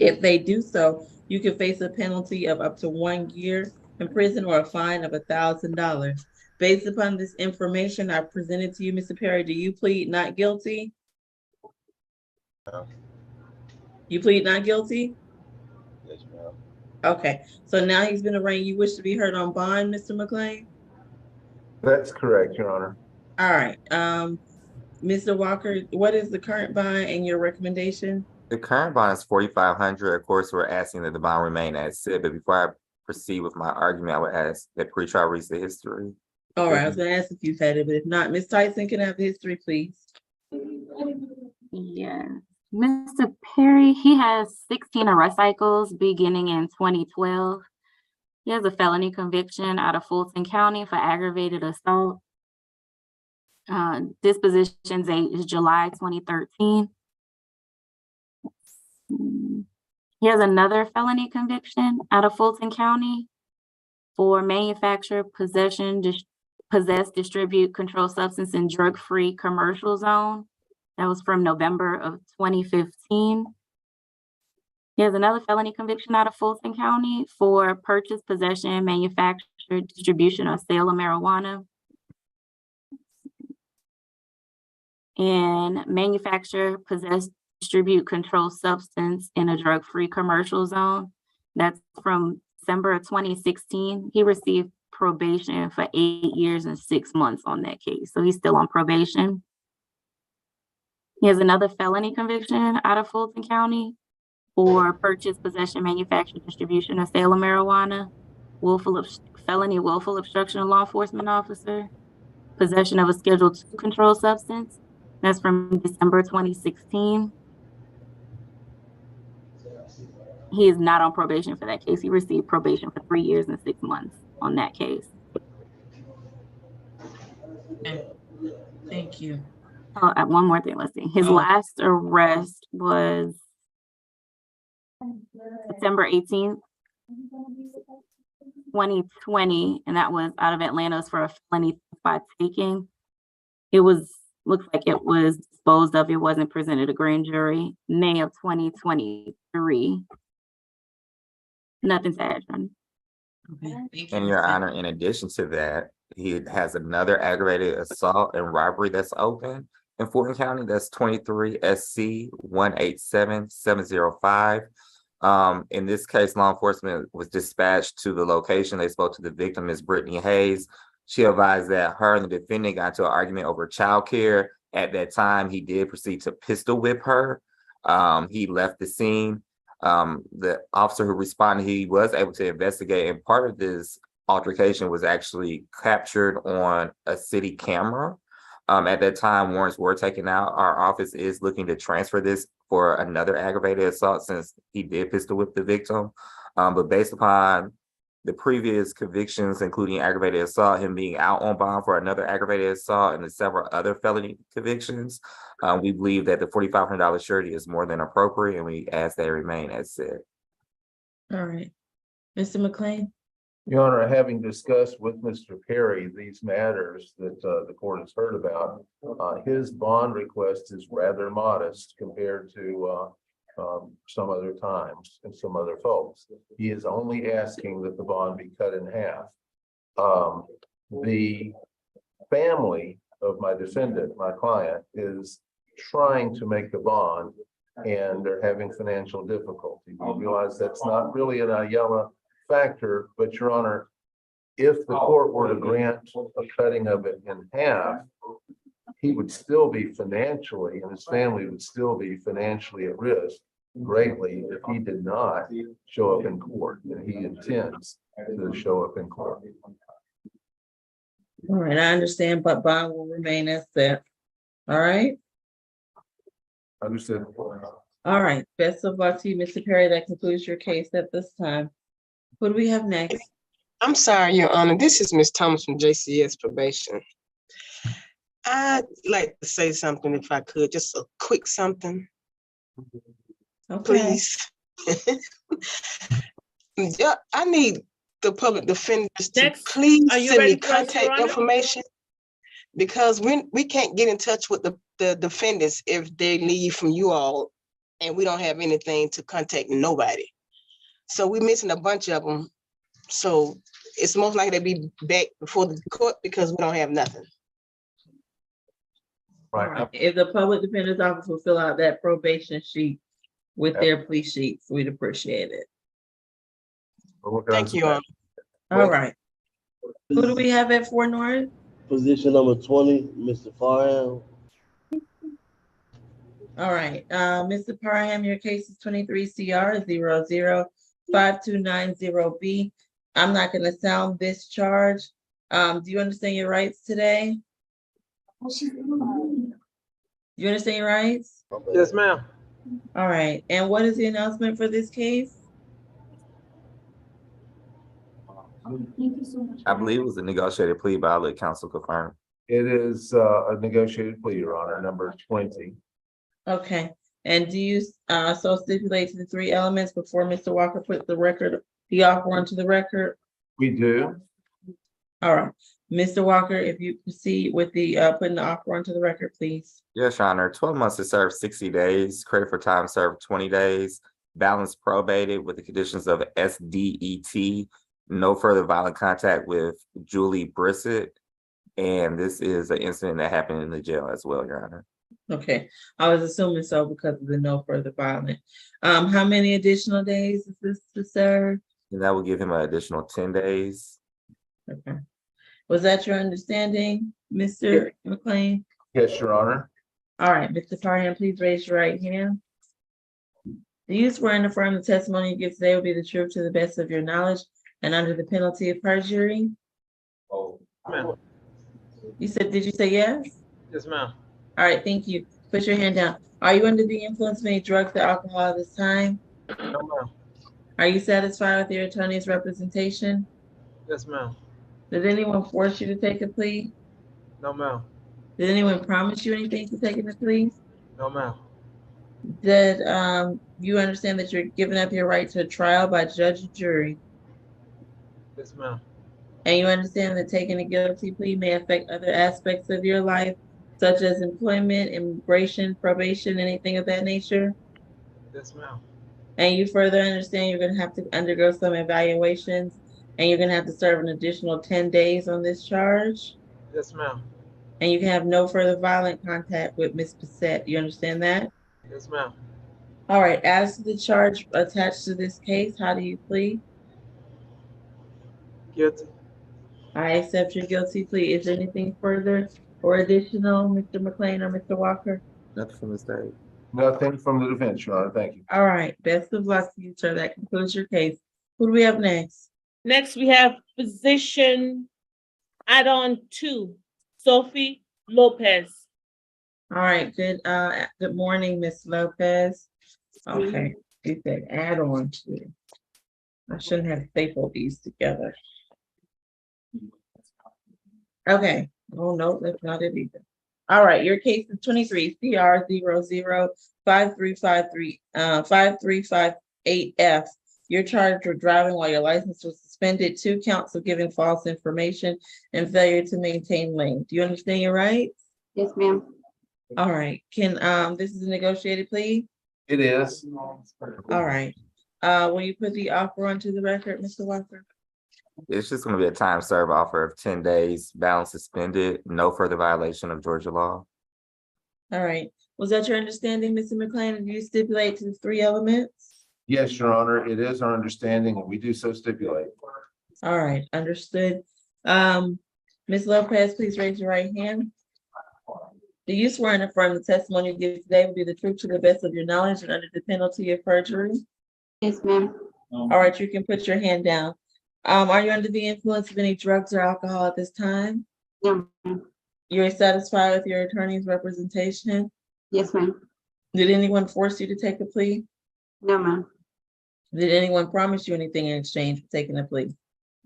If they do so, you can face a penalty of up to 1 year in prison or a fine of $1,000. Based upon this information I presented to you, Mr. Perry, do you plead not guilty? No. You plead not guilty? Yes, ma'am. Okay, so now he's been arraigned. You wish to be heard on bond, Mr. McLean? That's correct, Your Honor. All right, Mr. Walker, what is the current bond and your recommendation? The current bond is 4,500. Of course, we're asking that the bond remain as said, but before I proceed with my argument, I would ask that pretrial reads the history. All right, I was gonna ask if you've had it, but if not, Ms. Tyson, can I have the history, please? Yeah. Mr. Perry, he has 16 arrest cycles beginning in 2012. He has a felony conviction out of Fulton County for aggravated assault. Disposition date is July 2013. He has another felony conviction out of Fulton County for manufacture, possession, possess, distribute, control substance in drug-free commercial zone. That was from November of 2015. He has another felony conviction out of Fulton County for purchase, possession, manufacture, distribution, or sale of marijuana. And manufacture, possess, distribute, control substance in a drug-free commercial zone. That's from December of 2016. He received probation for 8 years and 6 months on that case. So he's still on probation. He has another felony conviction out of Fulton County for purchase, possession, manufacture, distribution, or sale of marijuana, felony willful obstruction of law enforcement officer, possession of a Schedule II controlled substance. That's from December 2016. He is not on probation for that case. He received probation for 3 years and 6 months on that case. Okay. Thank you. One more thing, let's see. His last arrest was September 18th, 2020, and that was out of Atlanta for a felony by taking. It looks like it was disposed of. It wasn't presented to grand jury. May of 2023. Nothing to add, Johnny. Okay, thank you. And Your Honor, in addition to that, he has another aggravated assault and robbery that's open in Fulton County. That's 23 SC 187705. In this case, law enforcement was dispatched to the location. They spoke to the victim, Ms. Brittany Hayes. She advised that her and the defendant got into an argument over childcare. At that time, he did proceed to pistol whip her. He left the scene. The officer who responded, he was able to investigate, and part of this altercation was actually captured on a city camera. At that time, warrants were taken out. Our office is looking to transfer this for another aggravated assault since he did pistol whip the victim. But based upon the previous convictions, including aggravated assault, him being out on bond for another aggravated assault, and the several other felony convictions, we believe that the $4,500 surety is more than appropriate, and we ask that it remain as said. All right. Mr. McLean? Your Honor, having discussed with Mr. Perry these matters that the court has heard about, his bond request is rather modest compared to some other times and some other folks. He is only asking that the bond be cut in half. The family of my defendant, my client, is trying to make the bond, and they're having financial difficulty. We realize that's not really an Ayala factor, but Your Honor, if the court were to grant a cutting of it in half, he would still be financially, and his family would still be financially at risk greatly if he did not show up in court, and he intends to show up in court. All right, I understand, but bond will remain as set. All right. Understood. All right, best of luck to you, Mr. Perry. That concludes your case at this time. What do we have next? I'm sorry, Your Honor. This is Ms. Thomas from JCS Probation. I'd like to say something if I could, just a quick something. Okay. Please. Yeah, I need the public defenders to please send me contact information, because we can't get in touch with the defendants if they leave from you all and we don't have anything to contact nobody. So we're missing a bunch of them. So it's most likely to be back before the court because we don't have nothing. Right. If the public defender's office will fill out that probation sheet with their plea sheets, we'd appreciate it. Thank you, Your Honor. All right. Who do we have at 4 North? Position number 20, Mr. Farham. All right, Mr. Parham, your case is 23 CR 005290B. I'm not gonna sound this charge. Do you understand your rights today? You understand your rights? Yes, ma'am. All right, and what is the announcement for this case? I believe it was a negotiated plea, but I'll let counsel confirm. It is a negotiated plea, Your Honor, number 20. Okay, and do you so stipulate to the 3 elements before Mr. Walker puts the offer onto the record? We do. All right, Mr. Walker, if you proceed with the putting the offer onto the record, please. Yes, Your Honor. 12 months to serve 60 days, credit for time served 20 days, balance probated with the conditions of SDET, no further violent contact with Julie Brissett. And this is an incident that happened in the jail as well, Your Honor. Okay, I was assuming so because of the no further violence. How many additional days is this to serve? And that will give him an additional 10 days. Okay. Was that your understanding, Mr. McLean? Yes, Your Honor. All right, Mr. Parham, please raise your right hand. Do you swear and affirm the testimony you give today will be the truth to the best of your knowledge and under the penalty of perjury? Oh, ma'am. You said, did you say yes? Yes, ma'am. All right, thank you. Put your hand down. Are you under the influence of any drugs or alcohol at this time? No, ma'am. Are you satisfied with your attorney's representation? Yes, ma'am. Did anyone force you to take a plea? No, ma'am. Did anyone promise you anything to taking a plea? No, ma'am. Did you understand that you're giving up your right to a trial by judge and jury? Yes, ma'am. And you understand that taking a guilty plea may affect other aspects of your life, such as employment, immigration, probation, anything of that nature? Yes, ma'am. And you further understand you're going to have to undergo some evaluations and you're going to have to serve an additional 10 days on this charge? Yes, ma'am. And you can have no further violent contact with Ms. Bissett. You understand that? Yes, ma'am. All right. As to the charge attached to this case, how do you plead? Guilty. I accept your guilty plea. Is there anything further or additional, Mr. McLean or Mr. Walker? Nothing from the state. Nothing from the defense, Your Honor. Thank you. All right. Best of luck to you, sir. That concludes your case. Who do we have next? Next, we have position add-on 2, Sophie Lopez. All right. Good morning, Ms. Lopez. Okay. You said add on to. I shouldn't have stapled these together. Okay. Oh, no, that's not it either. All right. Your case is 23 CR 005358F. You're charged with driving while your license was suspended, 2 counts of giving false information and failure to maintain lane. Do you understand your rights? Yes, ma'am. All right. Can this is a negotiated plea? It is. All right. Will you put the offer onto the record, Mr. Walker? It's just going to be a time served offer of 10 days, balance suspended, no further violation of Georgia law. All right. Was that your understanding, Mr. McLean? Did you stipulate to the 3 elements? Yes, Your Honor. It is our understanding, and we do so stipulate. All right, understood. Ms. Lopez, please raise your right hand. Do you swear and affirm the testimony you give today will be the truth to the best of your knowledge and under the penalty of perjury? Yes, ma'am. All right, you can put your hand down. Are you under the influence of any drugs or alcohol at this time? No, ma'am. You're satisfied with your attorney's representation? Yes, ma'am. Did anyone force you to take a plea? No, ma'am. Did anyone promise you anything in exchange for taking a plea?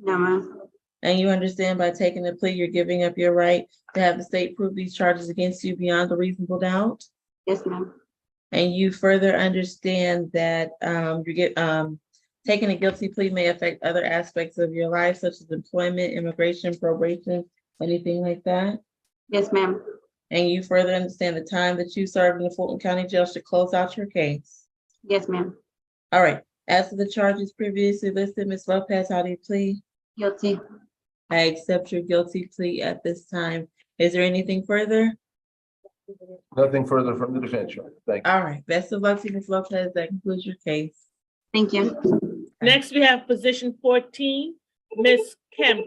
No, ma'am. And you understand by taking a plea, you're giving up your right to have the state prove these charges against you beyond a reasonable doubt? Yes, ma'am. And you further understand that taking a guilty plea may affect other aspects of your life, such as employment, immigration, probation, anything like that? Yes, ma'am. And you further understand the time that you served in the Fulton County Jail should close out your case? Yes, ma'am. All right. As to the charges previously listed, Ms. Lopez, how do you plead? Guilty. I accept your guilty plea at this time. Is there anything further? Nothing further from the defense, Your Honor. Thank you. All right, best of luck to Ms. Lopez. That concludes your case. Thank you. Next, we have position 14, Ms. Kemp.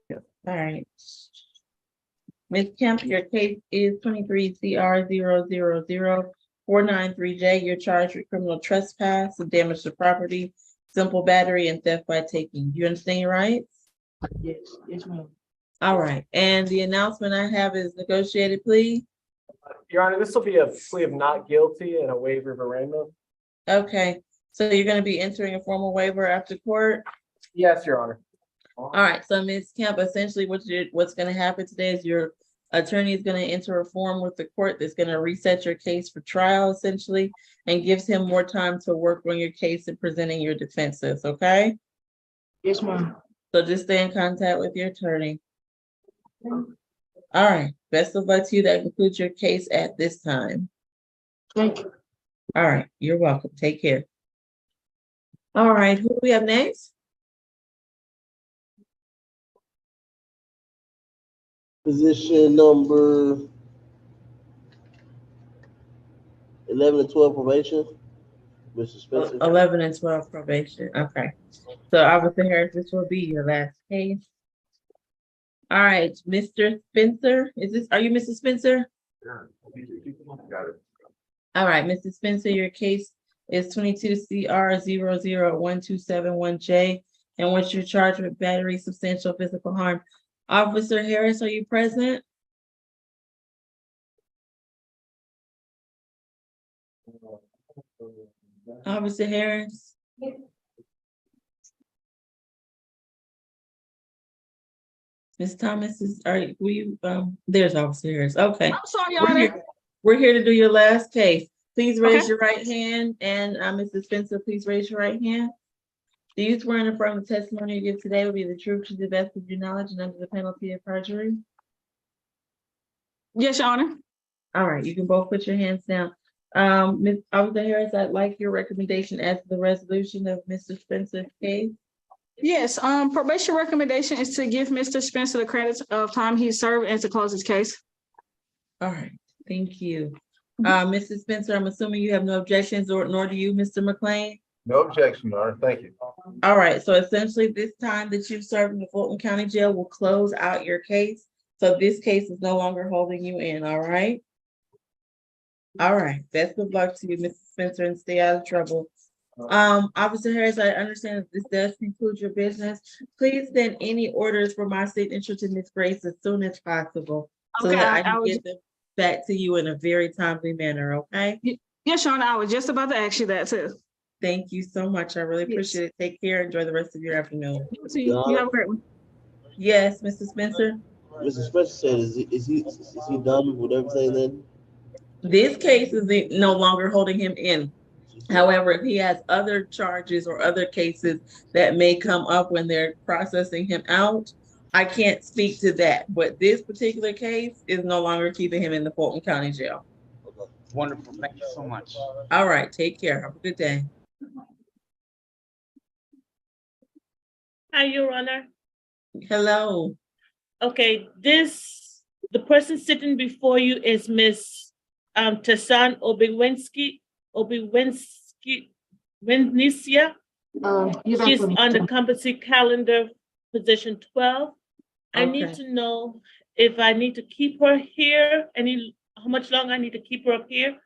All right. Ms. Kemp, your case is 23 CR 0000493J. You're charged with criminal trespass, damage to property, simple battery, and theft by taking. Do you understand your rights? Yes, ma'am. All right, and the announcement I have is negotiated plea. Your Honor, this will be a plea of not guilty and a waiver of arraignment. Okay, so you're gonna be entering a formal waiver after court? Yes, Your Honor. All right, so Ms. Kemp, essentially what's gonna happen today is your attorney is gonna enter a form with the court that's gonna reset your case for trial essentially and gives him more time to work on your case and presenting your defenses, okay? Yes, ma'am. So just stay in contact with your attorney. All right, best of luck to you. That concludes your case at this time. Thank you. All right, you're welcome. Take care. All right, who do we have next? Position number 11 and 12 probation. Mr. Spencer. 11 and 12 probation. Okay. So Officer Harris, this will be your last case. All right, Mr. Spencer, are you Mr. Spencer? Sure. Got it. All right, Mr. Spencer, your case is 22 CR 00127 in which you're charged with battery, substantial physical harm. Officer Harris, are you present? Officer Harris? Ms. Thomas there's Officer Harris. Okay. I'm sorry, Your Honor. We're here to do your last case. Please raise Okay. your right hand, and Mrs. Spencer, please raise your right hand. Do you swear and affirm the testimony you give today will be the truth to the best of your knowledge and under the penalty of perjury? Yes, Your Honor. All right, you can both put your hands down. Ms. Officer Harris, I'd like your recommendation as to the resolution of Mr. Spencer's case. Yes, probation recommendation is to give Mr. Spencer the credit of time he served and to close his case. All right, thank you. Mrs. Spencer, I'm assuming you have no objections, nor do you, Mr. McLean? No objection, Your Honor. Thank you. All right, so essentially this time that you've served in the Fulton County Jail will close out your case. So this case is no longer holding you in, all right? All right, best of luck to you, Mrs. Spencer, and stay out of trouble. Officer Harris, I understand that this does conclude your business. Please send any orders for my signature to Ms. Grace as soon as possible so Okay, that I I can was- get them back to you in a very timely manner, okay? Yes, Your Honor, I was just about to ask you that too. Thank you so much. I really appreciate it. Take care. Enjoy the rest of your afternoon. You have a great one. Yes, Mr. Spencer. Mr. Spencer said, is he done with everything then? This case is no longer holding him in. However, if he has other charges or other cases that may come up when they're processing him out, I can't speak to that. But this particular case is no longer keeping him in the Fulton County Jail. Wonderful. Thank you so much. All right. Take care. Have a good day. Hi, Your Honor. Hello. Okay, the person sitting before you is Miss Tassan Winicia. She's on the competency calendar, position 12. I need Okay. to know if I need to keep her here, how much longer I need to keep her up here?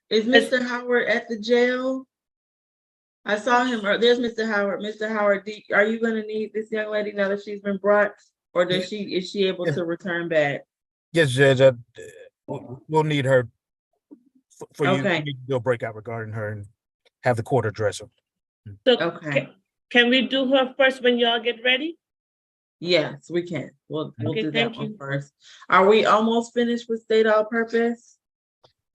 Is Mr. Howard at the jail? I saw him. There's Mr. Howard. Mr. Howard, are you going to need this young lady now that she's been brought, or is she able to return back? Yes, Judge, we'll need her for you. Okay. You need to do a breakout regarding her and have the court address her. So Okay. can we do her first when y'all get ready? Yes, we can. We'll Okay, do that thank one you. first. Are we almost finished with state all purpose?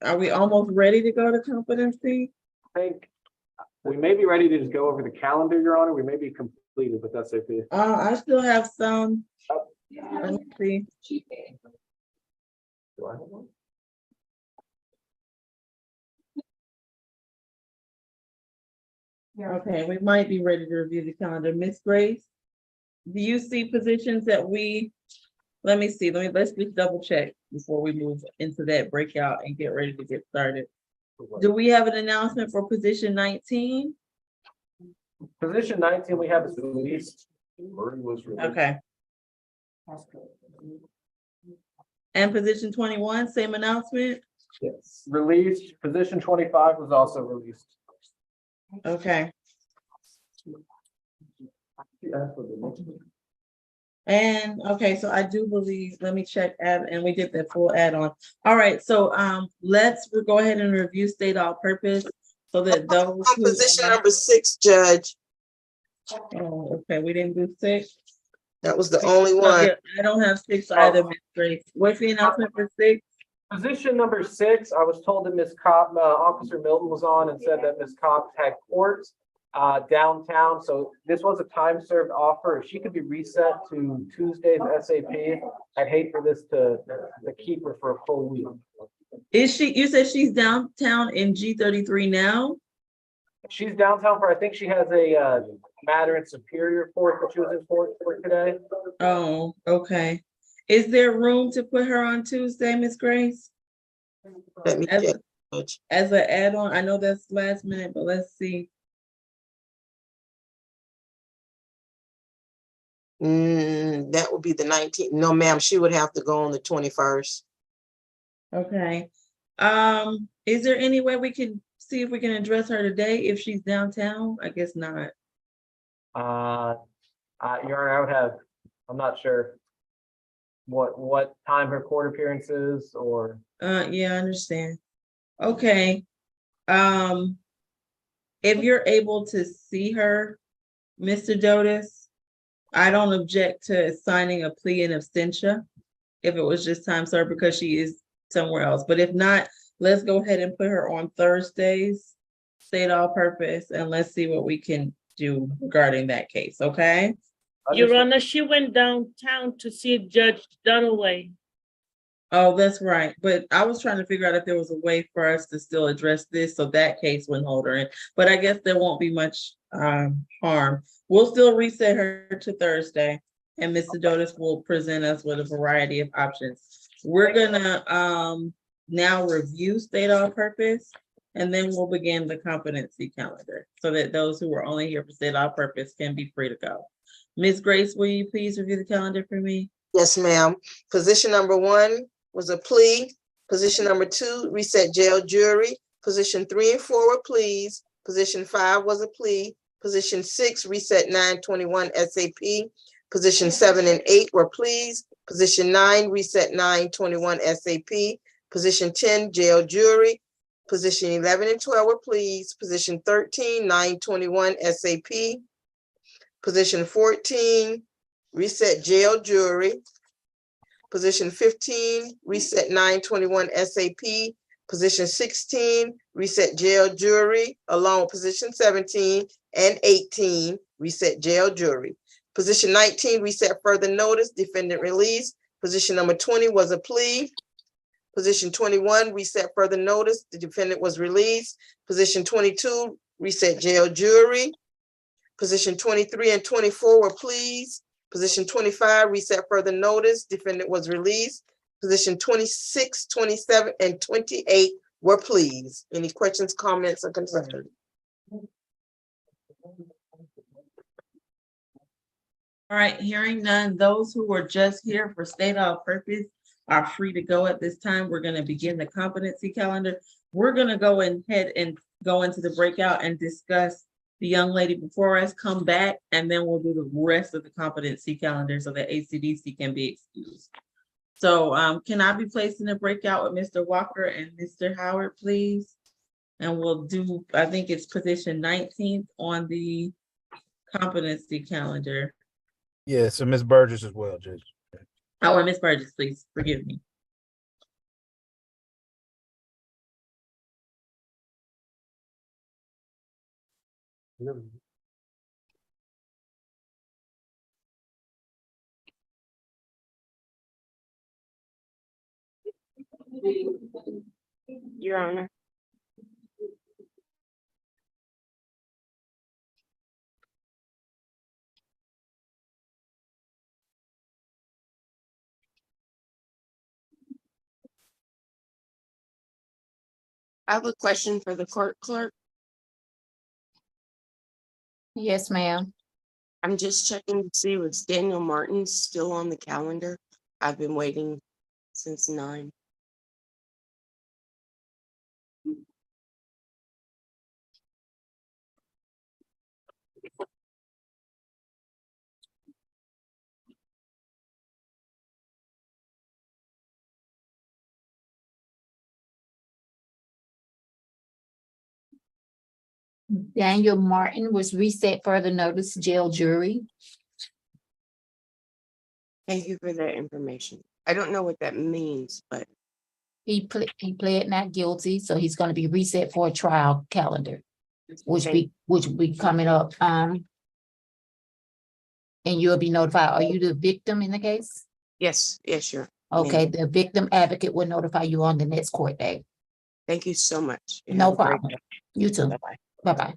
Are we almost ready to go to competency? I think we may be ready to just go over the calendar, Your Honor. We may be completed, but that's okay. I still have some. Let me see. Do I have one? Okay, we might be ready to review the calendar. Miss Grace? do you see positions that let's just double check before we move into that breakout and get ready to get started. Do we have an announcement for position 19? Position 19, we have is released. Okay. And position 21, same announcement? Yes. Released. Position 25 was also released. Okay. And okay, so I do believe, let me check and we did that full add-on. All right, so let's go ahead and review state all purpose so that those On position number 6, Judge. Oh, okay, we didn't do 6. That was the only one. Yeah, I don't have 6 either, Ms. Grace. What's the announcement for 6? Position number 6, I was told that Ms. Cobb, Officer Milton was on and said that Ms. Cobb had court downtown. So this was a time served offer. If she could be reset to Tuesday's SAP, I'd hate for this to keep her for a full week. Is she, you said she's downtown in G33 now? She's downtown for, I think she has a matter in Superior Court that she was in court for today. Oh, okay. Is there room to put her on Tuesday, Ms. Grace? Let me check. As an add-on, I know that's last minute, but let's see. That would be the 19th. No, ma'am, she would have to go on the 21st. Okay. Is there any way we can see if we can address her today if she's downtown? I guess not. Your Honor, I'm not sure what time her court appearance is or. Yeah, I understand. Okay. If you're able to see her, Mr. Dotis, I don't object to signing a plea in absentia if it was just time served because she is somewhere else. But if not, let's go ahead and put her on Thursdays, state all purpose, and let's see what we can do regarding that case, okay? Your Honor, she went downtown to see Judge Dunaway. Oh, that's right. But I was trying to figure out if there was a way for us to still address this so that case wouldn't hold her in. But I guess there won't be much harm. We'll still reset her to Thursday, and Mr. Dotis will present us with a variety of options. We're gonna now review state all purpose, and then we'll begin the competency calendar so that those who are only here for state all purpose can be free to go. Ms. Grace, will you please review the calendar for me? Yes, ma'am. Position number 1 was a plea. Position number 2, reset jail jury. Position 3 and 4 were pleas. Position 5 was a plea. Position 6, reset 921 SAP. Position 7 and 8 were pleas. Position 9, reset 921 SAP. Position 10, jail jury. Position 11 and 12 were pleas. Position 13, 921 SAP. Position 14, reset jail jury. Position 15, reset 921 SAP. Position 16, reset jail jury, along with position 17 and 18, reset jail jury. Position 19, reset further notice, defendant release. Position number 20 was a plea. Position 21, reset further notice, the defendant was released. Position 22, reset jail jury. Position 23 and 24 were pleas. Position 25, reset further notice, defendant was released. Position 26, 27, and 28 were pleas. Any questions, comments, or concerns? All right, hearing none, those who were just here for state all purpose are free to go at this time. We're going to begin the competency calendar. We're going to go ahead and go into the breakout and discuss the young lady before us, come back, and then we'll do the rest of the competency calendar so that ACDC can be excused. So can I be placed in a breakout with Mr. Walker and Mr. Howard, please? And we'll do, I think it's position 19th on the competency calendar. Yeah, so Ms. Burgess as well, Judge. Oh, and Ms. Burgess, please forgive me. Your Honor. I have a question for the court clerk. Yes, ma'am. I'm just checking to see if Daniel Martin's still on the calendar. I've been waiting since 9. Daniel Martin was reset for the notice jail jury. Thank you for that information. I don't know what that means, but He pled not guilty, so he's gonna be reset for a trial calendar, which will be coming up. And you'll be notified. Are you the victim in the case? yes, sure. Okay, the victim advocate will notify you on the next court date. Thank you so much. You No have a great problem. day. You too. Bye-bye. Bye-bye.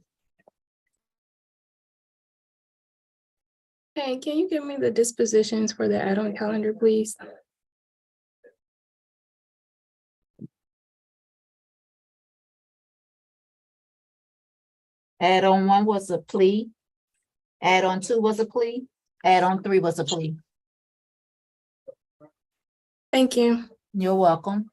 Hey, can you give me the dispositions for the add-on calendar, please? Add-on 1 was a plea. Add-on 2 was a plea. Add-on 3 was a plea. Thank you. You're welcome.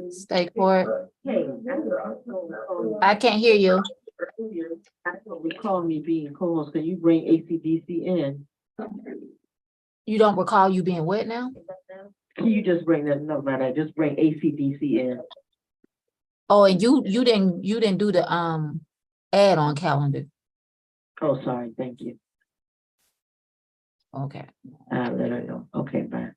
State court. I can't hear you. Recall me being called, so you bring ACDC in. You don't recall you being what now? Can you just bring that, no matter, just bring ACDC in. Oh, and you didn't do the add-on calendar. Oh, sorry, thank you. Okay. Let her know. Okay, bye.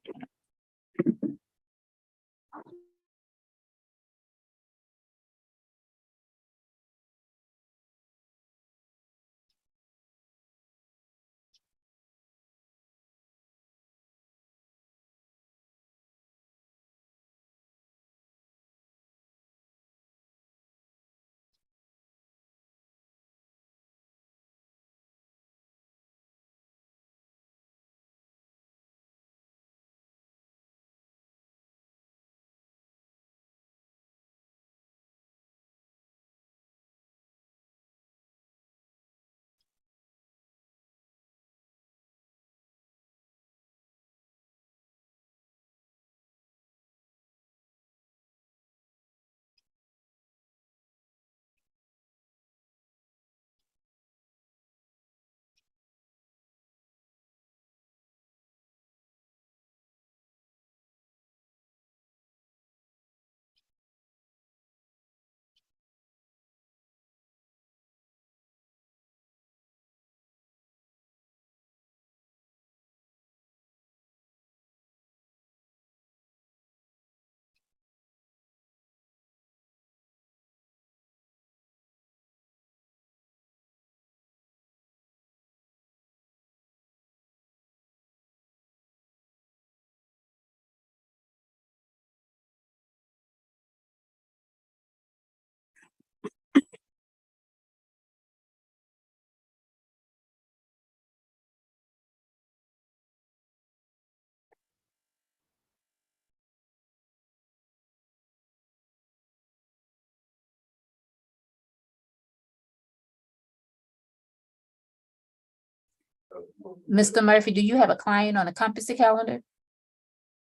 Mr. Murphy, do you have a client on the Competency calendar?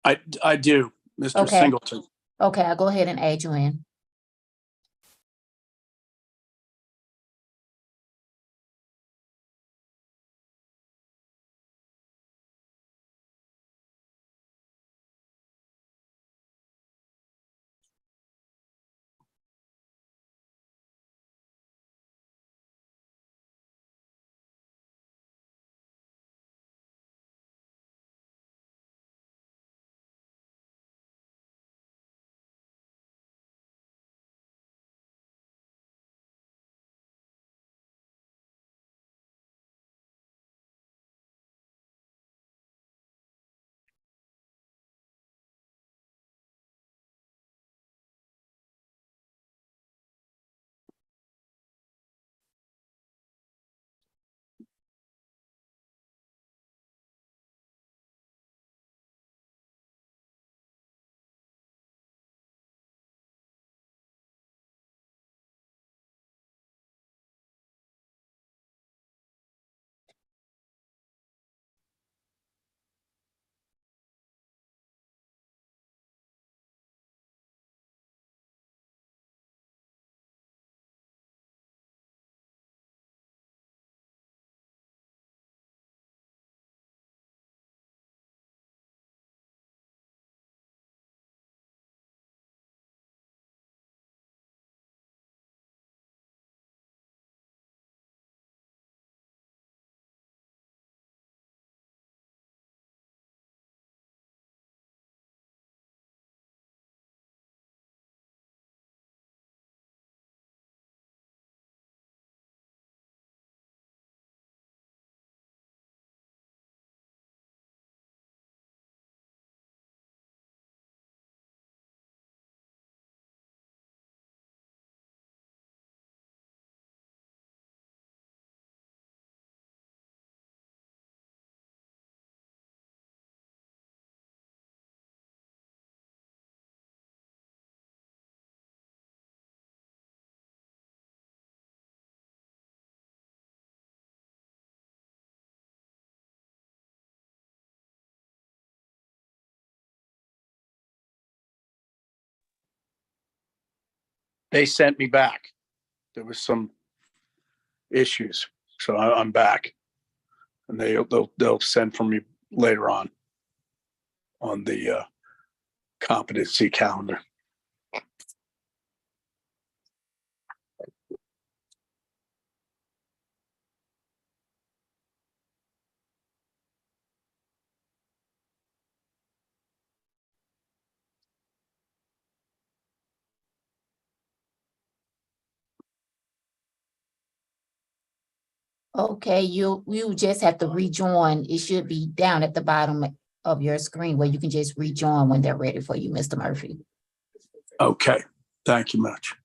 I do, Mr. Okay. Singleton. Okay, I'll go ahead and add you in. they sent me back. There was some issues, so I'm back. And they'll send for me later on the competency calendar. Okay, you just have to rejoin. It should be down at the bottom of your screen where you can just rejoin when they're ready for you, Mr. Murphy. Okay, thank you much.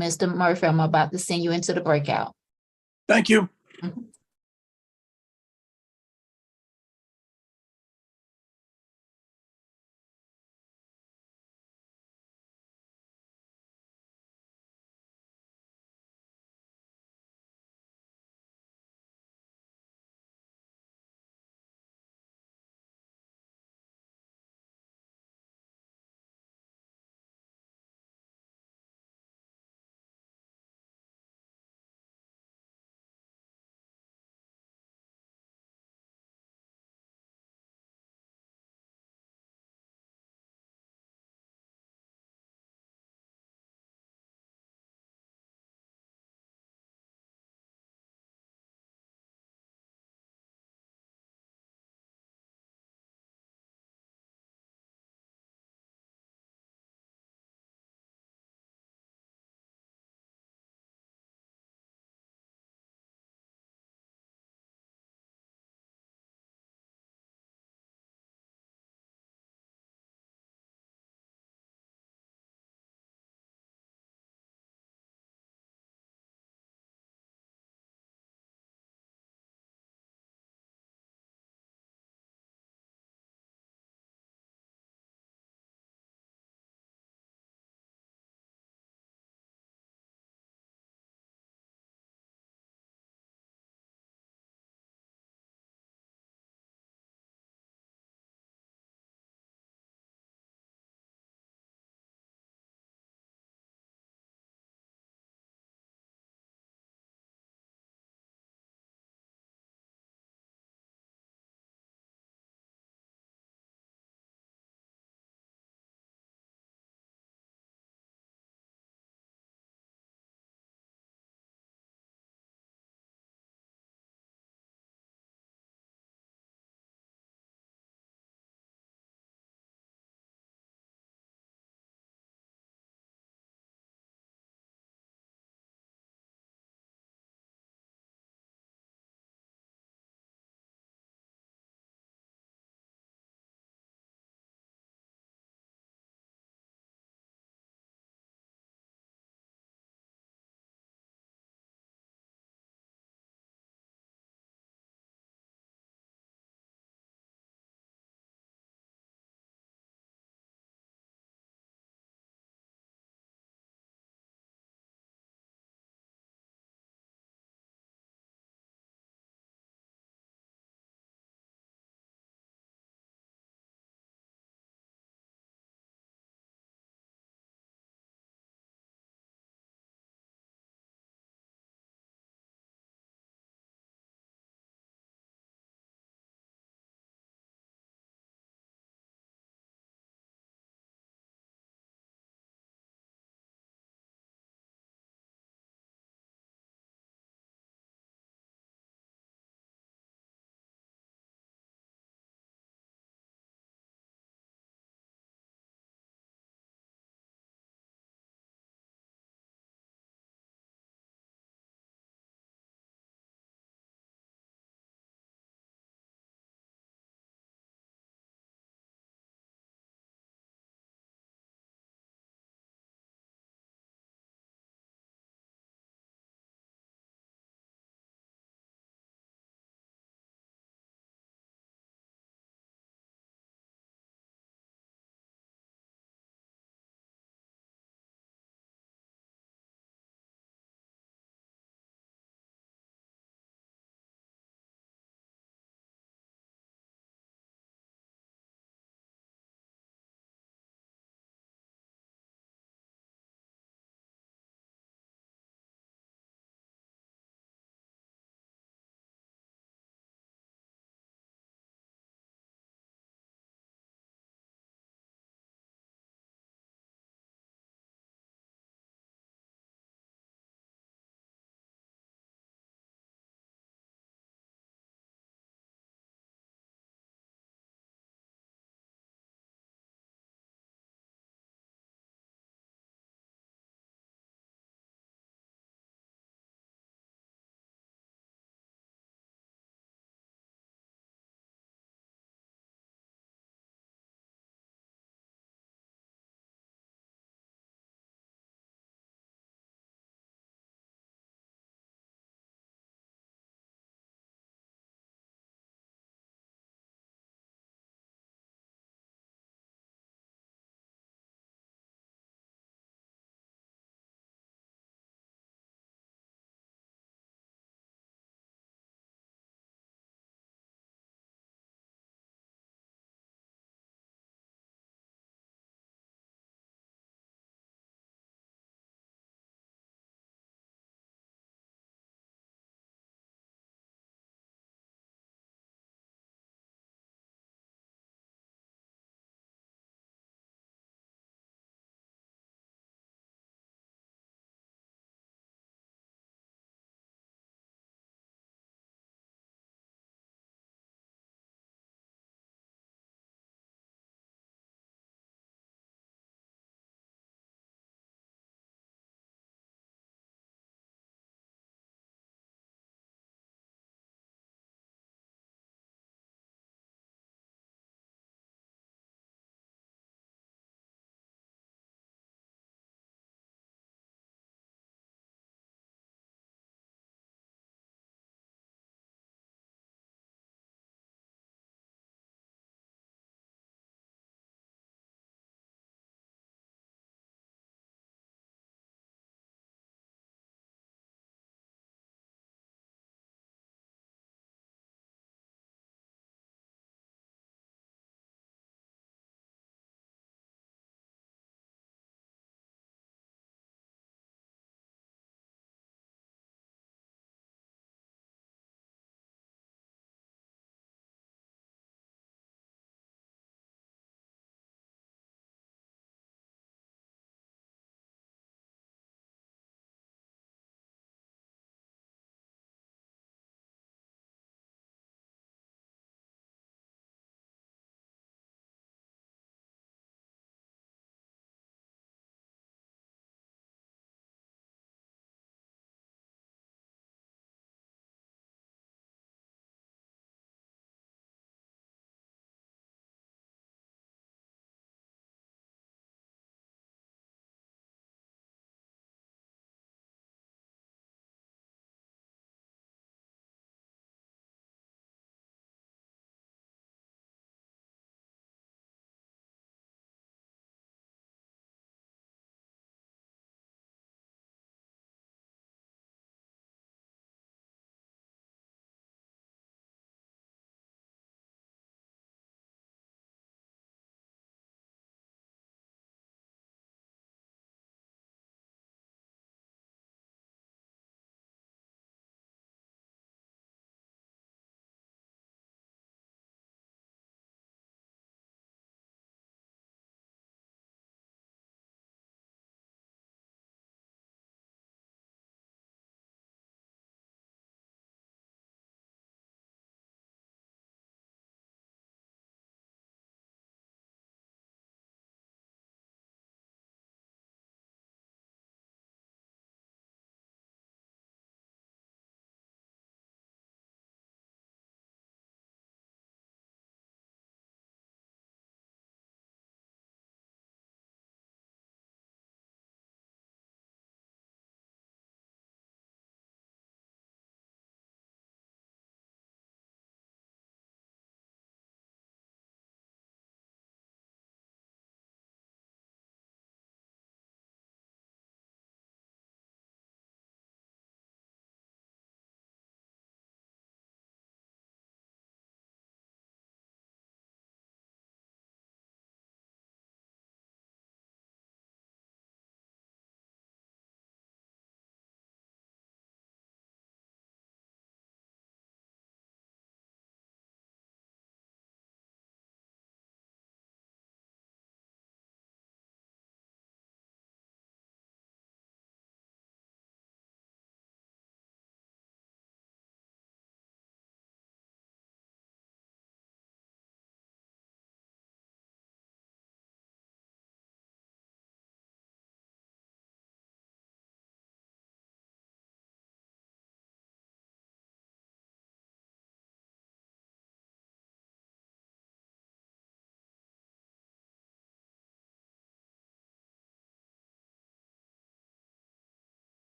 Mr. Murphy, I'm about to send you into the breakout. Thank you. Mhm.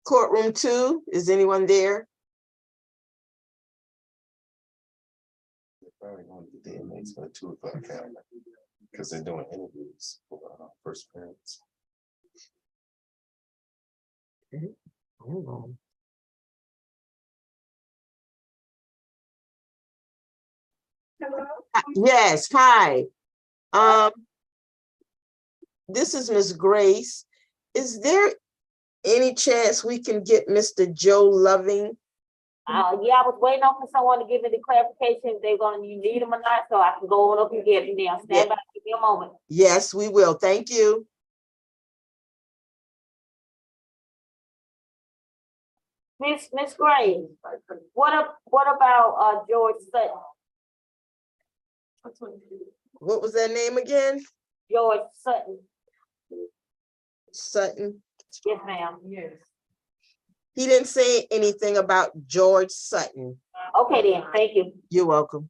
Courtroom 2, is anyone there? Probably going to get the inmates for the 2 o'clock calendar because they're doing interviews for first appearance. Yes, hi. This is Miss Grace. Is there any chance we can get Mr. Joe Loving? Yeah, I was waiting on for someone to give me the clarification if they're gonna, you need them or not, so I can go on up and get them now. Stand by, give me a moment. Yes, we will. Thank you. Miss Gray, what about George Sutton? What was that name again? George Sutton. Sutton. Yes, ma'am. Yes. He didn't say anything about George Sutton. Okay then, thank you. You're welcome.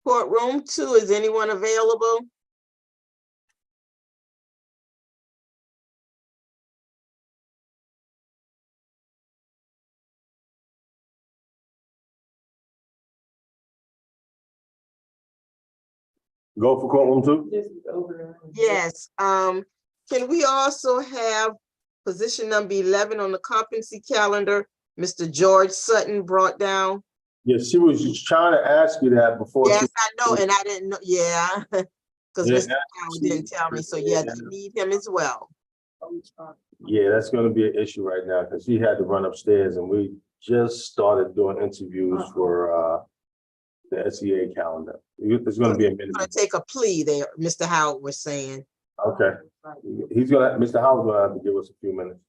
Courtroom 2, is anyone available? Go for courtroom 2? Yes. Can we also have position number 11 on the competency calendar, Mr. George Sutton brought down? Yes, she was just trying to ask you that before. Yes, I know, and I didn't know, yeah. Because Yeah, Mr. Howard didn't tell me, so yeah, they need him as well. Yeah, that's gonna be an issue right now, because she had to run upstairs and we just started doing interviews for the SEA calendar. It's gonna be a minute. Gonna take a plea there, Mr. Howard was saying. Okay. Mr. Howard's gonna have to give us a few minutes.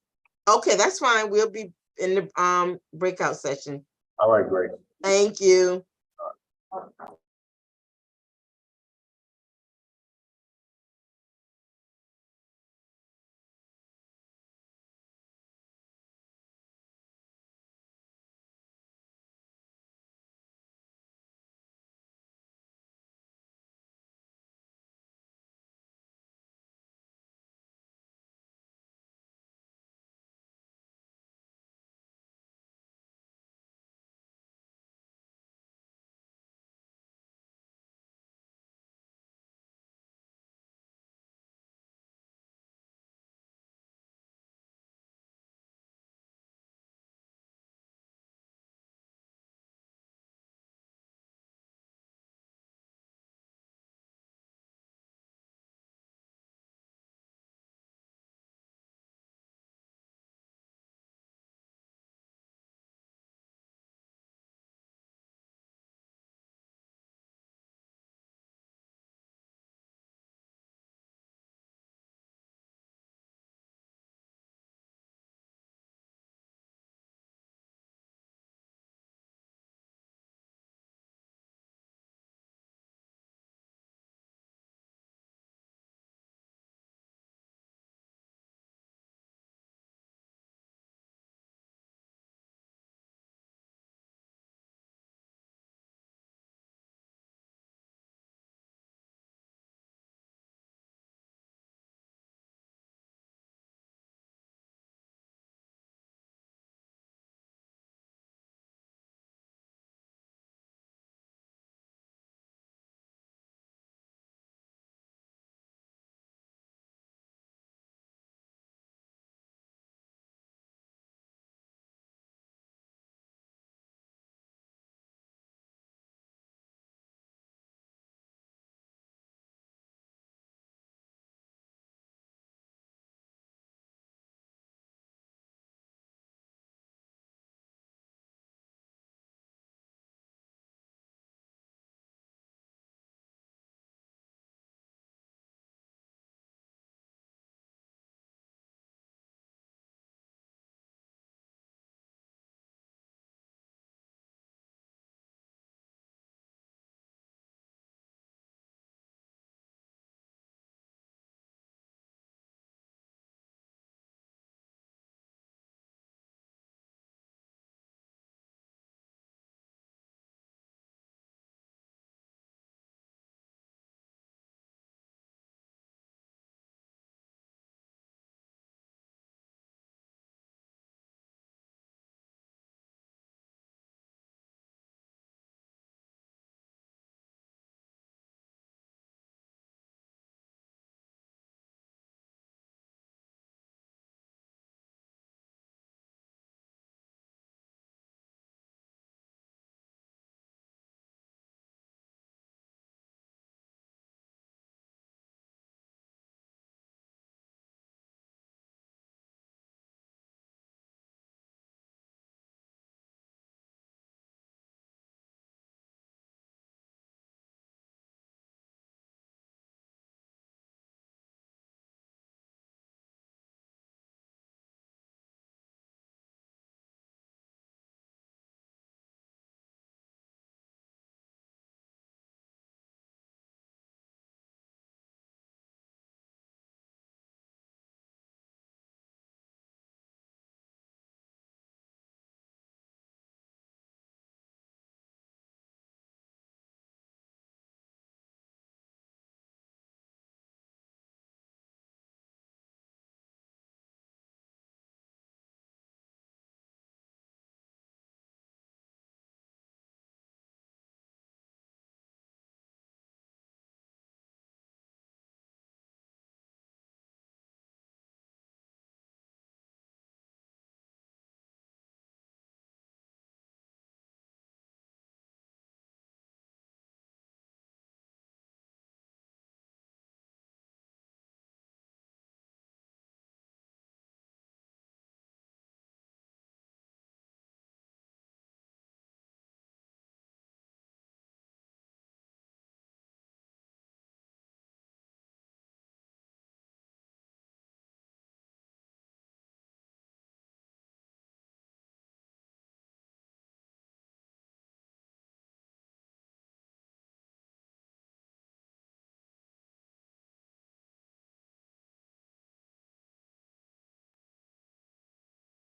Okay, that's fine. We'll be in the breakout session. All right, great. Thank you.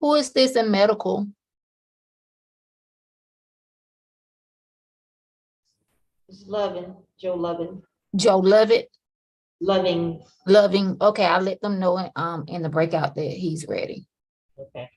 Who is this in medical? It's Lovin, Joe Lovin. Joe Lovett? Loving. Loving, okay, I'll let them know in the breakout that he's ready. Okay.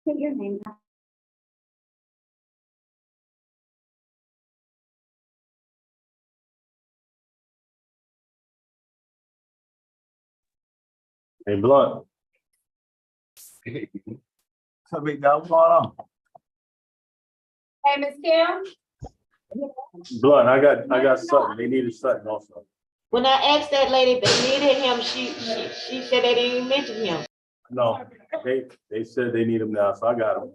Say your name. Hey, Blunt. So big dog, what's going on? Hey, Ms. Kim? Blunt, I got Sutton. They needed Sutton also. When I asked that lady if they needed him, she said they didn't even mention him. No, they said they need him now, so I got him.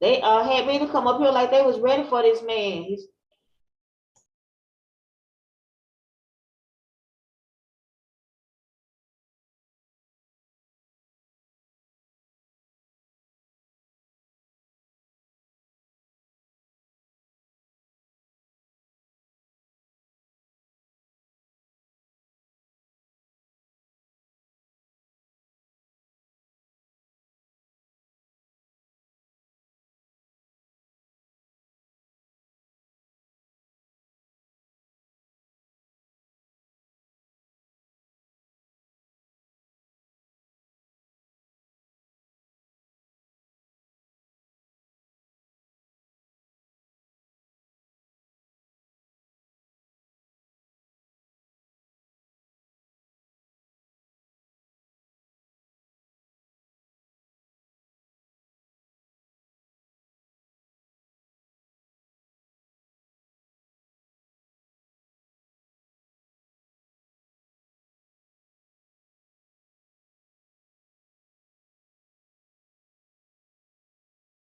They had me to come up here like they was ready for this man.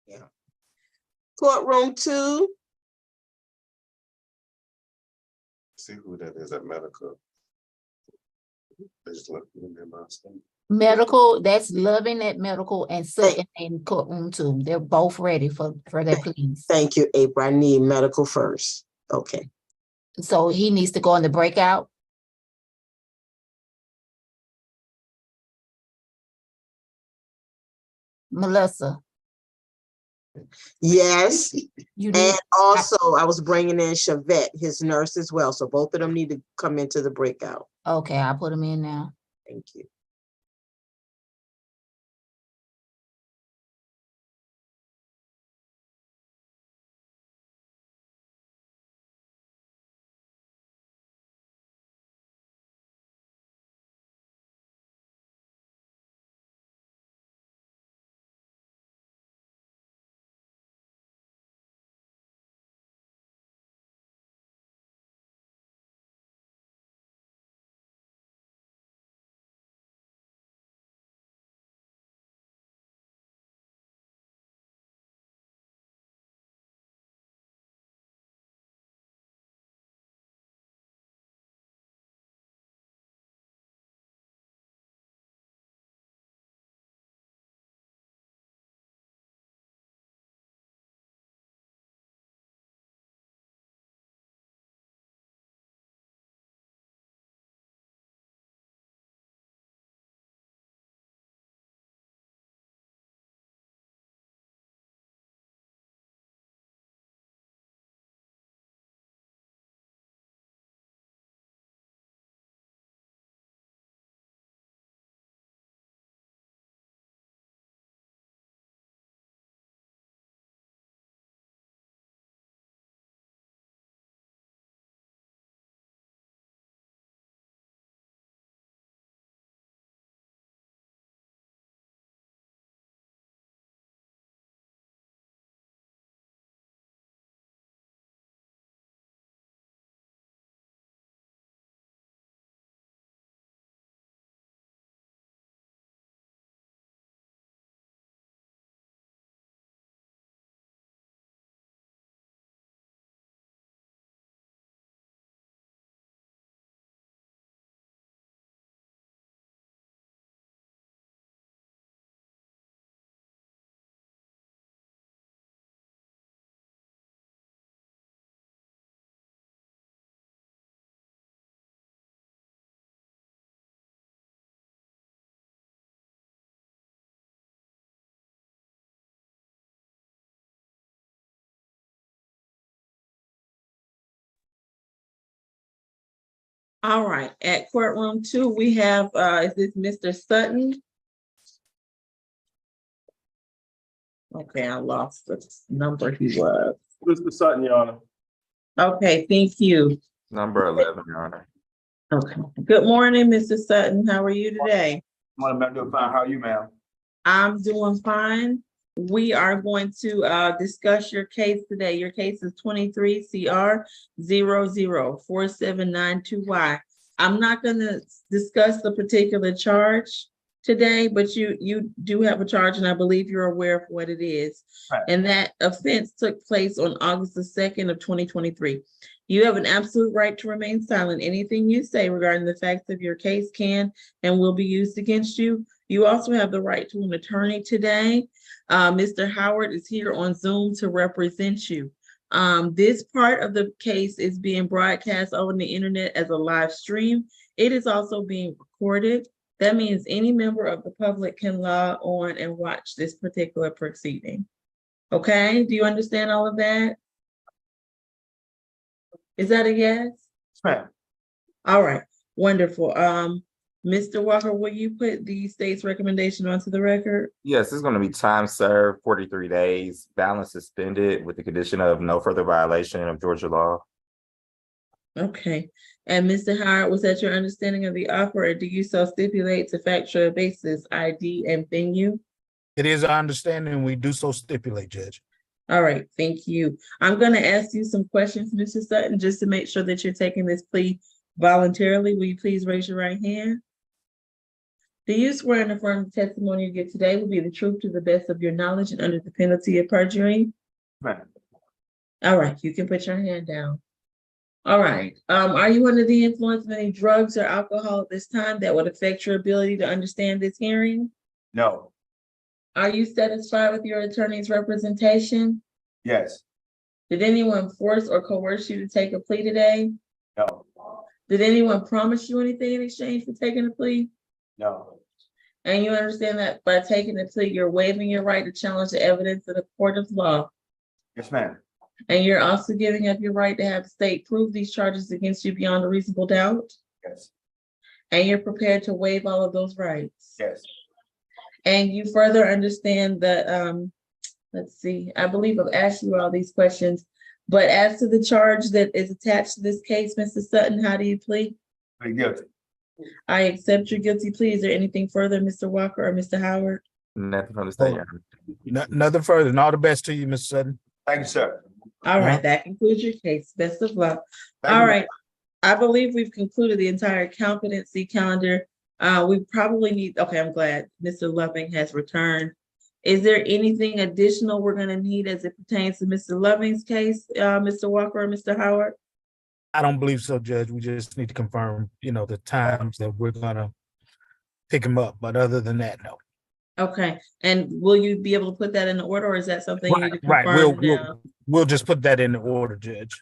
Yeah. Courtroom 2. See who that is at medical. They just left me in there last night. Medical, that's Loving at Medical and Sutton in courtroom 2. They're both ready for their pleas. Thank you, April. I need medical first. Okay. So he needs to go in the breakout. Melissa. Yes. You and also I was bringing in Chavette, his nurse as well. So both of them need to come into the breakout. Okay, I'll put them in now. Thank you. All right, at courtroom 2, we have, is this Mr. Sutton? Okay, I lost the number he was. Mr. Sutton, Your Honor. Okay, thank you. Number 11, Your Honor. Okay. Good morning, Mr. Sutton. How are you today? I'm doing fine. How are you, ma'am? I'm doing fine. We are going to discuss your case today. Your case is 23 CR 004792Y. I'm not going to discuss the particular charge today, but you do have a charge, and I believe you're aware of what it is. Right. And that offense took place on August the 2nd of 2023. You have an absolute right to remain silent. Anything you say regarding the facts of your case can and will be used against you. You also have the right to an attorney today. Mr. Howard is here on Zoom to represent you. This part of the case is being broadcast over the internet as a live stream. It is also being recorded. That means any member of the public can log on and watch this particular proceeding. Okay, do you understand all of that? Is that a yes? Ma'am. All right, wonderful. Mr. Walker, will you put the state's recommendation onto the record? Yes, it's going to be time served, 43 days, balance suspended with the condition of no further violation of Georgia law. Okay, and Mr. Howard, was that your understanding of the offer, or do you so stipulate to factual basis, ID, and venue? It is our understanding, we do so stipulate, Judge. All right, thank you. I'm going to ask you some questions, Mr. Sutton, just to make sure that you're taking this plea voluntarily. Will you please raise your right hand? Do you swear and affirm the testimony you give today will be the truth to the best of your knowledge and under the penalty of perjury? Ma'am. All right, you can put your hand down. All right, are you under the influence of any drugs or alcohol at this time that would affect your ability to understand this hearing? No. Are you satisfied with your attorney's representation? Yes. Did anyone force or coerce you to take a plea today? No. Did anyone promise you anything in exchange for taking a plea? No. And you understand that by taking the plea, you're waiving your right to challenge the evidence in a court of law. Yes, ma'am. And you're also giving up your right to have the state prove these charges against you beyond a reasonable doubt. Yes. And you're prepared to waive all of those rights. Yes. And you further understand that, let's see, I believe I've asked you all these questions, but as to the charge that is attached to this case, Mr. Sutton, how do you plead? Plead guilty. I accept your guilty plea. Is there anything further, Mr. Walker or Mr. Howard? Nothing from the state, Your Honor. Nothing further, and all the best to you, Mr. Sutton. Thank you, sir. All right, that concludes your case. Best of luck. Thank All you. right, I believe we've concluded the entire competency calendar. We probably need, okay, I'm glad Mr. Loving has returned. Is there anything additional we're gonna need as it pertains to Mr. Loving's case, Mr. Walker or Mr. Howard? I don't believe so, Judge. We just need to confirm, the times that we're gonna pick him up, but other than that, no. Okay, and will you be able to put that in the order, or is that something you need to Right, confirm now? we'll just put that in the order, Judge.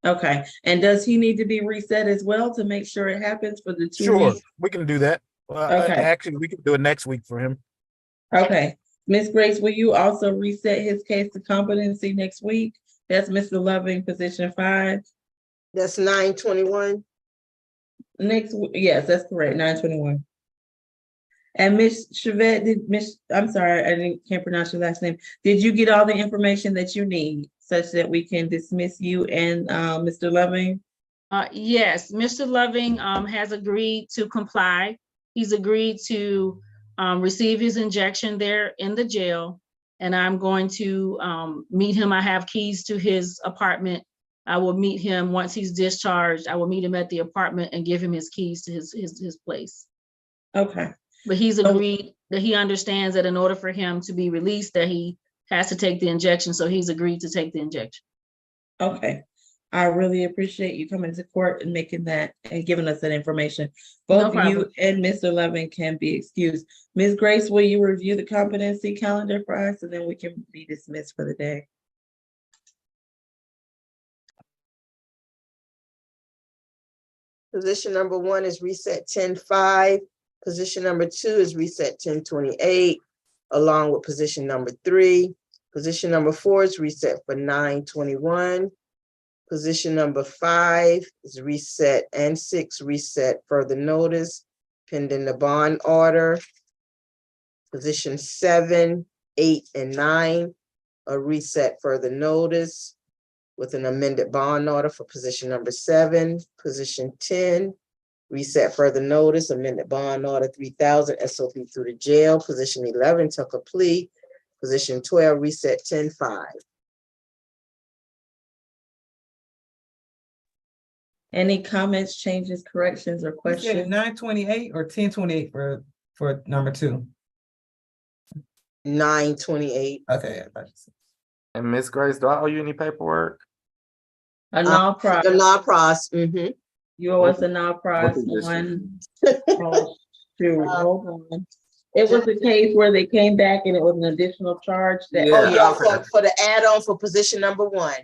Okay, and does he need to be reset as well to make sure it happens for the 2 Sure, weeks? we can do that. Okay. Actually, we can do it next week for him. Okay, Ms. Grace, will you also reset his case to competency next week? That's Mr. Loving, position 5. That's 9/21. Yes, that's correct, 9/21. And Ms. Chevette, I'm sorry, can't pronounce your last name. Did you get all the information that you need such that we can dismiss you and Mr. Loving? Yes, Mr. Loving has agreed to comply. He's agreed to receive his injection there in the jail, and I'm going to meet him. I have keys to his apartment. I will meet him once he's discharged. I will meet him at the apartment and give him his keys to his place. Okay. But he's agreed that he understands that in order for him to be released, that he has to take the injection. So he's agreed to take the injection. Okay. I really appreciate you coming to court and making that and giving us that information. No Both problem. you and Mr. Loving can be excused. Ms. Grace, will you review the competency calendar for us, and then we can be dismissed for the day? Position number 1 is reset 10/5. Position number 2 is reset 10/28, along with position number 3. Position number 4 is reset for 9/21. Position number 5 is reset, and 6 reset further notice pending the bond order. Position 7 8 and 9 are reset further notice with an amended bond order for position number 7. Position 10, reset further notice, amended bond order 3,000 SOP through the jail. Position 11 took a plea. Position 12, reset 10-5. Any comments, changes, corrections, or questions? 928 or 1028 for number 2? 928. Okay. And Ms. Grace, do I owe you any paperwork? A non-pros. The non-pros. You owe us a non-pros one. Oh, shoot, hold on. It was a case where they came back and it was an additional charge that. Oh, yeah, for the add-on for position number 1.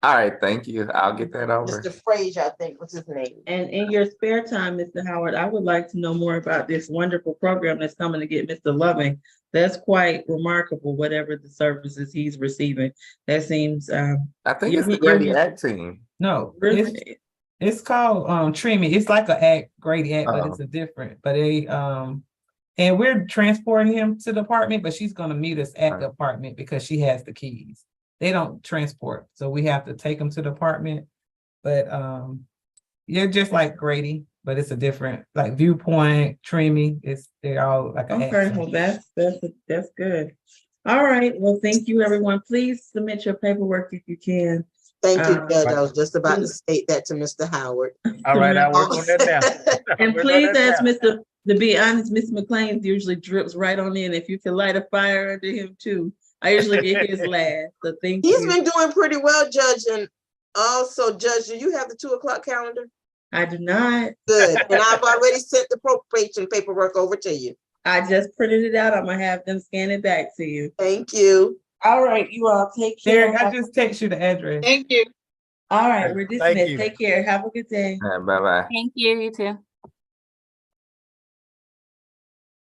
All right, thank you. I'll get that over. Mr. Frazier, I think was his name. And in your spare time, Mr. Howard, I would like to know more about this wonderful program that's coming to get Mr. Loving. That's quite remarkable, whatever the services he's receiving. That seems, I think it's the Grady Act team. No, Really? it's called Trimmy. It's like a Grady Act, but it's a different. But and we're transporting him to the apartment, but she's gonna meet us at the apartment because she has the keys. They don't transport, so we have to take them to the apartment. But you're just like Grady, but it's a different, like Viewpoint, Trimmy. They're all like a okay, well, that's good. All right, well, thank you, everyone. Please submit your paperwork if you can. Thank you, Judge. I was just about to state that to Mr. Howard. All right, I'll work on that now. And please ask to be honest, Mr. McLean's usually drips right on in. If you can light a fire under him too. I usually get his last, so thank you. He's been doing pretty well, Judge. And also, Judge, do you have the 2 o'clock calendar? I do not. Good. And I've already sent the probation paperwork over to you. I just printed it out. I'm gonna have them scan it back to you. Thank you. All right, you all take care. Derek, I just text you the address. Thank you. All right, we're Thank dismissed. you. Take care. Have a good day. Bye-bye. Thank you, you too.